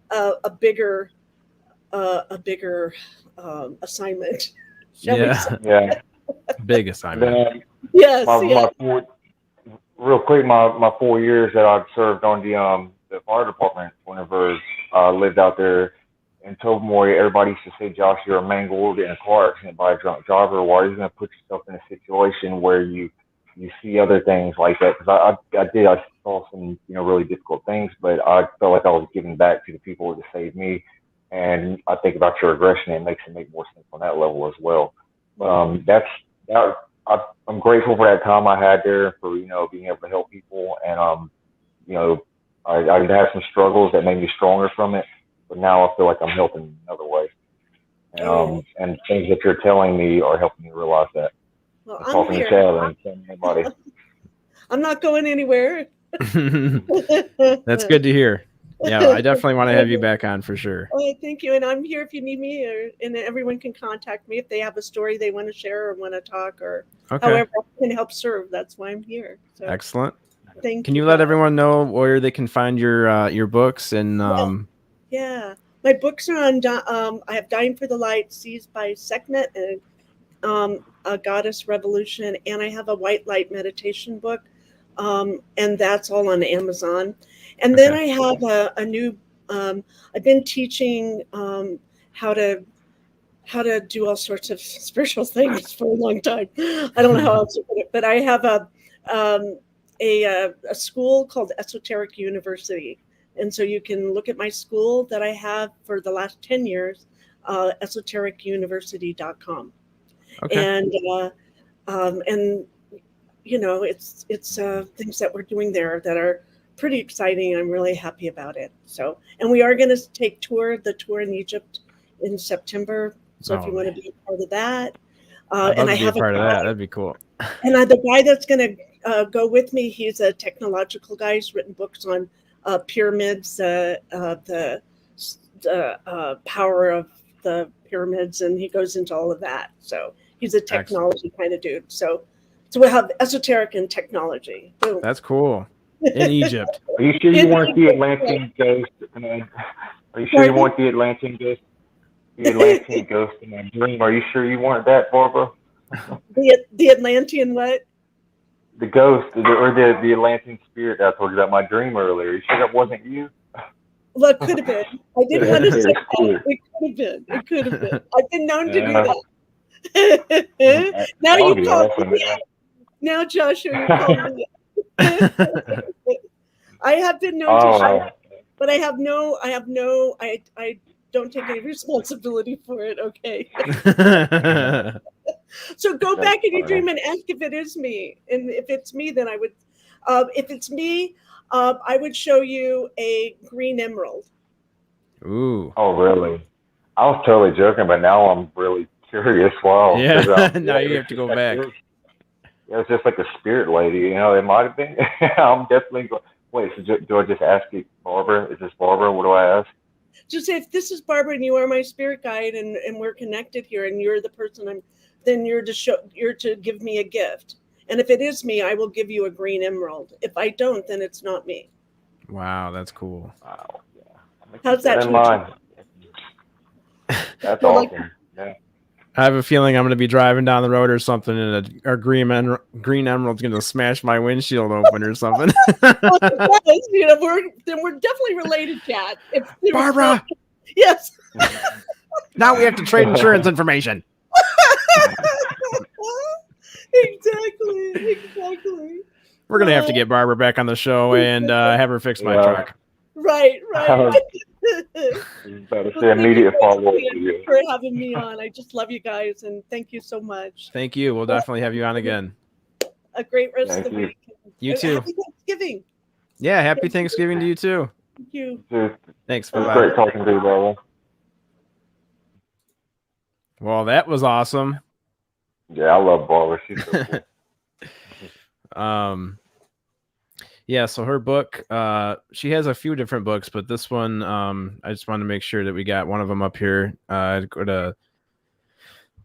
a bigger assignment. Yeah. Big assignment. Yes. Real quick, my 4 years that I've served on the fire department, whenever I lived out there in Tobermory, everybody used to say, "Josh, you're mangled in a car accident by a drunk driver. Why are you going to put yourself in a situation where you see other things like that?" Because I saw some really difficult things, but I felt like I was giving back to the people that saved me. And I think about your regression, it makes it make more sense on that level as well. I'm grateful for that time I had there, for being able to help people, and I did have some struggles that made me stronger from it. But now I feel like I'm helping in another way. And things that you're telling me are helping me realize that. Well, I'm talking to Chad and telling everybody. I'm not going anywhere. That's good to hear. Yeah, I definitely want to have you back on for sure. Oh, thank you. And I'm here if you need me, and everyone can contact me if they have a story they want to share or want to talk, or however I can help serve. That's why I'm here. So, excellent. Thank Can you you let everyone know where they can find your books and Yeah, my books are on. I have "Dying for the Light," "Seized by Sekhmet," and "A Goddess Revolution," and I have a "White Light" meditation book, and that's all on Amazon. And then I have a new. I've been teaching how to do all sorts of spiritual things for a long time. I don't know how else to put it, but I have a school called Esoteric University. And so you can look at my school that I have for the last 10 years, esotericuniversity.com. And it's things that we're doing there that are pretty exciting. I'm really happy about it. So, and we are going to take the tour in Egypt in September. So if you want to be a part of that, and I have a part of that, that'd be cool. And the guy that's going to go with me, he's a technological guy. He's written books on pyramids, the power of the pyramids, and he goes into all of that. So he's a technology kind of dude. So we'll have esoteric and technology. Boom. That's cool. In Egypt. Are you sure you want the Atlantean ghost? Are you sure you want the Atlantean ghost? The Atlantean ghost in my dream. Are you sure you want that, Barbara? The Atlantean what? The ghost, or the Atlantean spirit that I told you about my dream earlier. Are you sure that wasn't you? Well, it could have been. I didn't want to say It's that. cool. It could have been. It could have been. I've been known to do Yeah. that. Now That would you be call awesome, me. man. Now, Joshua, you call me. I have been known to Oh, share, wow. but I don't take any responsibility for it. Okay. So go That's back in your funny. dream and ask if it is me. And if it's me, then I would, if it's me, I would show you a green emerald. Ooh. Oh, really? I was totally joking, but now I'm really curious. Wow. Yeah. 'Cause, Now you it's have to just go like back. it was just like a spirit lady, you know. It might have been. I'm definitely going. Wait, so do I just ask you, Barbara? Is this Barbara? What do I ask? Just say, if this is Barbara and you are my spirit guide and we're connected here and you're the person then you're to give me a gift. And if it is me, I will give you a green emerald. If I don't, then it's not me. Wow, that's cool. Wow. Yeah. I'm gonna How's keep that that in treat you? mind. That's You're like, awesome. Yeah. I have a feeling I'm going to be driving down the road or something, and a green emerald's going to smash my windshield open or something. well, yes, you know, we're definitely related, Kat. Barbara, Yes. now we have to trade insurance information. Exactly. We're going to have to get Barbara back on the show and have her fix my Yeah. truck. Right. Better Well, say thank you immediate guys follow up again to you. for having me on. I just love you guys, and thank you so much. Thank you. We'll definitely have you on again. A great rest Thank of the you. week. You too. Happy Thanksgiving. Yeah, happy Thanksgiving to you too. Thank you. Dude, Thanks. it was Bye-bye. great talking to you, Barbara. Well, that was awesome. Yeah, I love Barbara. She's so cool. Yeah, so her book, she has a few different books, but this one, I just want to make sure that we got one of them up here. Go to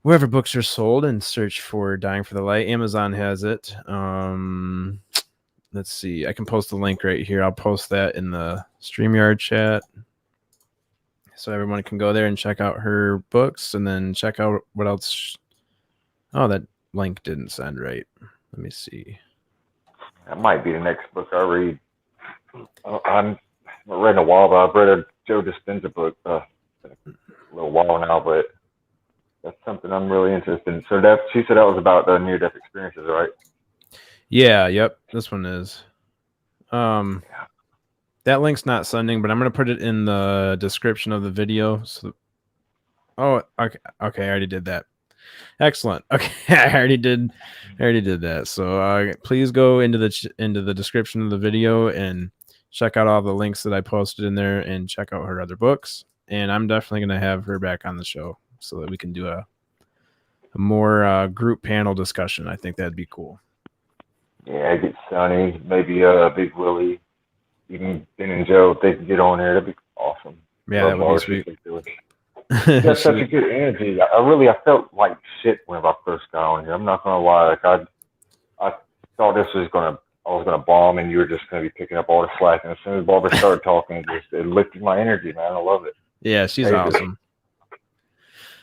wherever books are sold and search for Dying for the Light. Amazon has it. Let's see. I can post the link right here. I'll post that in the StreamYard chat, so everyone can go there and check out her books and then check out what else. Oh, that link didn't send right. Let me see. That might be the next book I read. I haven't read in a while, but I've read a Joe Dispenza book a little while now, but that's something I'm really interested in. So she said that was about the near-death experiences, right? Yeah, yep. This one is. That link's not sending, but I'm gonna put it in the description of the video. So, okay, I already did that. Excellent. Okay, I already did that. So please go into the description of the video and check out all the links that I posted in there, and check out her other books. And I'm definitely gonna have her back on the show so that we can do a more group panel discussion. I think that'd be cool. Yeah, get Sonny, maybe Big Willie, even Ben and Joe. If they could get on there, that'd be awesome. Yeah, that would be sweet. She has such a good energy. I felt like shit whenever I first got on here. I'm not gonna lie. Like I thought I was gonna bomb, and you were just gonna be picking up all the slack. And as soon as Barbara started talking, it lifted my energy, man. I love it. Yeah, she's awesome.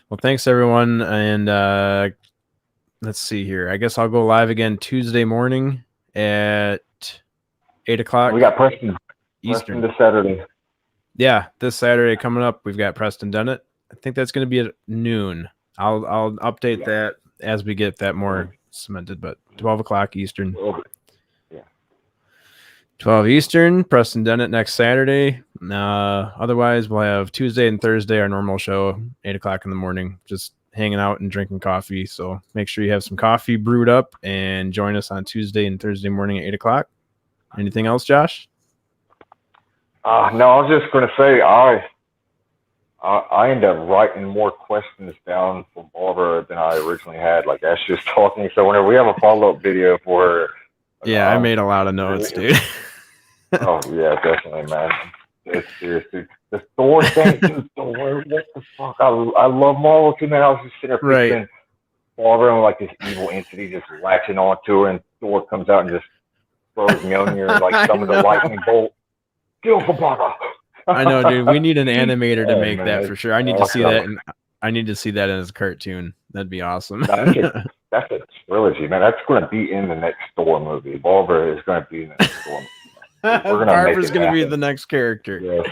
Well, thanks everyone, and let's see here. I guess I'll go live again Tuesday morning at 8 o'clock. We got Preston Eastern this Saturday. Yeah, this Saturday coming up, we've got Preston Dennett. I think that's going to be at noon. I'll update that as we get that more cemented, but 12 o'clock Eastern. Yeah. 12 Eastern, Preston Dennett next Saturday. Otherwise, we'll have Tuesday and Thursday, our normal show, 8 o'clock in the morning, just hanging out and drinking coffee. So make sure you have some coffee brewed up and join us on Tuesday and Thursday morning at 8 o'clock. Anything else, Josh? No, I was just going to say I ended up writing more questions down for Barbara than I originally had, like as she was talking. So whenever we have a follow-up video for her. Yeah, I made a lot of notes, dude. Oh, yeah, definitely, man. It's seriously. The Thor thing, dude, Thor, what the fuck? I love Marvel too, man. I was just sitting there picturing Barbara and like this evil entity just latching onto her, and Thor comes out and just throws Mjolnir like some of the lightning bolt. Kill for Barbara. I know, dude. We need an animator to make that for sure. I need to see that, and I need to see that as a cartoon. That'd be awesome. That's a trilogy, man. That's going to be in the next Thor movie. Barbara is going to be in the next Thor movie. Barbara's going to be the next character. Yeah.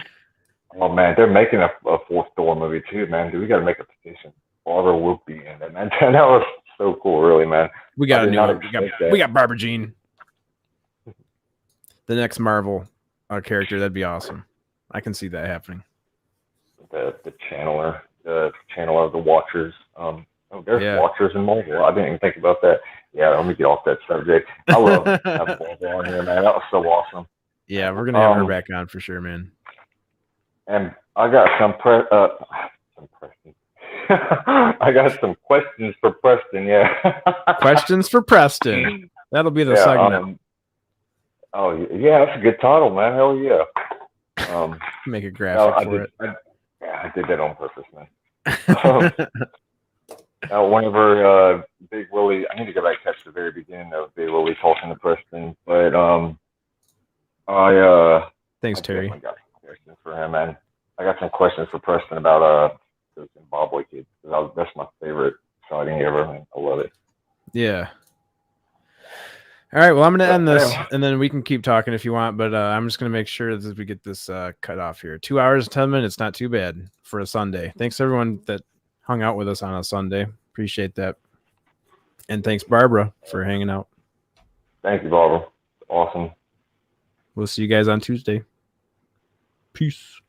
Oh man, they're making a fourth Thor movie too, man. Dude, we got to make a petition. Barbara will be in it, man. That was so cool, really, man. We got I a did new not one. expect that. We got Barbara Jean. The next Marvel character, that'd be awesome. I can see that happening. The channeler of the Watchers. There's Watchers in Marvel. I didn't even think about that. Yeah, let me get off that subject. I love having Barbara on here, man. That was so awesome. Yeah, we're gonna have her back on for sure, man. And I got some Preston. I got some questions for Preston. Yeah. Questions for Preston. That'll be the segment. Oh yeah, that's a good title, man. Hell yeah. Make a graphic for it. I did that on purpose, man. Whenever Big Willie, I need to go back and catch the very beginning of Big Willie talking to Preston, but thanks, Terry. I got some questions for him, man. I got some questions for Preston about the Zimbabwe kids. That's my favorite sighting ever, man. I love it. Yeah. All right, well, I'm going to end this, and then we can keep talking if you want, but I'm just going to make sure that we get this cut off here. 2 hours and 10 minutes, not too bad for a Sunday. Thanks, everyone that hung out with us on a Sunday. Appreciate that. And thanks, Barbara, for hanging out. Thank you, Barbara. Awesome. We'll see you guys on Tuesday. Peace.